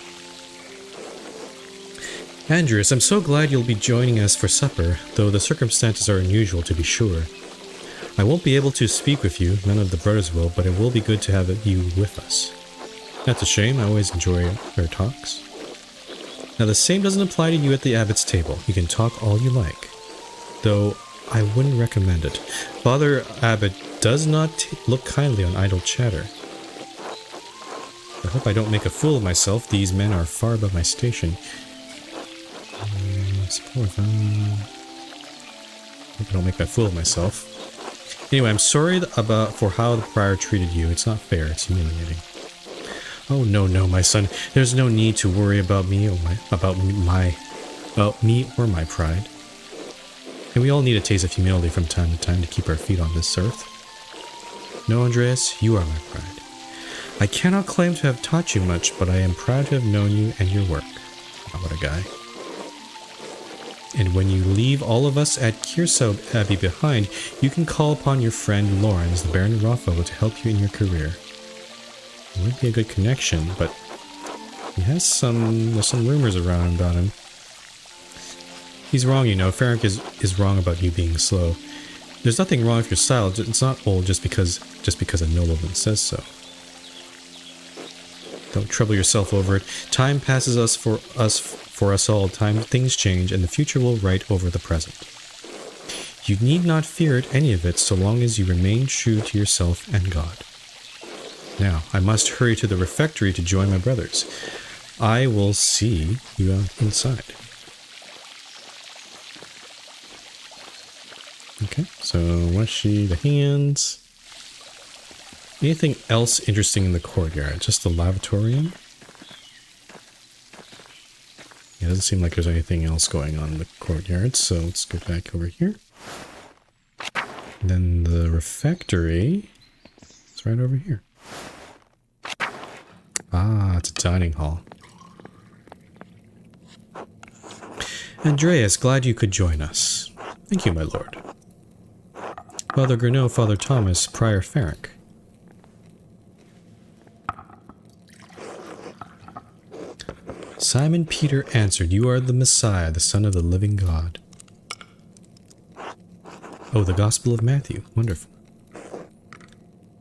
Andrews, I'm so glad you'll be joining us for supper, though the circumstances are unusual to be sure. I won't be able to speak with you, none of the brothers will, but it will be good to have you with us. That's a shame, I always enjoy our talks. Now the same doesn't apply to you at the Abbott's table. You can talk all you like. Though, I wouldn't recommend it. Father Abbott does not look kindly on idle chatter. I hope I don't make a fool of myself. These men are far above my station. Hope I don't make a fool of myself. Anyway, I'm sorry for how the prior treated you. It's not fair. It's humiliating. Oh no, my son. There's no need to worry about me or my pride. And we all need a taste of humility from time to time to keep our feet on this earth. No, Andreas, you are my pride. I cannot claim to have taught you much, but I am proud to have known you and your work. Oh, what a guy. And when you leave all of us at Kearsau Abbey behind, you can call upon your friend Lawrence, the Baron Rothwell, to help you in your career. It would be a good connection, but there's some rumors around about him. He's wrong, you know. Ferenc is wrong about you being slow. There's nothing wrong with your style. It's not old just because a nobleman says so. Don't trouble yourself over it. Time passes us for us all. Time things change, and the future will right over the present. You need not fear it, any of it, so long as you remain true to yourself and God. Now, I must hurry to the refectory to join my brothers. I will see you inside. Okay, so washi the hands. Anything else interesting in the courtyard? Just the lavatorium? Yeah, it doesn't seem like there's anything else going on in the courtyard, so let's go back over here. And then the refectory is right over here. Ah, it's a dining hall. Andreas, glad you could join us. Thank you, my lord. Father Grenot, Father Thomas, Prior Ferric. Simon Peter answered, "You are the Messiah, the Son of the living God." Oh, the Gospel of Matthew. Wonderful.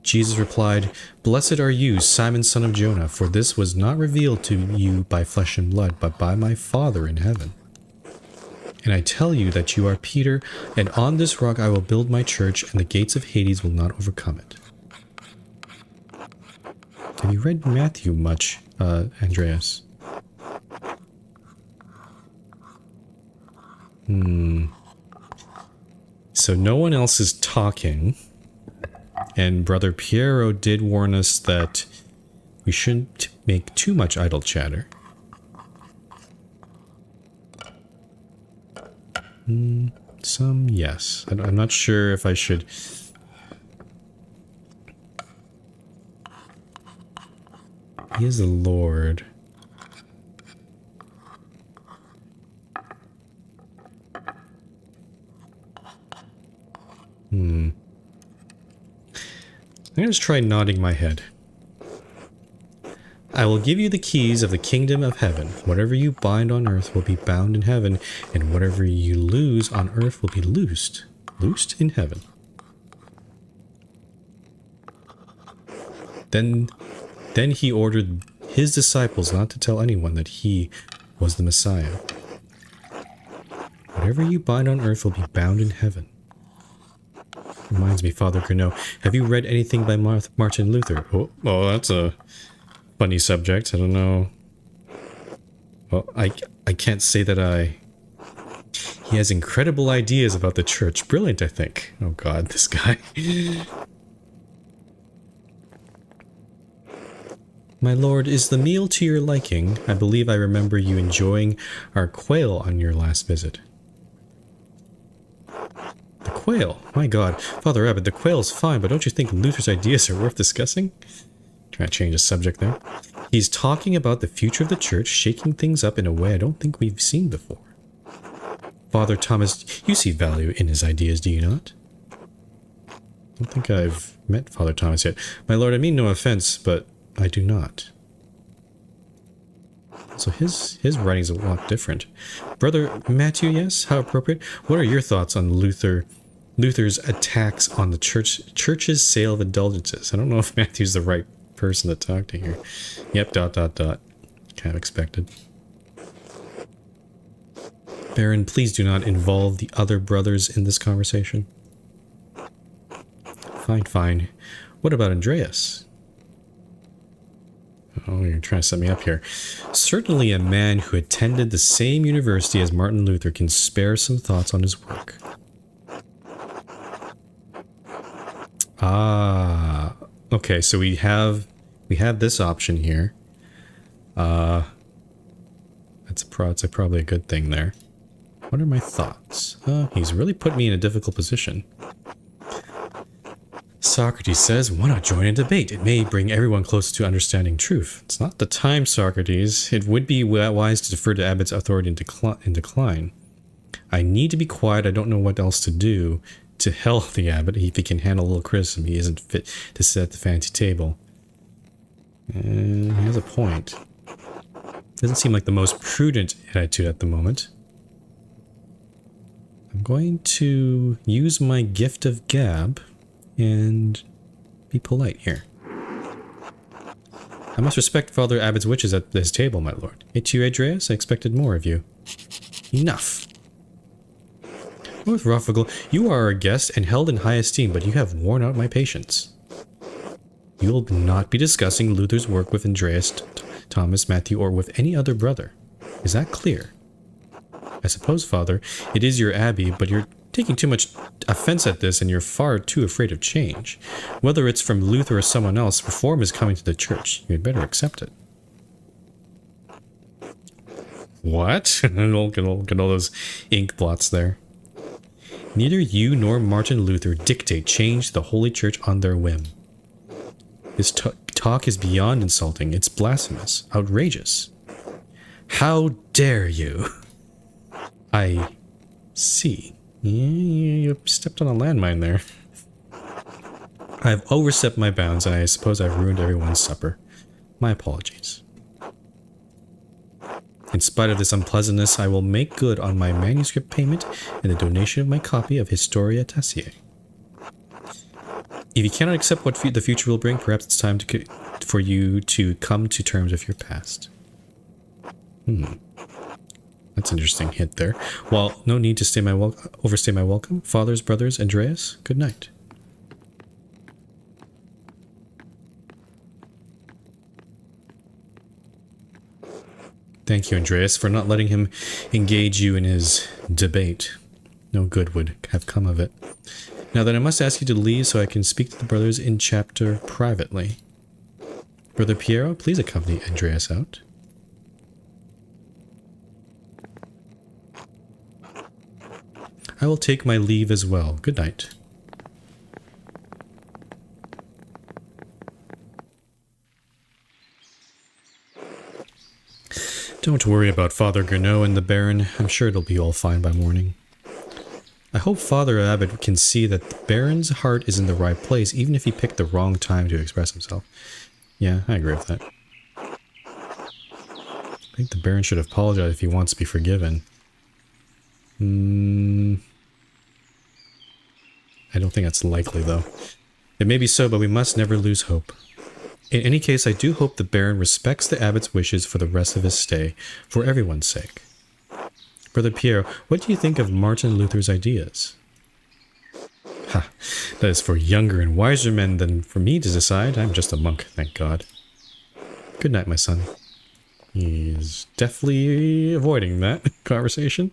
Jesus replied, "Blessed are you, Simon, son of Jonah, for this was not revealed to you by flesh and blood, but by my Father in heaven. And I tell you that you are Peter, and on this rock I will build my church, and the gates of Hades will not overcome it." Have you read Matthew much, Andreas? So no one else is talking, and Brother Piero did warn us that we shouldn't make too much idle chatter. Yes. I'm not sure if I should... He is the Lord. I'm going to just try nodding my head. I will give you the keys of the kingdom of heaven. Whatever you bind on earth will be bound in heaven, and whatever you loose on earth will be loosed in heaven. Then he ordered his disciples not to tell anyone that he was the Messiah. Whatever you bind on earth will be bound in heaven. Reminds me, Father Grenot, have you read anything by Martin Luther? Oh, that's a funny subject. I don't know. Well, I can't say that He has incredible ideas about the church. Brilliant, I think. Oh god, this guy. My lord, is the meal to your liking? I believe I remember you enjoying our quail on your last visit. The quail? My god. Father Abbot, the quail's fine, but don't you think Luther's ideas are worth discussing? Trying to change the subject there. He's talking about the future of the church, shaking things up in a way I don't think we've seen before. Father Thomas, you see value in his ideas, do you not? I don't think I've met Father Thomas yet. My lord, I mean no offense, but I do not. So his writing's a lot different. Brother Matthew, yes? How appropriate. What are your thoughts on Luther's attacks on the church's sale of indulgences? I don't know if Matthew's the right person to talk to here. Yep, ... Kind of expected. Baron, please do not involve the other brothers in this conversation. Fine. What about Andreas? Oh, you're trying to set me up here. Certainly a man who attended the same university as Martin Luther can spare some thoughts on his work. Ah, okay, so we have this option here. That's probably a good thing there. What are my thoughts? He's really put me in a difficult position. Socrates says, why not join a debate? It may bring everyone closer to understanding truth. It's not the time, Socrates. It would be wise to defer to Abbott's authority in decline. I need to be quiet. I don't know what else to do. To hell with the Abbot. If he can handle a little criticism, he isn't fit to sit at the fancy table. And he has a point. Doesn't seem like the most prudent attitude at the moment. I'm going to use my gift of gab and be polite here. I must respect Father Abbot's wishes at this table, my lord. It's you, Adreus? I expected more of you. Enough. Lord Rofagel, you are our guest and held in high esteem, but you have worn out my patience. You will not be discussing Luther's work with Andreas, Thomas, Matthew, or with any other brother. Is that clear? I suppose, Father, it is your abbey, but you're taking too much offense at this and you're far too afraid of change. Whether it's from Luther or someone else, reform is coming to the church. You had better accept it. What? Look at all those ink blots there. Neither you nor Martin Luther dictate change to the Holy Church on their whim. This talk is beyond insulting. It's blasphemous. Outrageous. How dare you? I see. You stepped on a landmine there. I've overstepped my bounds, and I suppose I've ruined everyone's supper. My apologies. In spite of this unpleasantness, I will make good on my manuscript payment and the donation of my copy of Historia Tessiae. If you cannot accept what the future will bring, perhaps it's time for you to come to terms with your past. That's an interesting hint there. Well, no need to overstay my welcome. Fathers, brothers, Andreas, good night. Thank you, Andreas, for not letting him engage you in his debate. No good would have come of it. Now then, I must ask you to leave so I can speak to the brothers in chapter privately. Brother Piero, please accompany Andreas out. I will take my leave as well. Good night. Don't worry about Father Gurneau and the Baron. I'm sure it'll be all fine by morning. I hope Father Abbot can see that the Baron's heart is in the right place, even if he picked the wrong time to express himself. Yeah, I agree with that. I think the Baron should apologize if he wants to be forgiven. I don't think that's likely, though. It may be so, but we must never lose hope. In any case, I do hope the Baron respects the Abbot's wishes for the rest of his stay, for everyone's sake. Brother Piero, what do you think of Martin Luther's ideas? Ha, that is for younger and wiser men than for me to decide. I'm just a monk, thank God. Good night, my son. He's definitely avoiding that conversation.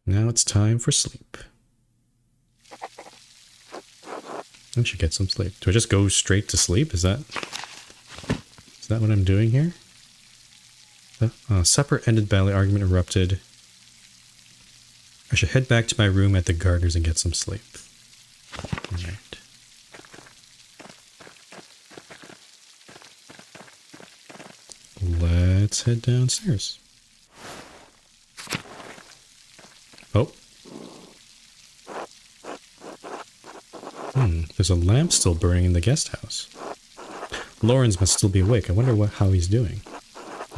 Now it's time for sleep. I should get some sleep. Do I just go straight to sleep? Is that what I'm doing here? Supper ended badly, argument erupted. I should head back to my room at the gardener's and get some sleep. Alright. Let's head downstairs. Oh. There's a lamp still burning in the guest house. Lawrence must still be awake. I wonder how he's doing.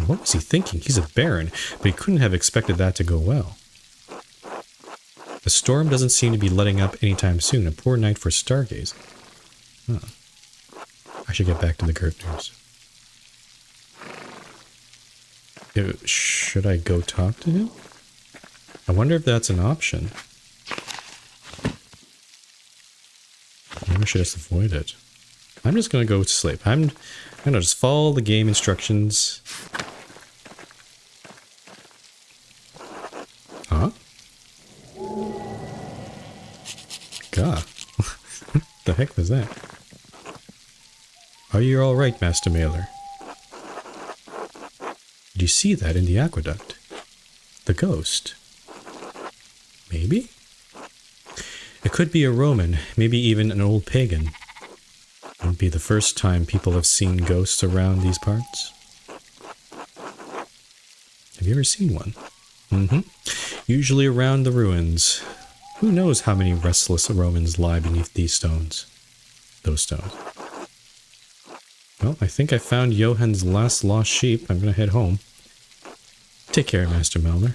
What was he thinking? He's a baron, but he couldn't have expected that to go well. The storm doesn't seem to be letting up anytime soon. A poor night for stargazing. Huh. I should get back to the gardeners. Should I go talk to him? I wonder if that's an option. Maybe I should just avoid it. I'm just gonna go to sleep. I'm gonna just follow the game instructions. Huh? God. What the heck was that? Are you alright, Master Mailer? Did you see that in the aqueduct? The ghost? Maybe? It could be a Roman, maybe even an old pagan. It wouldn't be the first time people have seen ghosts around these parts. Have you ever seen one? Usually around the ruins. Who knows how many restless Romans lie beneath these stones? Those stones. Well, I think I found Johann's last lost sheep. I'm gonna head home. Take care, Master Melner.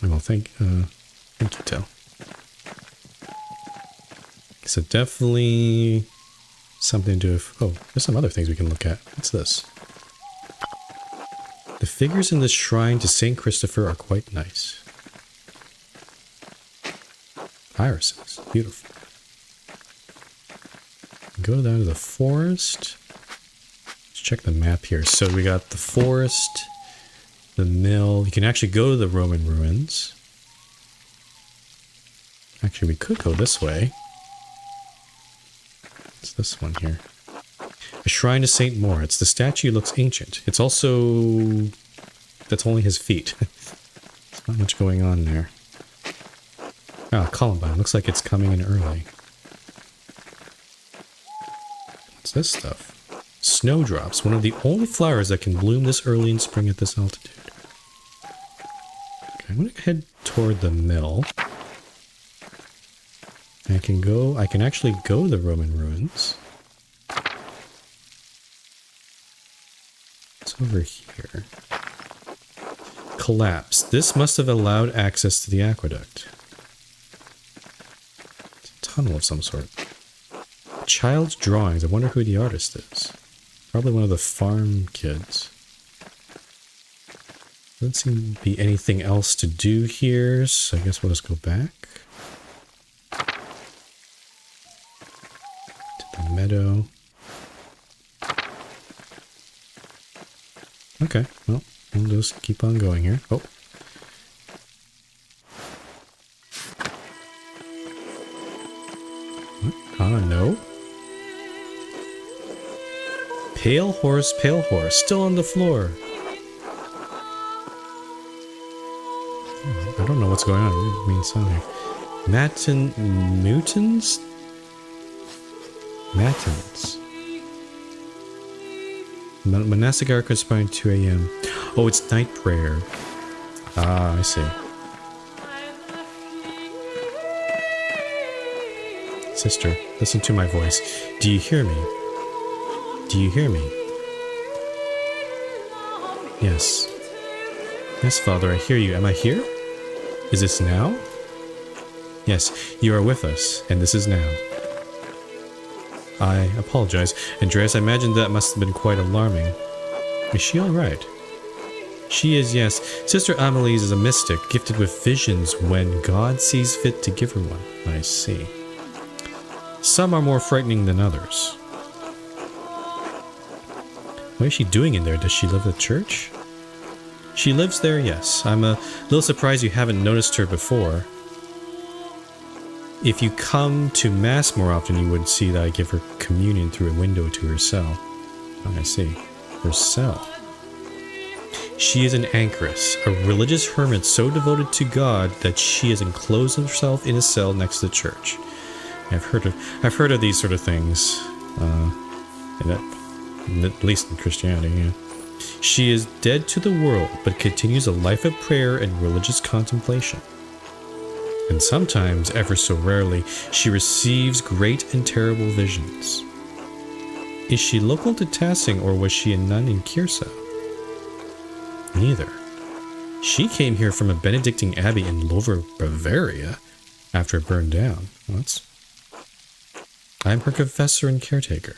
Well, thank you, Tel. So definitely something to do with... Oh, there's some other things we can look at. What's this? The figures in this shrine to St. Christopher are quite nice. Irises. Beautiful. Go down to the forest. Let's check the map here. So we got the forest, the mill. You can actually go to the Roman ruins. Actually, we could go this way. What's this one here? A shrine to St. Moritz. The statue looks ancient. It's also... That's only his feet. There's not much going on there. Ah, Columbine. Looks like it's coming in early. What's this stuff? Snowdrops. One of the only flowers that can bloom this early in spring at this altitude. Okay, I'm going to head toward the mill. I can actually go to the Roman ruins. It's over here. Collapse. This must have allowed access to the aqueduct. It's a tunnel of some sort. Child's drawings. I wonder who the artist is. Probably one of the farm kids. Doesn't seem to be anything else to do here, so I guess we'll just go back. To the meadow. Okay, well, we'll just keep on going here. Oh. What? Ah, no. Pale horse, still on the floor. I don't know what's going on. I mean, something. Matins? Monastic hour conspiring 2 a.m. Oh, it's night prayer. Ah, I see. Sister, listen to my voice. Do you hear me? Do you hear me? Yes. Yes, Father, I hear you. Am I here? Is this now? Yes, you are with us, and this is now. I apologize. Andreas, I imagine that must have been quite alarming. Is she alright? She is, yes. Sister Amelise is a mystic, gifted with visions when God sees fit to give her one. I see. Some are more frightening than others. What is she doing in there? Does she live at church? She lives there, yes. I'm a little surprised you haven't noticed her before. If you come to Mass more often, you would see that I give her communion through a window to her cell. Oh, I see. Her cell. She is an anchoress, a religious hermit so devoted to God that she has enclosed herself in a cell next to the church. I've heard of these sort of things, at least in Christianity. Yeah. She is dead to the world, but continues a life of prayer and religious contemplation. And sometimes, ever so rarely, she receives great and terrible visions. Is she local to Tassing, or was she a nun in Kiersau? Neither. She came here from a Benedictine abbey in Lower Bavaria after it burned down. I'm her confessor and caretaker.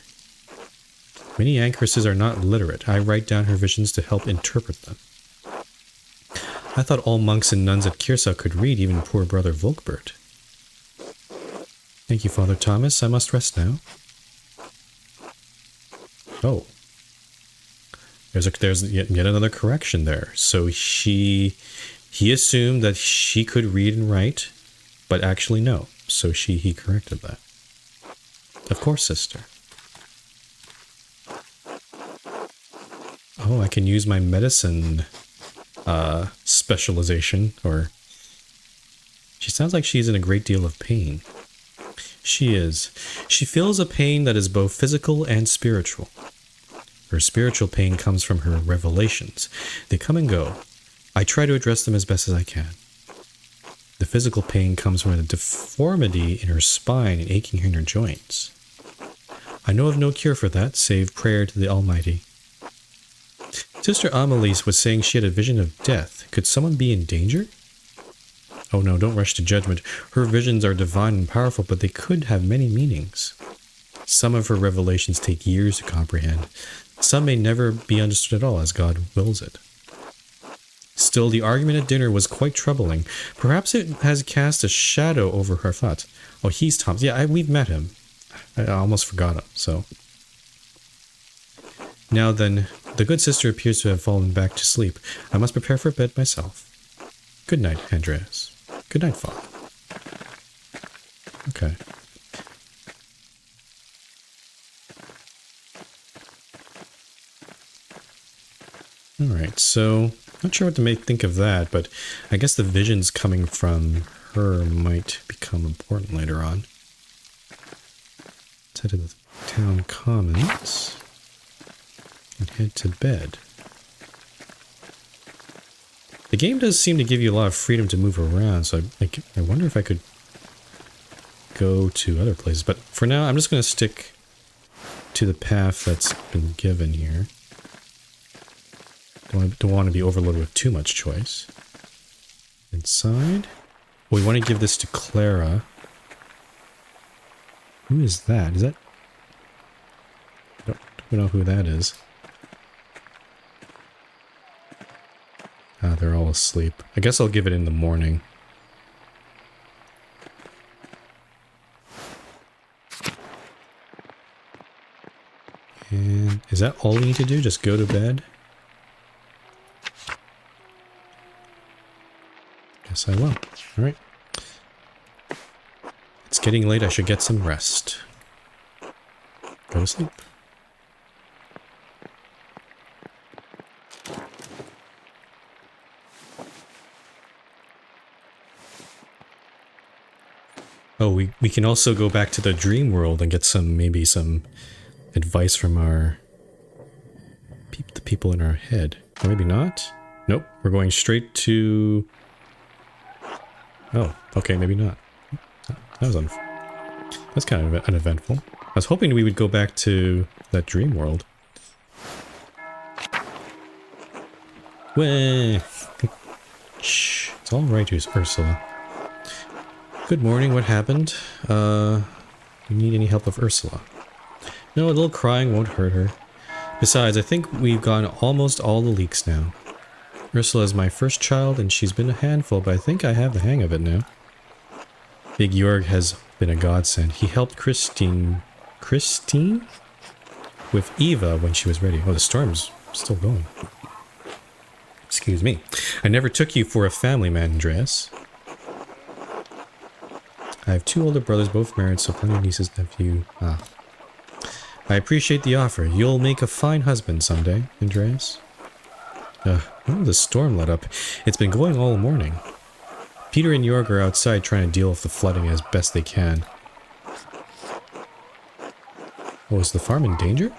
Many anchoresses are not literate. I write down her visions to help interpret them. I thought all monks and nuns at Kiersau could read, even poor brother Volkbert. Thank you, Father Thomas. I must rest now. Oh. There's yet another correction there. So he assumed that she could read and write, but actually no. So he corrected that. Of course, sister. Oh, I can use my medicine specialization, or... She sounds like she's in a great deal of pain. She is. She feels a pain that is both physical and spiritual. Her spiritual pain comes from her revelations. They come and go. I try to address them as best as I can. The physical pain comes from a deformity in her spine and aching in her joints. I know of no cure for that, save prayer to the Almighty. Sister Amelise was saying she had a vision of death. Could someone be in danger? Oh no, don't rush to judgment. Her visions are divine and powerful, but they could have many meanings. Some of her revelations take years to comprehend. Some may never be understood at all, as God wills it. Still, the argument at dinner was quite troubling. Perhaps it has cast a shadow over her thoughts. Oh, he's Thomas. Yeah, we've met him. I almost forgot him, so. Now then, the good sister appears to have fallen back to sleep. I must prepare for bed myself. Good night, Andreas. Good night, Father. Okay. Alright, so, not sure what to think of that, but I guess the visions coming from her might become important later on. Let's head to the town commons and head to bed. The game does seem to give you a lot of freedom to move around, so I wonder if I could go to other places. But for now, I'm just going to stick to the path that's been given here. Don't want to be overloaded with too much choice. Inside. We want to give this to Clara. Who is that? Is that... Don't know who that is. Ah, they're all asleep. I guess I'll give it in the morning. And is that all we need to do? Just go to bed? Guess I will. Alright. It's getting late. I should get some rest. Go to sleep. Oh, we can also go back to the dream world and get maybe some advice from the people in our head. Or maybe not? Nope, we're going straight to... Oh, okay, maybe not. That's kind of uneventful. I was hoping we would go back to that dream world. Wah! Shh, it's all right, Ursula. Good morning, what happened? You need any help with Ursula? No, a little crying won't hurt her. Besides, I think we've gotten almost all the leaks now. Ursula is my first child, and she's been a handful, but I think I have the hang of it now. Big Jorg has been a godsend. He helped Christine with Eva when she was ready. Oh, the storm's still going. Excuse me. I never took you for a family man, Andreas. I have 2 older brothers, both married, so plenty of nieces, nephew. Ah. I appreciate the offer. You'll make a fine husband someday, Andreas. Oh, the storm let up. It's been going all morning. Peter and Jorg are outside trying to deal with the flooding as best they can. Oh, is the farm in danger?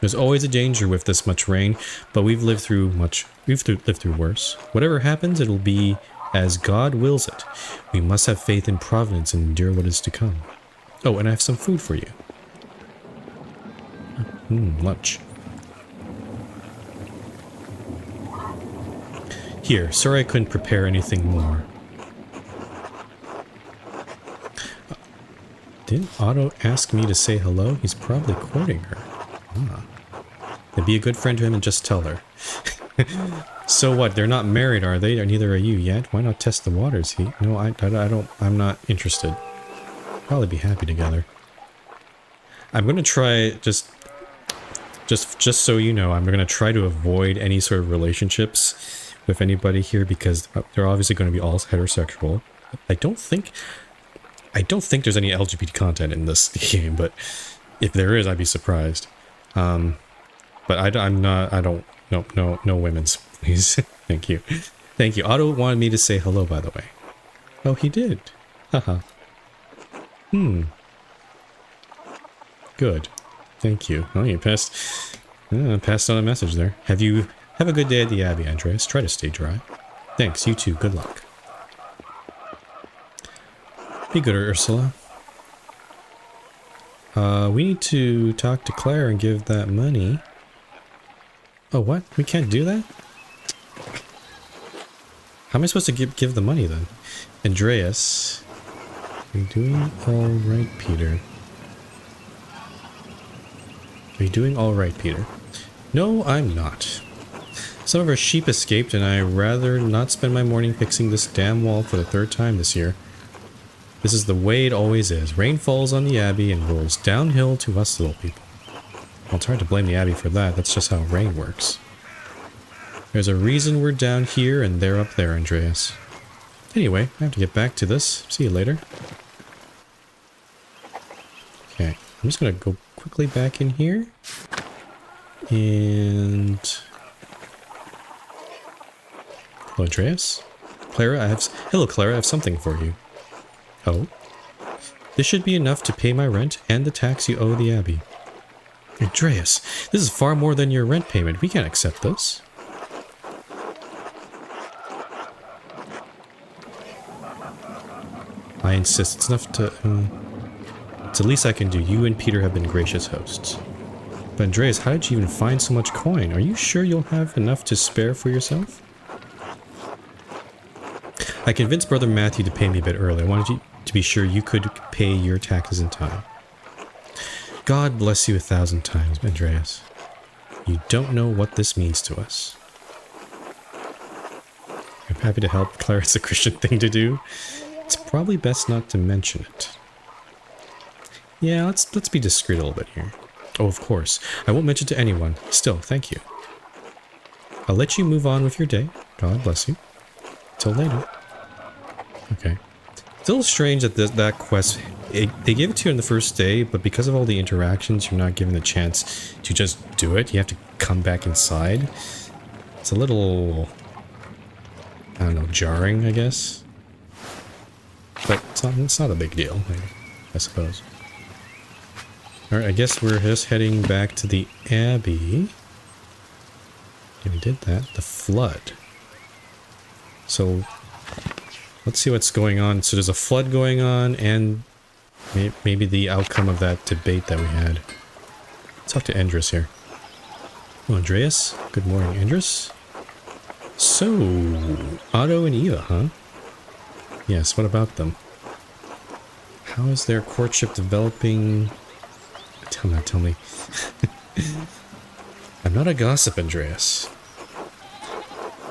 There's always a danger with this much rain, but we've lived through worse. Whatever happens, it'll be as God wills it. We must have faith in Providence and endure what is to come. Oh, and I have some food for you. Lunch. Here, sorry I couldn't prepare anything more. Didn't Otto ask me to say hello? He's probably courting her. Ah. Then be a good friend to him and just tell her. So what? They're not married, are they? Or neither are you yet? Why not test the waters? No, I'm not interested. Probably be happy together. I'm gonna try just so you know, I'm gonna try to avoid any sort of relationships with anybody here because they're obviously going to be all heterosexual. I don't think there's any LGBT content in this game, but if there is, I'd be surprised. But no women's, please. Thank you. Thank you. Otto wanted me to say hello, by the way. Oh, he did. Haha. Good. Thank you. Oh, you passed on a message there. Have a good day at the Abbey, Andreas. Try to stay dry. Thanks, you too. Good luck. Be good, Ursula. We need to talk to Claire and give that money. Oh, what? We can't do that? How am I supposed to give the money then? Andreas. Are you doing alright, Peter? Are you doing alright, Peter? No, I'm not. Some of our sheep escaped, and I'd rather not spend my morning fixing this damn wall for the third time this year. This is the way it always is. Rain falls on the Abbey and rolls downhill to us little people. Well, it's hard to blame the Abbey for that. That's just how rain works. There's a reason we're down here and they're up there, Andreas. Anyway, I have to get back to this. See you later. Okay, I'm just gonna go quickly back in here. And... hello, Andreas. Clara, hello, Clara, I have something for you. Oh? This should be enough to pay my rent and the tax you owe the Abbey. Andreas, this is far more than your rent payment. We can't accept this. I insist. It's enough to... it's the least I can do. You and Peter have been gracious hosts. But Andreas, how did you even find so much coin? Are you sure you'll have enough to spare for yourself? I convinced Brother Matthew to pay me a bit early. I wanted you to be sure you could pay your taxes in time. God bless you 1,000 times, Andreas. You don't know what this means to us. I'm happy to help, Claire. It's a Christian thing to do. It's probably best not to mention it. Yeah, let's be discreet a little bit here. Oh, of course. I won't mention to anyone. Still, thank you. I'll let you move on with your day. God bless you. Till later. Okay. It's a little strange that that quest, they gave it to you on the first day, but because of all the interactions, you're not given the chance to just do it. You have to come back inside. It's a little, I don't know, jarring, I guess. But it's not a big deal, I suppose. Alright, I guess we're just heading back to the Abbey. And we did that. The flood. So, let's see what's going on. So there's a flood going on, and maybe the outcome of that debate that we had. Let's talk to Andres here. Oh, Andreas. Good morning, Andres. So, Otto and Eva, huh? Yes, what about them? How is their courtship developing? Tell me. I'm not a gossip, Andreas.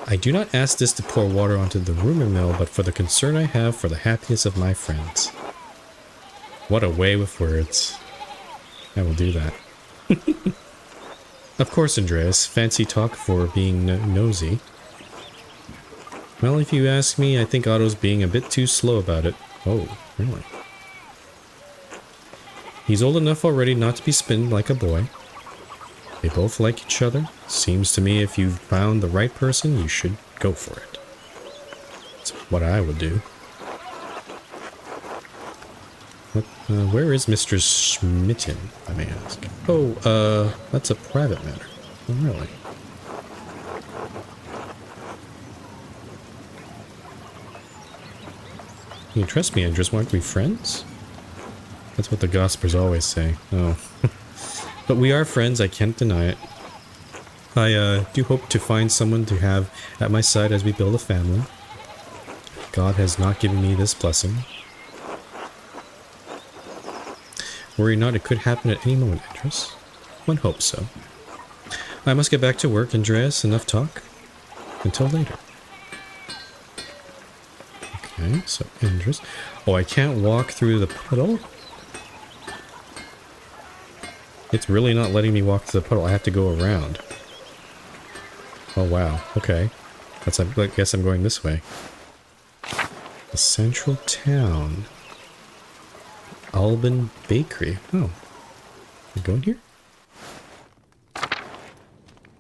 I do not ask this to pour water onto the rumor mill, but for the concern I have for the happiness of my friends. What a way with words. I will do that. Of course, Andreas. Fancy talk for being nosy. Well, if you ask me, I think Otto's being a bit too slow about it. Oh, really? He's old enough already not to be spinning like a boy. They both like each other. Seems to me if you've found the right person, you should go for it. That's what I would do. What, where is Mr. Schmitten, I may ask? Oh, that's a private matter. Oh, really? Can you trust me, Andres? Aren't we friends? That's what the gossipers always say. Oh. But we are friends, I can't deny it. I do hope to find someone to have at my side as we build a family. God has not given me this blessing. Worry not, it could happen at any moment, Andres. One hopes so. I must get back to work, Andreas. Enough talk. Until later. Okay, so Andres. Oh, I can't walk through the puddle? It's really not letting me walk to the puddle. I have to go around. Oh, wow. Okay. I guess I'm going this way. The central town. Alban Bakery. Oh. You going here?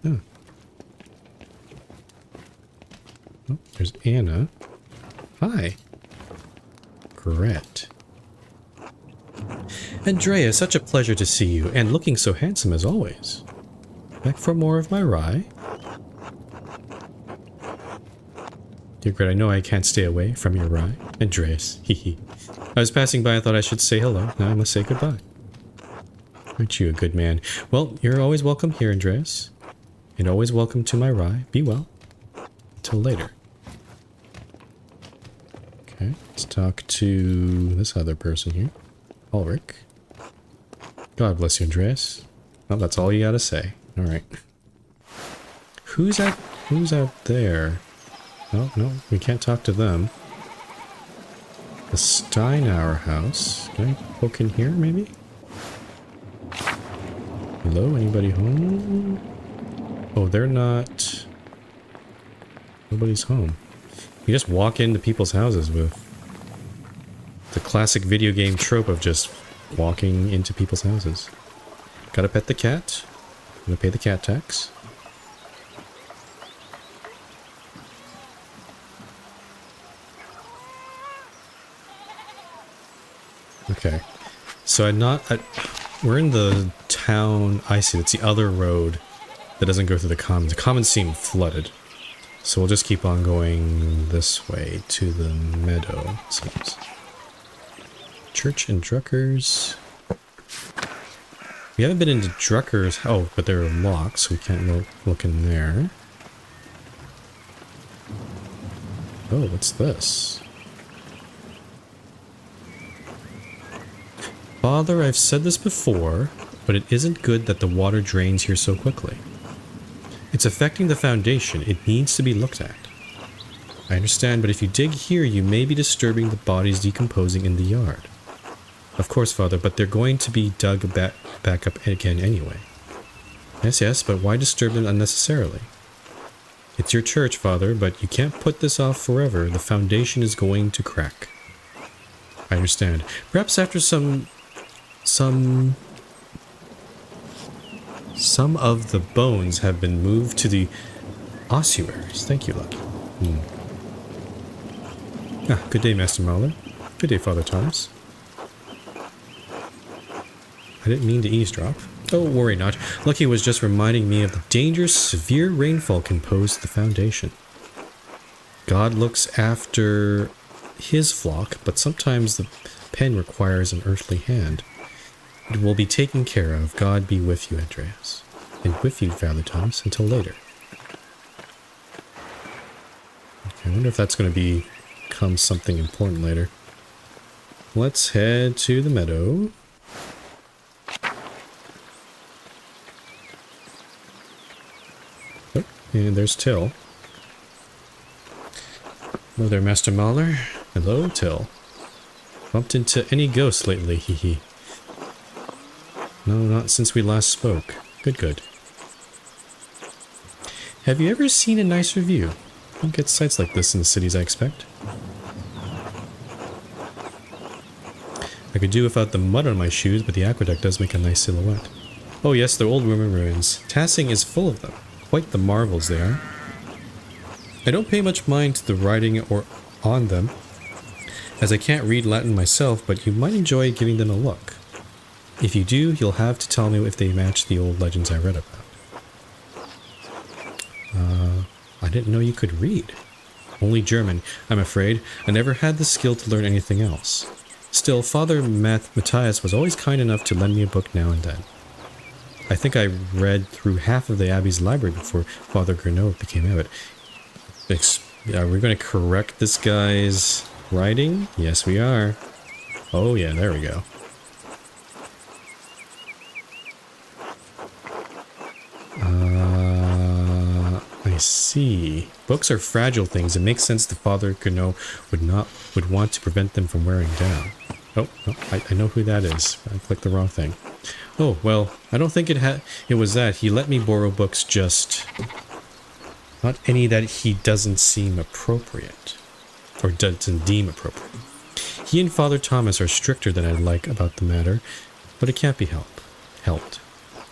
Oh. Oh, there's Anna. Hi. Gret. Andrea, such a pleasure to see you, and looking so handsome as always. Back for more of my rye? Dear Gret, I know I can't stay away from your rye. Andreas, hee. I was passing by and thought I should say hello. Now I must say goodbye. Aren't you a good man? Well, you're always welcome here, Andreas. And always welcome to my rye. Be well. Until later. Okay, let's talk to this other person here. Ulrich. God bless you, Andreas. Well, that's all you gotta say. Alright. Who's out there? Oh, no, we can't talk to them. The Steinauer house. Can I poke in here, maybe? Hello, anybody home? Oh, they're not... Nobody's home. You just walk into people's houses with the classic video game trope of just walking into people's houses. Gotta pet the cat. Gonna pay the cat tax. Okay. So we're in the town. I see, it's the other road that doesn't go through the commons. The commons seem flooded. So we'll just keep on going this way to the meadow, it seems. Church and Drucker's. We haven't been into Drucker's. Oh, but there are locks, so we can't look in there. Oh, what's this? Father, I've said this before, but it isn't good that the water drains here so quickly. It's affecting the foundation. It needs to be looked at. I understand, but if you dig here, you may be disturbing the bodies decomposing in the yard. Of course, Father, but they're going to be dug back up again anyway. Yes, but why disturb them unnecessarily? It's your church, Father, but you can't put this off forever. The foundation is going to crack. I understand. Perhaps after some of the bones have been moved to the ossuaries. Thank you, Lucky. Ah, good day, Master Mahler. Good day, Father Thomas. I didn't mean to eavesdrop. Oh, worry not. Lucky was just reminding me of the dangers severe rainfall can pose to the foundation. God looks after his flock, but sometimes the pen requires an earthly hand. It will be taken care of. God be with you, Andreas. And with you, Father Thomas, until later. Okay, I wonder if that's going to become something important later. Let's head to the meadow. Oh, and there's Till. Hello there, Master Mahler. Hello, Till. Bumped into any ghosts lately, hee hee. No, not since we last spoke. Good. Have you ever seen a nicer view? Don't get sights like this in the cities, I expect. I could do without the mud on my shoes, but the aqueduct does make a nice silhouette. Oh yes, they're old Roman ruins. Tassing is full of them. Quite the marvels they are. I don't pay much mind to the writing or on them, as I can't read Latin myself, but you might enjoy giving them a look. If you do, you'll have to tell me if they match the old legends I read about. I didn't know you could read. Only German, I'm afraid. I never had the skill to learn anything else. Still, Father Matthias was always kind enough to lend me a book now and then. I think I read through half of the Abbey's library before Father Gernot became abbot. Are we going to correct this guy's writing? Yes, we are. Oh yeah, there we go. I see. Books are fragile things. It makes sense that Father Gernot would want to prevent them from wearing down. Oh, no, I know who that is. I clicked the wrong thing. Oh, well, I don't think it was that. He let me borrow books, just not any that he doesn't seem appropriate, or doesn't deem appropriate. He and Father Thomas are stricter than I'd like about the matter, but it can't be helped.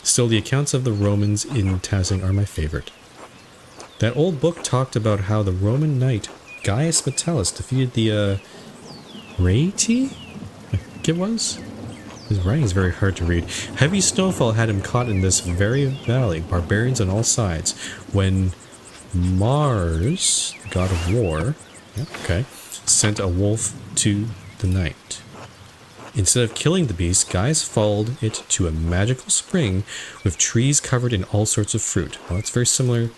Still, the accounts of the Romans in Tassing are my favorite. That old book talked about how the Roman knight Gaius Metellus defeated the Raeti? I think it was? His writing is very hard to read. Heavy snowfall had him caught in this very valley, barbarians on all sides, when Mars, the god of war, sent a wolf to the night. Instead of killing the beast, Gaius followed it to a magical spring with trees covered in all sorts of fruit. Well, that's very similar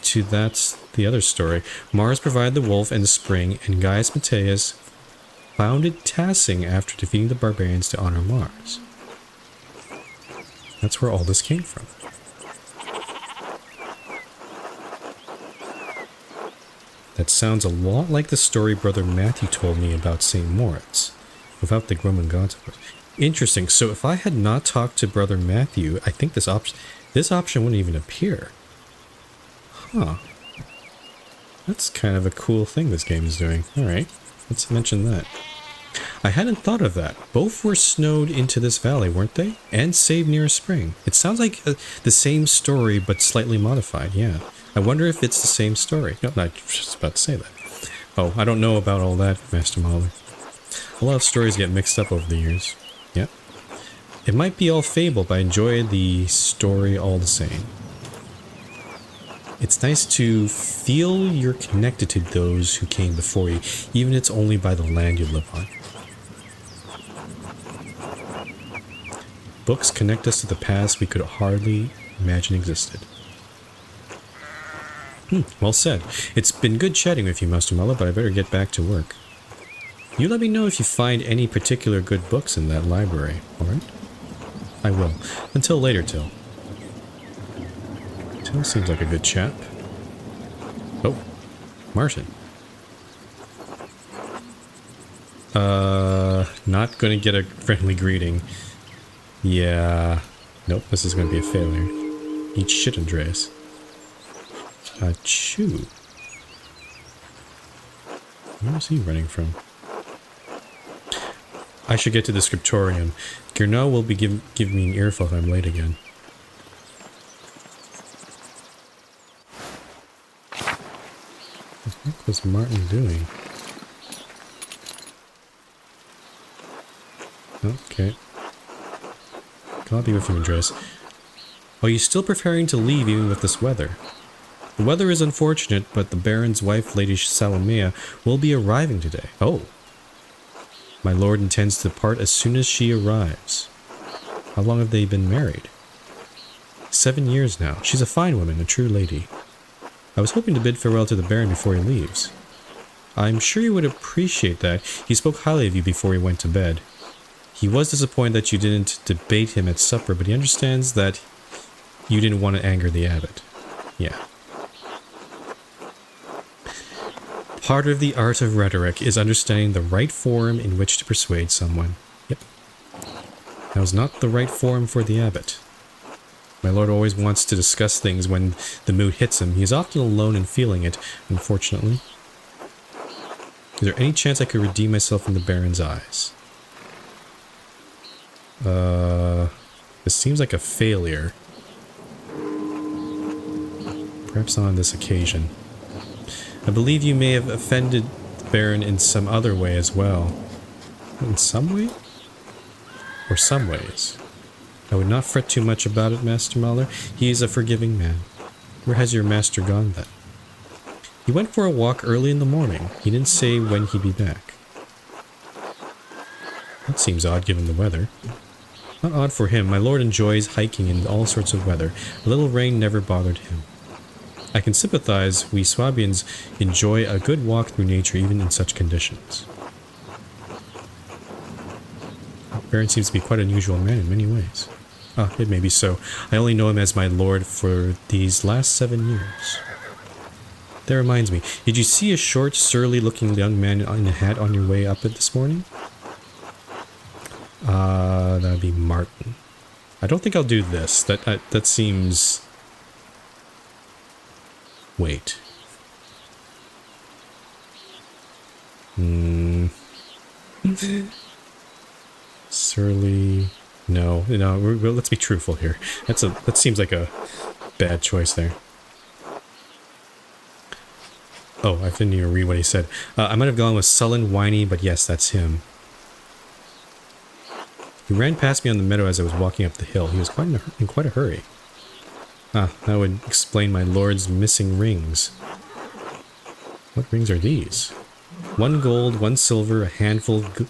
to the other story. Mars provided the wolf and the spring, and Gaius Mateus founded Tassing after defeating the barbarians to honor Mars. That's where all this came from. That sounds a lot like the story Brother Matthew told me about St. Moritz, without the Roman gods, of course. Interesting. So if I had not talked to Brother Matthew, I think this option wouldn't even appear. Huh. That's kind of a cool thing this game is doing. Alright, let's mention that. I hadn't thought of that. Both were snowed into this valley, weren't they? And saved near a spring. It sounds like the same story, but slightly modified, yeah. I wonder if it's the same story. No, I was just about to say that. Oh, I don't know about all that, Master Mahler. A lot of stories get mixed up over the years. Yeah. It might be all fable, but I enjoy the story all the same. It's nice to feel you're connected to those who came before you, even if it's only by the land you live on. Books connect us to the past we could hardly imagine existed. Well said. It's been good chatting with you, Master Mahler, but I better get back to work. You let me know if you find any particular good books in that library, alright? I will. Until later, Till. Till seems like a good chap. Oh, Martin. Not gonna get a friendly greeting. Yeah. Nope, this is gonna be a failure. Eat shit, Andreas. Achoo. Where's he running from? I should get to the scriptorium. Gernot will be give me an earful if I'm late again. What was Martin doing? Okay. God be with you, Andreas. Are you still preparing to leave even with this weather? The weather is unfortunate, but the Baron's wife, Lady Salomea, will be arriving today. Oh. My lord intends to depart as soon as she arrives. How long have they been married? 7 years now. She's a fine woman, a true lady. I was hoping to bid farewell to the Baron before he leaves. I'm sure you would appreciate that. He spoke highly of you before he went to bed. He was disappointed that you didn't debate him at supper, but he understands that you didn't want to anger the abbot. Yeah. Part of the art of rhetoric is understanding the right form in which to persuade someone. Yep. That was not the right form for the abbot. My lord always wants to discuss things when the mood hits him. He is often alone in feeling it, unfortunately. Is there any chance I could redeem myself in the Baron's eyes? This seems like a failure. Perhaps not on this occasion. I believe you may have offended the Baron in some other way as well. In some way? Or some ways? I would not fret too much about it, Master Mahler. He is a forgiving man. Where has your master gone then? He went for a walk early in the morning. He didn't say when he'd be back. That seems odd given the weather. Not odd for him. My lord enjoys hiking in all sorts of weather. A little rain never bothered him. I can sympathize. We Swabians enjoy a good walk through nature even in such conditions. Baron seems to be quite an unusual man in many ways. Ah, it may be so. I only know him as my lord for these last 7 years. That reminds me, did you see a short, surly-looking young man in a hat on your way up it this morning? That'd be Martin. I don't think I'll do this. That seems... Wait. Surly... No, let's be truthful here. That seems like a bad choice there. Oh, I didn't even read what he said. I might have gone with sullen, whiny, but yes, that's him. He ran past me on the meadow as I was walking up the hill. He was in quite a hurry. Ah, that would explain my lord's missing rings. What rings are these? 1 gold, 1 silver, a handful of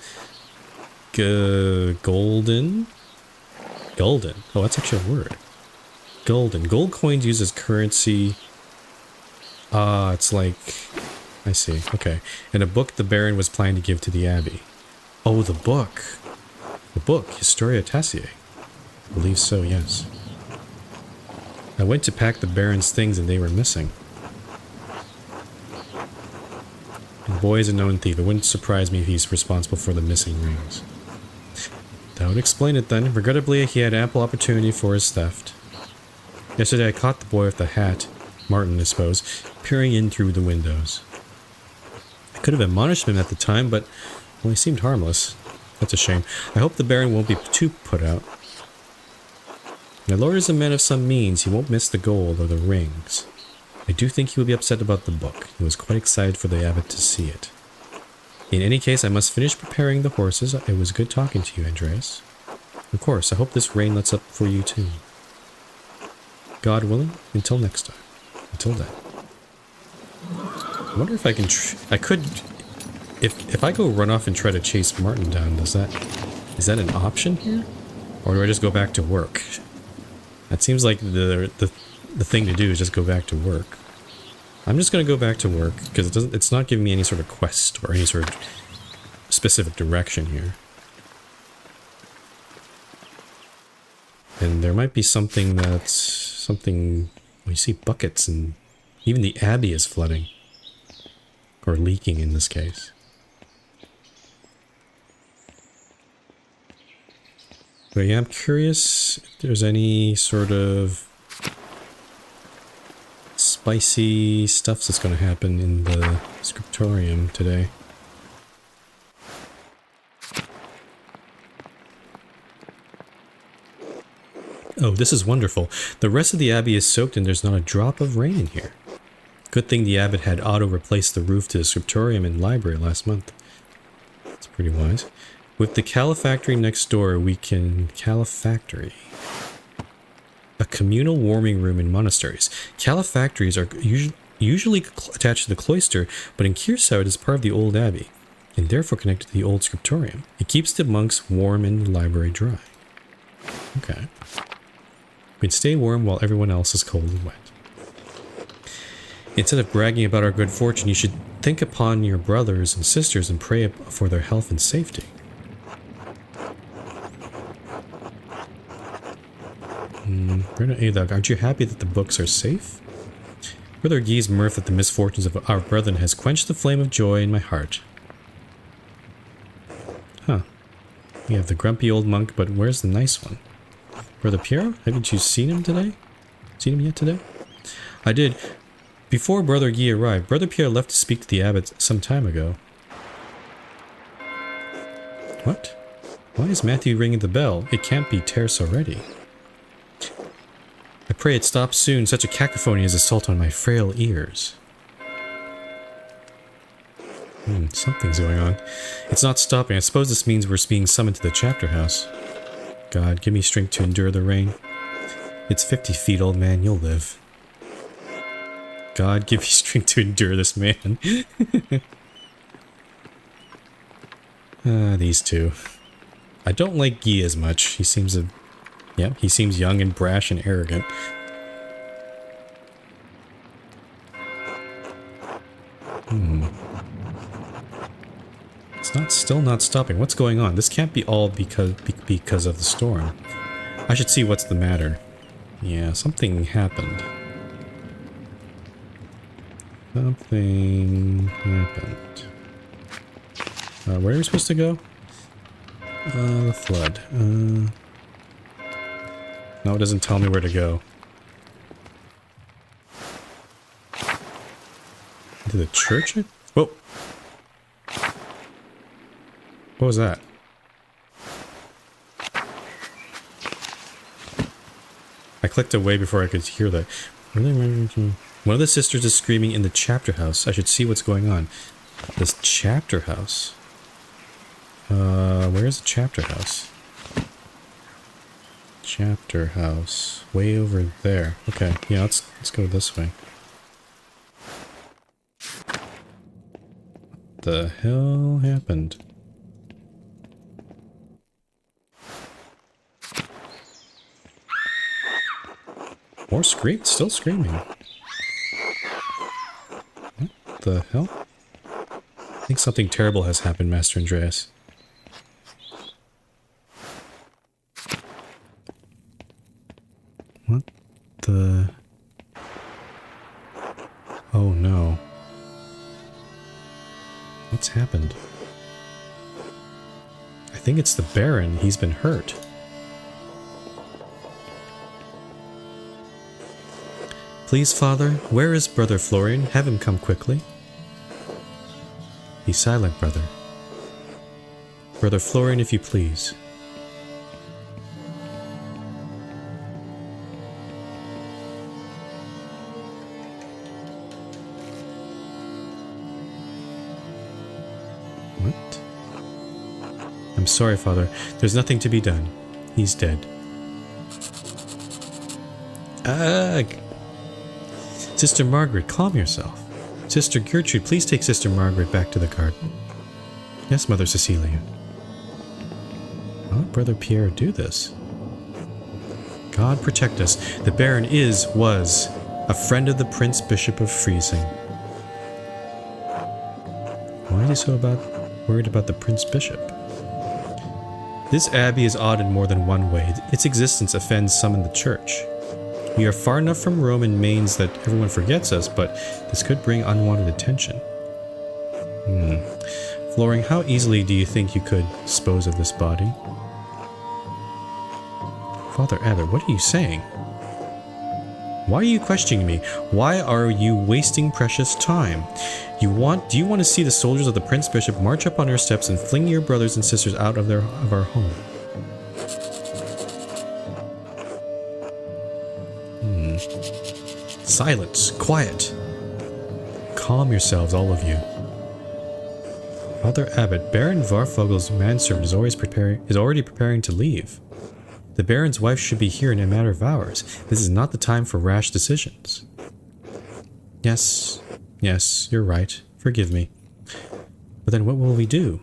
golden? Golden. Oh, that's actually a word. Golden. Gold coins used as currency Ah, it's like... I see. Okay. In a book the Baron was planning to give to the Abbey. Oh, the book. The book, Historia Taciae. I believe so, yes. I went to pack the Baron's things and they were missing. And boy is a known thief. It wouldn't surprise me if he's responsible for the missing rings. That would explain it then. Regrettably, he had ample opportunity for his theft. Yesterday I caught the boy with the hat, Martin I suppose, peering in through the windows. I could have admonished him at the time, but, well, he seemed harmless. That's a shame. I hope the Baron won't be too put out. My lord is a man of some means. He won't miss the gold or the rings. I do think he will be upset about the book. He was quite excited for the abbot to see it. In any case, I must finish preparing the horses. It was good talking to you, Andreas. Of course, I hope this rain lets up for you too. God willing, until next time. Until then. I wonder if I can I could... If I go run off and try to chase Martin down, is that an option here? Or do I just go back to work? That seems like the thing to do is just go back to work. I'm just going to go back to work because it's not giving me any sort of quest or any sort of specific direction here. And there might be something well, you see buckets and even the Abbey is flooding. Or leaking in this case. But yeah, I'm curious if there's any sort of spicy stuff that's going to happen in the scriptorium today. Oh, this is wonderful. The rest of the Abbey is soaked and there's not a drop of rain in here. Good thing the abbot had Otto replace the roof to the scriptorium and library last month. That's pretty wise. With the calefactory next door, we can... Calefactory. A communal warming room in monasteries. Calefactories are usually attached to the cloister, but in Kiersau it is part of the old abbey, and therefore connected to the old scriptorium. It keeps the monks warm and the library dry. Okay. We can stay warm while everyone else is cold and wet. Instead of bragging about our good fortune, you should think upon your brothers and sisters and pray for their health and safety. Aren't you happy that the books are safe? Brother Guy's mirth at the misfortunes of our brethren has quenched the flame of joy in my heart. Huh. We have the grumpy old monk, but where's the nice one? Brother Piero? Haven't you seen him today? Seen him yet today? I did. Before Brother Guy arrived, Brother Pierre left to speak to the abbot some time ago. What? Why is Matthew ringing the bell? It can't be Terce already. I pray it stops soon. Such a cacophony is assault on my frail ears. Something's going on. It's not stopping. I suppose this means we're being summoned to the chapter house. God, give me strength to endure the rain. It's 50 feet, old man. You'll live. God, give me strength to endure this man. These two. I don't like Guy as much. He seems he seems young and brash and arrogant. It's still not stopping. What's going on? This can't be all because of the storm. I should see what's the matter. Yeah, something happened. Something happened. Where are we supposed to go? The flood. No, it doesn't tell me where to go. To the church? Whoa! What was that? I clicked away before I could hear that. One of the sisters is screaming in the chapter house. I should see what's going on. This chapter house? Where's the chapter house? Chapter house. Way over there. Okay, yeah, let's go this way. What the hell happened? More scream? Still screaming. the hell? I think something terrible has happened, Master Andreas. What the... Oh no. What's happened? I think it's the Baron. He's been hurt. Please, Father, where is Brother Florian? Have him come quickly. Be silent, brother. Brother Florian, if you please. What? I'm sorry, Father. There's nothing to be done. He's dead. Ugh! Sister Margaret, calm yourself. Sister Gertrude, please take Sister Margaret back to the garden. Yes, Mother Cecilia. Why would Brother Pierre do this? God protect us. The Baron was a friend of the Prince Bishop of Freising. Why is he so worried about the Prince Bishop? This abbey is odd in more than one way. Its existence offends some in the church. We are far enough from Rome and Mainz that everyone forgets us, but this could bring unwanted attention. Florian, how easily do you think you could dispose of this body? Father Abbot, what are you saying? Why are you questioning me? Why are you wasting precious time? Do you want to see the soldiers of the Prince Bishop march up on our steps and fling your brothers and sisters out of our home? Silence. Quiet. Calm yourselves, all of you. Father Abbot, Baron Varfogel's manservant is already preparing to leave. The Baron's wife should be here in a matter of hours. This is not the time for rash decisions. Yes, you're right. Forgive me. But then what will we do?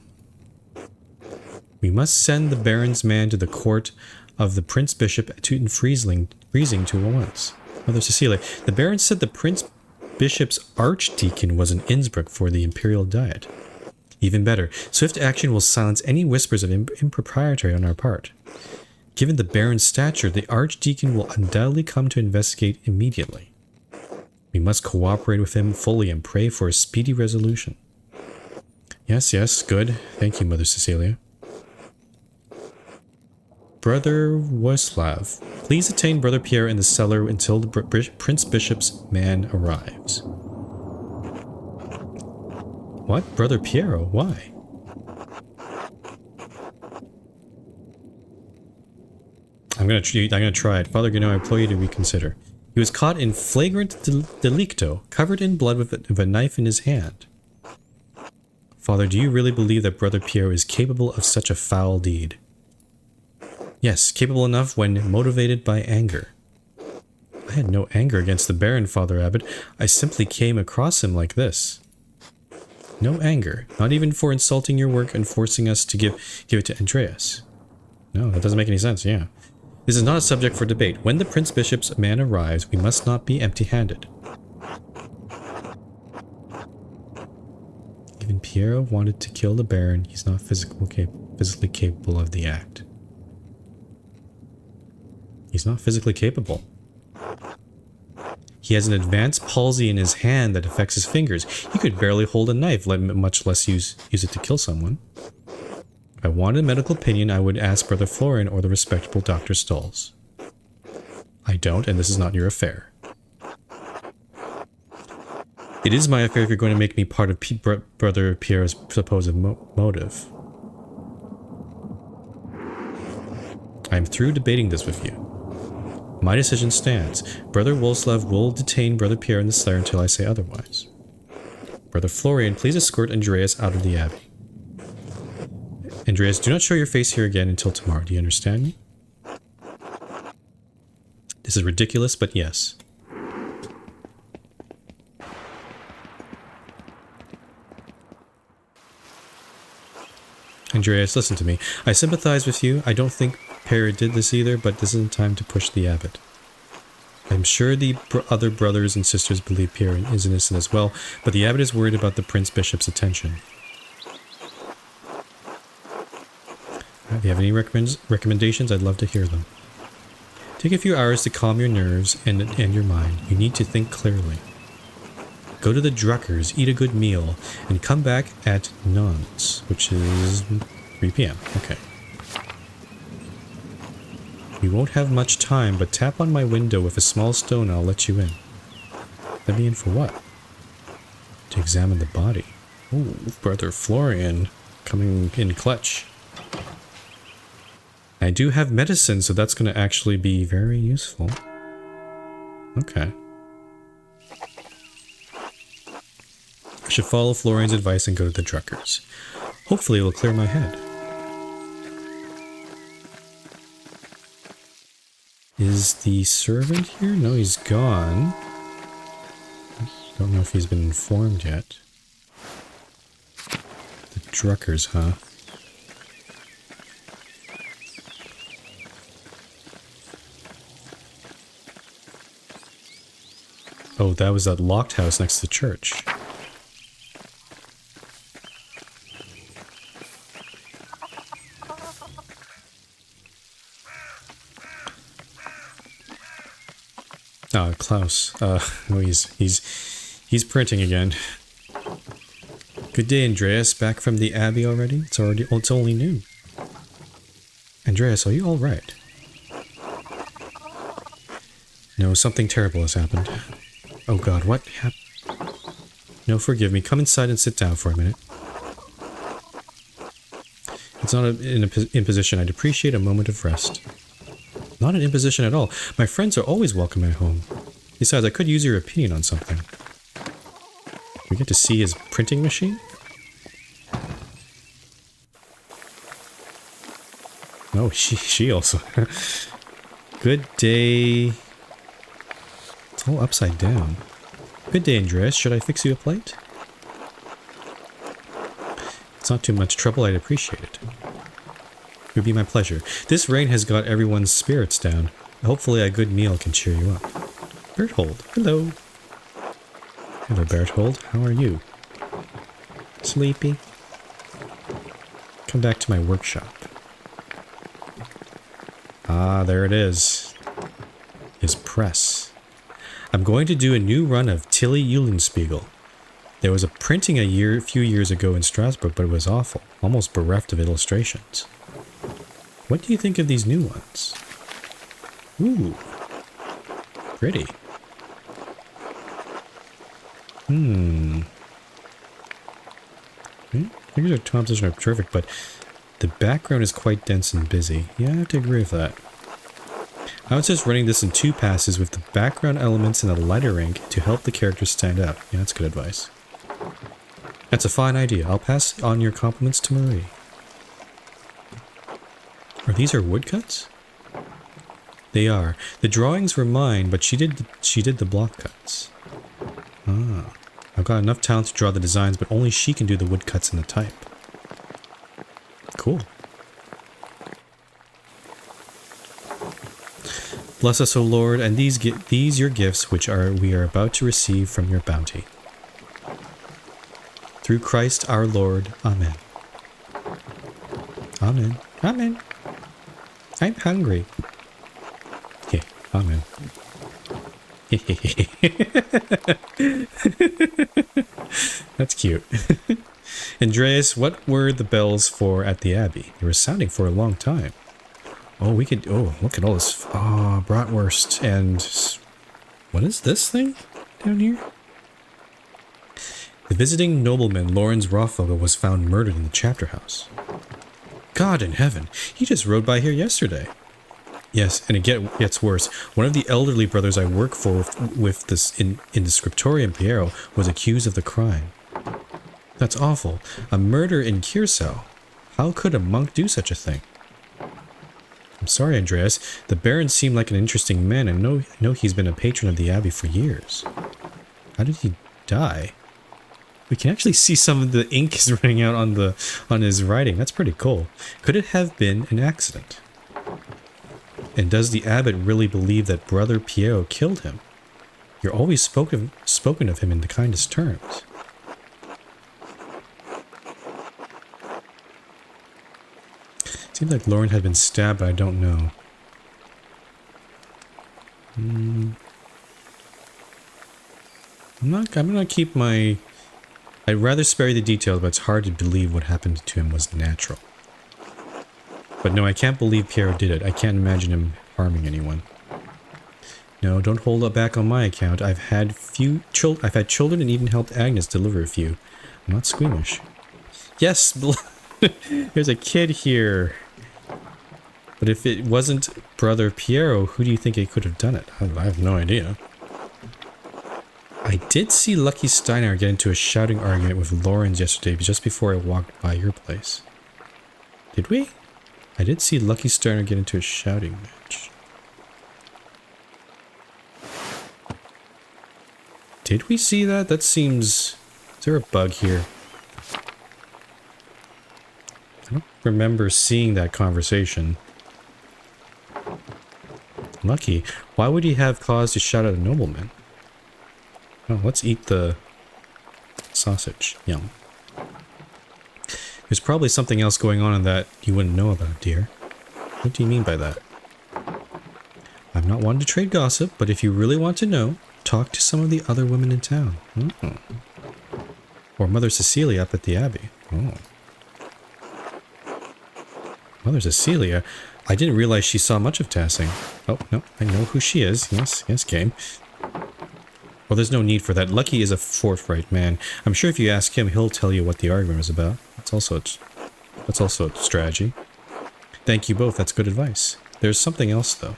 We must send the Baron's man to the court of the Prince Bishop in Freising to once. Mother Cecilia, the Baron said the Prince Bishop's archdeacon was in Innsbruck for the imperial diet. Even better, swift action will silence any whispers of impropriety on our part. Given the Baron's stature, the archdeacon will undoubtedly come to investigate immediately. We must cooperate with him fully and pray for a speedy resolution. Yes, good. Thank you, Mother Cecilia. Brother Woslav, please detain Brother Pierre in the cellar until the Prince Bishop's man arrives. What? Brother Piero? Why? I'm gonna try it. Father Gano, I implore you to reconsider. He was caught in flagrant delicto, covered in blood with a knife in his hand. Father, do you really believe that Brother Piero is capable of such a foul deed? Yes, capable enough when motivated by anger. I had no anger against the Baron, Father Abbot. I simply came across him like this. No anger, not even for insulting your work and forcing us to give it to Andreas. No, that doesn't make any sense, yeah. This is not a subject for debate. When the Prince Bishop's man arrives, we must not be empty-handed. Even Piero wanted to kill the Baron. He's not physically capable of the act. He's not physically capable. He has an advanced palsy in his hand that affects his fingers. He could barely hold a knife, much less use it to kill someone. If I wanted a medical opinion, I would ask Brother Florian or the respectable Dr. Stolz. I don't, and this is not your affair. It is my affair if you're going to make me part of Brother Pierre's supposed motive. I am through debating this with you. My decision stands. Brother Woslav will detain Brother Pierre in the cellar until I say otherwise. Brother Florian, please escort Andreas out of the abbey. Andreas, do not show your face here again until tomorrow. Do you understand me? This is ridiculous, but yes. Andreas, listen to me. I sympathize with you. I don't think Pierre did this either, but this isn't time to push the abbot. I'm sure the other brothers and sisters believe Pierre is innocent as well, but the abbot is worried about the Prince Bishop's attention. If you have any recommendations, I'd love to hear them. Take a few hours to calm your nerves and your mind. You need to think clearly. Go to the Druckers, eat a good meal, and come back at Nuns, which is 3 p.m. Okay. You won't have much time, but tap on my window with a small stone and I'll let you in. Let me in for what? To examine the body. Ooh, Brother Florian coming in clutch. I do have medicine, so that's going to actually be very useful. Okay. I should follow Florian's advice and go to the Druckers. Hopefully it'll clear my head. Is the servant here? No, he's gone. Don't know if he's been informed yet. The Druckers, huh? Oh, that was that locked house next to the church. Oh, Klaus. Oh, he's printing again. Good day, Andreas. Back from the Abbey already? It's only noon. Andreas, are you all right? No, something terrible has happened. Oh God, what happened? No, forgive me. Come inside and sit down for a minute. It's not an imposition. I'd appreciate a moment of rest. Not an imposition at all. My friends are always welcome at home. Besides, I could use your opinion on something. We get to see his printing machine? Oh, she also. Good day. It's all upside down. Good day, Andreas. Should I fix you a plate? It's not too much trouble. I'd appreciate it. It would be my pleasure. This rain has got everyone's spirits down. Hopefully a good meal can cheer you up. Berthold, hello. Hello, Berthold. How are you? Sleepy? Come back to my workshop. Ah, there it is. His press. I'm going to do a new run of Tilly Eulenspiegel. There was a printing a few years ago in Strasbourg, but it was awful, almost bereft of illustrations. What do you think of these new ones? Ooh, pretty. Figures of composition are terrific, but the background is quite dense and busy. Yeah, I have to agree with that. I was just running this in 2 passes with the background elements and a lighter ink to help the characters stand out. Yeah, that's good advice. That's a fine idea. I'll pass on your compliments to Marie. Are these her woodcuts? They are. The drawings were mine, but she did the block cuts. Ah. I've got enough talent to draw the designs, but only she can do the woodcuts and the type. Cool. Bless us, O Lord, and these your gifts which we are about to receive from your bounty. Through Christ our Lord. Amen. Amen. Amen. I'm hungry. Yeah, amen. That's cute. Andreas, what were the bells for at the Abbey? They were sounding for a long time. Oh, we could... Oh, look at all this... Oh, bratwurst and... What is this thing down here? The visiting nobleman, Lorenz Rothvogel, was found murdered in the chapter house. God in heaven, he just rode by here yesterday. Yes, and it gets worse. One of the elderly brothers I work for with this in the scriptorium, Piero, was accused of the crime. That's awful. A murder in Kiersau. How could a monk do such a thing? I'm sorry, Andreas. The Baron seemed like an interesting man, and know he's been a patron of the Abbey for years. How did he die? We can actually see some of the ink is running out on his writing. That's pretty cool. Could it have been an accident? And does the abbot really believe that Brother Piero killed him? You're always spoken of him in the kindest terms. Seems like Lauren had been stabbed, but I don't know. I'm gonna keep my... I'd rather spare you the details, but it's hard to believe what happened to him was natural. But no, I can't believe Piero did it. I can't imagine him harming anyone. No, don't hold it back on my account. I've had children and even helped Agnes deliver a few. I'm not squeamish. Yes, there's a kid here. But if it wasn't Brother Piero, who do you think it could have done it? I have no idea. I did see Lucky Steiner get into a shouting argument with Lawrence yesterday just before I walked by your place. Did we? I did see Lucky Steiner get into a shouting match. Did we see that? That seems... Is there a bug here? I don't remember seeing that conversation. Lucky. Why would he have cause to shout at a nobleman? Oh, let's eat the sausage. Yum. There's probably something else going on in that you wouldn't know about, dear. What do you mean by that? I'm not one to trade gossip, but if you really want to know, talk to some of the other women in town. Oh. Or Mother Cecilia up at the Abbey. Oh. Mother Cecilia? I didn't realize she saw much of Tassing. Oh, no, I know who she is. Yes, game. Well, there's no need for that. Lucky is a forthright man. I'm sure if you ask him, he'll tell you what the argument was about. That's also a strategy. Thank you both. That's good advice. There's something else, though.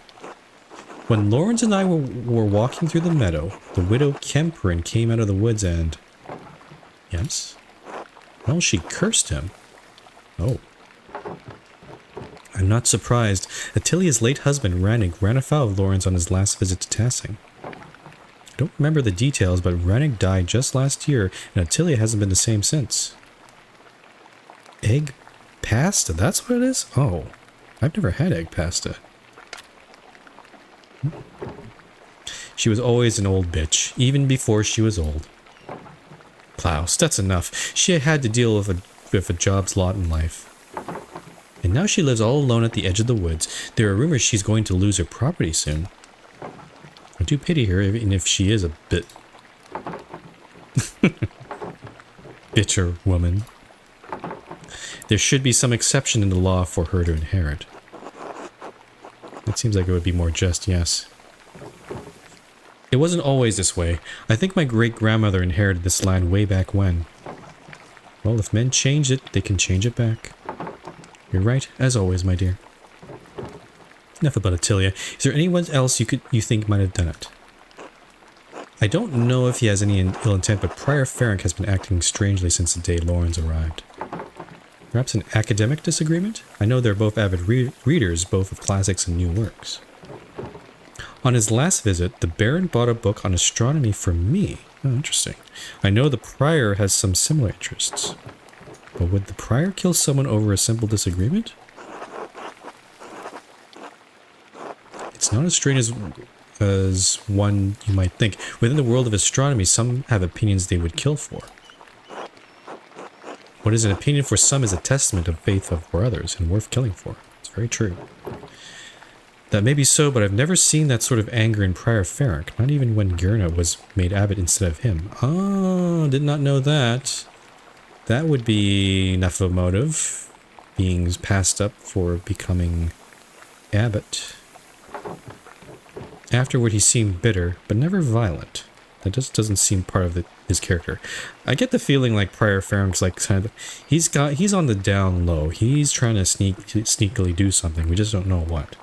When Lawrence and I were walking through the meadow, the widow Kemperin came out of the woods and... Yes? Well, she cursed him. Oh. I'm not surprised. Attilia's late husband, Rannig, ran afoul of Lawrence on his last visit to Tassing. I don't remember the details, but Rannig died just last year, and Attilia hasn't been the same since. Egg pasta? That's what it is? Oh, I've never had egg pasta. She was always an old bitch, even before she was old. Klaus, that's enough. She had to deal with a job's lot in life. And now she lives all alone at the edge of the woods. There are rumors she's going to lose her property soon. I do pity her, even if she is a bit... bitter woman. There should be some exception in the law for her to inherit. It seems like it would be more just, yes. It wasn't always this way. I think my great-grandmother inherited this land way back when. Well, if men change it, they can change it back. You're right, as always, my dear. Enough about Attilia. Is there anyone else you think might have done it? I don't know if he has any ill intent, but Prior Ferenc has been acting strangely since the day Lawrence arrived. Perhaps an academic disagreement? I know they're both avid readers, both of classics and new works. On his last visit, the Baron bought a book on astronomy for me. Oh, interesting. I know the Prior has some similar interests. But would the Prior kill someone over a simple disagreement? It's not as strange as one you might think. Within the world of astronomy, some have opinions they would kill for. What is an opinion for some is a testament of faith for others and worth killing for. It's very true. That may be so, but I've never seen that sort of anger in Prior Ferenc, not even when Gerna was made abbot instead of him. Oh, did not know that. That would be enough of a motive, being passed up for becoming abbot. Afterward, he seemed bitter, but never violent. That just doesn't seem part of his character. I get the feeling like Prior Ferenc's like kind of he's on the down low. He's trying to sneakily do something. We just don't know what.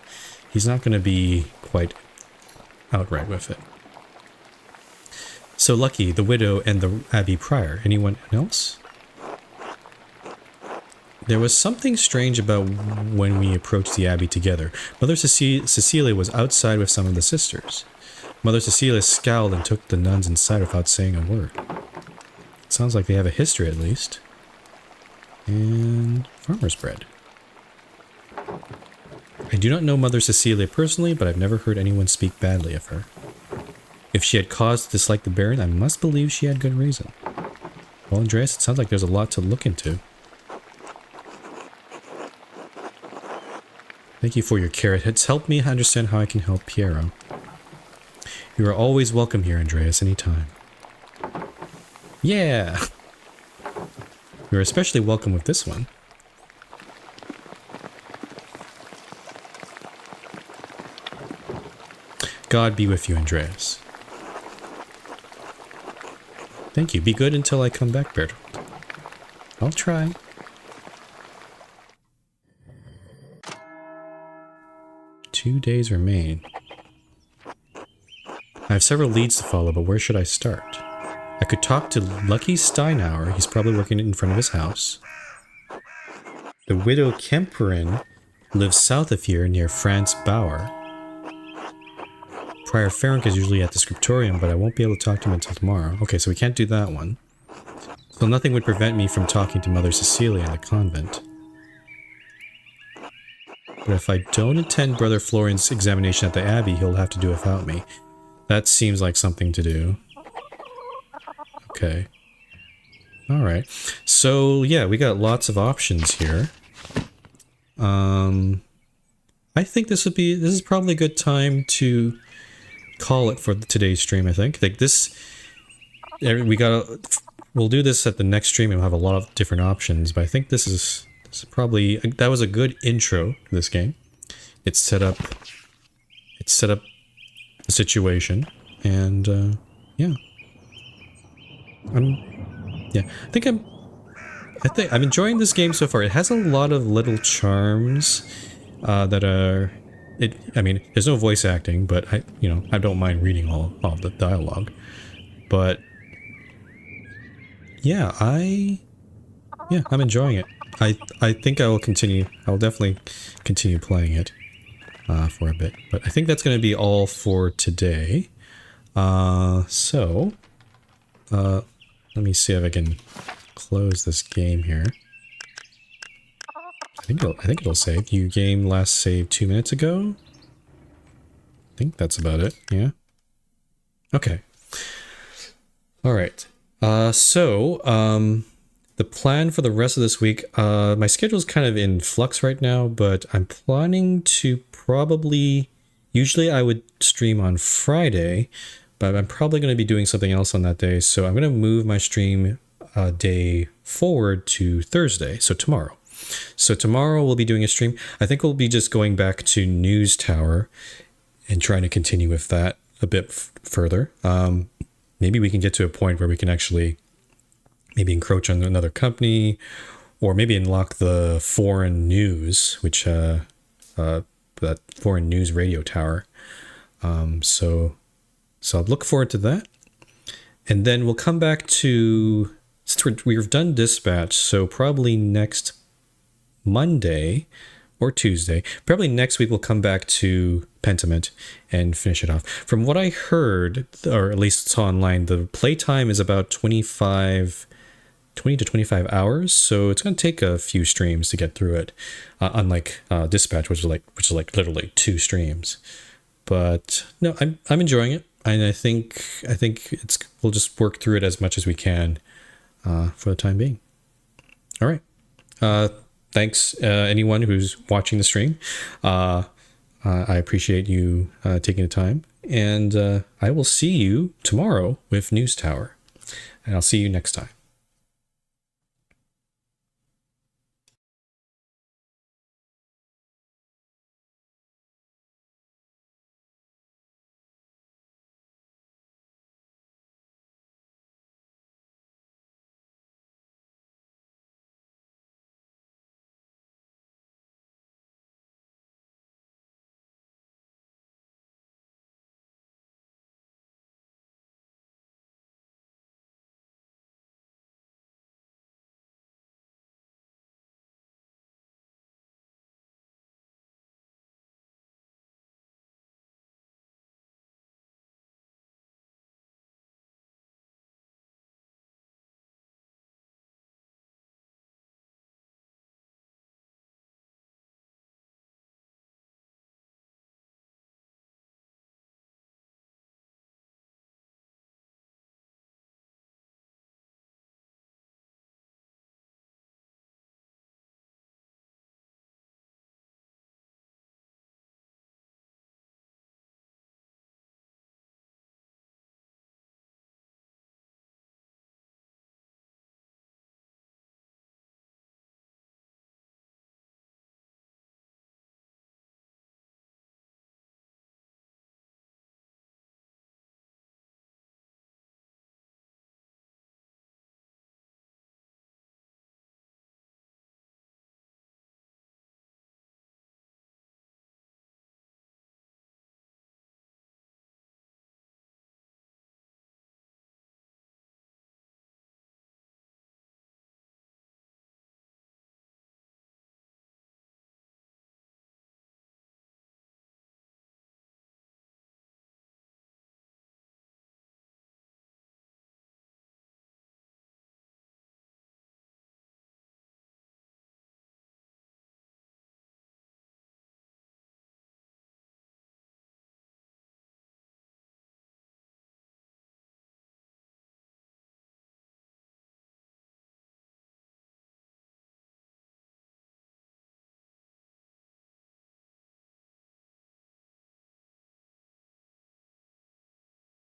He's not going to be quite outright with it. So Lucky, the widow, and the Abbey Prior. Anyone else? There was something strange about when we approached the Abbey together. Mother Cecilia was outside with some of the sisters. Mother Cecilia scowled and took the nuns inside without saying a word. It sounds like they have a history at least. And farmer's bread. I do not know Mother Cecilia personally, but I've never heard anyone speak badly of her. If she had cause to dislike the Baron, I must believe she had good reason. Well, Andreas, it sounds like there's a lot to look into. Thank you for your care. It's helped me understand how I can help Piero. You are always welcome here, Andreas, anytime. Yeah! You're especially welcome with this one. God be with you, Andreas. Thank you. Be good until I come back, Bertolt. I'll try. Two days remain. I have several leads to follow, but where should I start? I could talk to Lucky Steinauer. He's probably working in front of his house. The widow Kemperin lives south of here near Franz Bauer. Prior Ferenc is usually at the scriptorium, but I won't be able to talk to him until tomorrow. Okay, so we can't do that one. So nothing would prevent me from talking to Mother Cecilia in the convent. But if I don't attend Brother Florian's examination at the Abbey, he'll have to do without me. That seems like something to do. Okay. Alright. So, yeah, we got lots of options here. I think this is probably a good time to call it for today's stream, I think. Like this, we'll do this at the next stream and we'll have a lot of different options, but I think this is probably, that was a good intro to this game. It set up the situation, and yeah. I think I'm enjoying this game so far. It has a lot of little charms that are, I mean, there's no voice acting, but I don't mind reading all of the dialogue. But yeah, I'm enjoying it. I think I will continue. I will definitely continue playing it for a bit. But I think that's going to be all for today. Let me see if I can close this game here. I think it'll save. You game last saved 2 minutes ago. I think that's about it. Yeah. Okay. All right. The plan for the rest of this week, my schedule is kind of in flux right now, but I'm planning to usually I would stream on Friday, but I'm probably going to be doing something else on that day. So I'm going to move my stream day forward to Thursday. So tomorrow. So tomorrow we'll be doing a stream. I think we'll be just going back to News Tower and trying to continue with that a bit further. Maybe we can get to a point where we can actually maybe encroach on another company, or maybe unlock the foreign news, which that foreign news radio tower. So I'll look forward to that. And then we'll come back to, since we've done dispatch, so probably next Monday or Tuesday, probably next week we'll come back to Pentiment and finish it off. From what I heard, or at least saw online, the playtime is about 20 to 25 hours, so it's going to take a few streams to get through it, unlike dispatch, which is like literally 2 streams. But no, I'm enjoying it, and I think we'll just work through it as much as we can for the time being. All right. Thanks anyone who's watching the stream. I appreciate you taking the time, and I will see you tomorrow with News Tower, and I'll see you next time.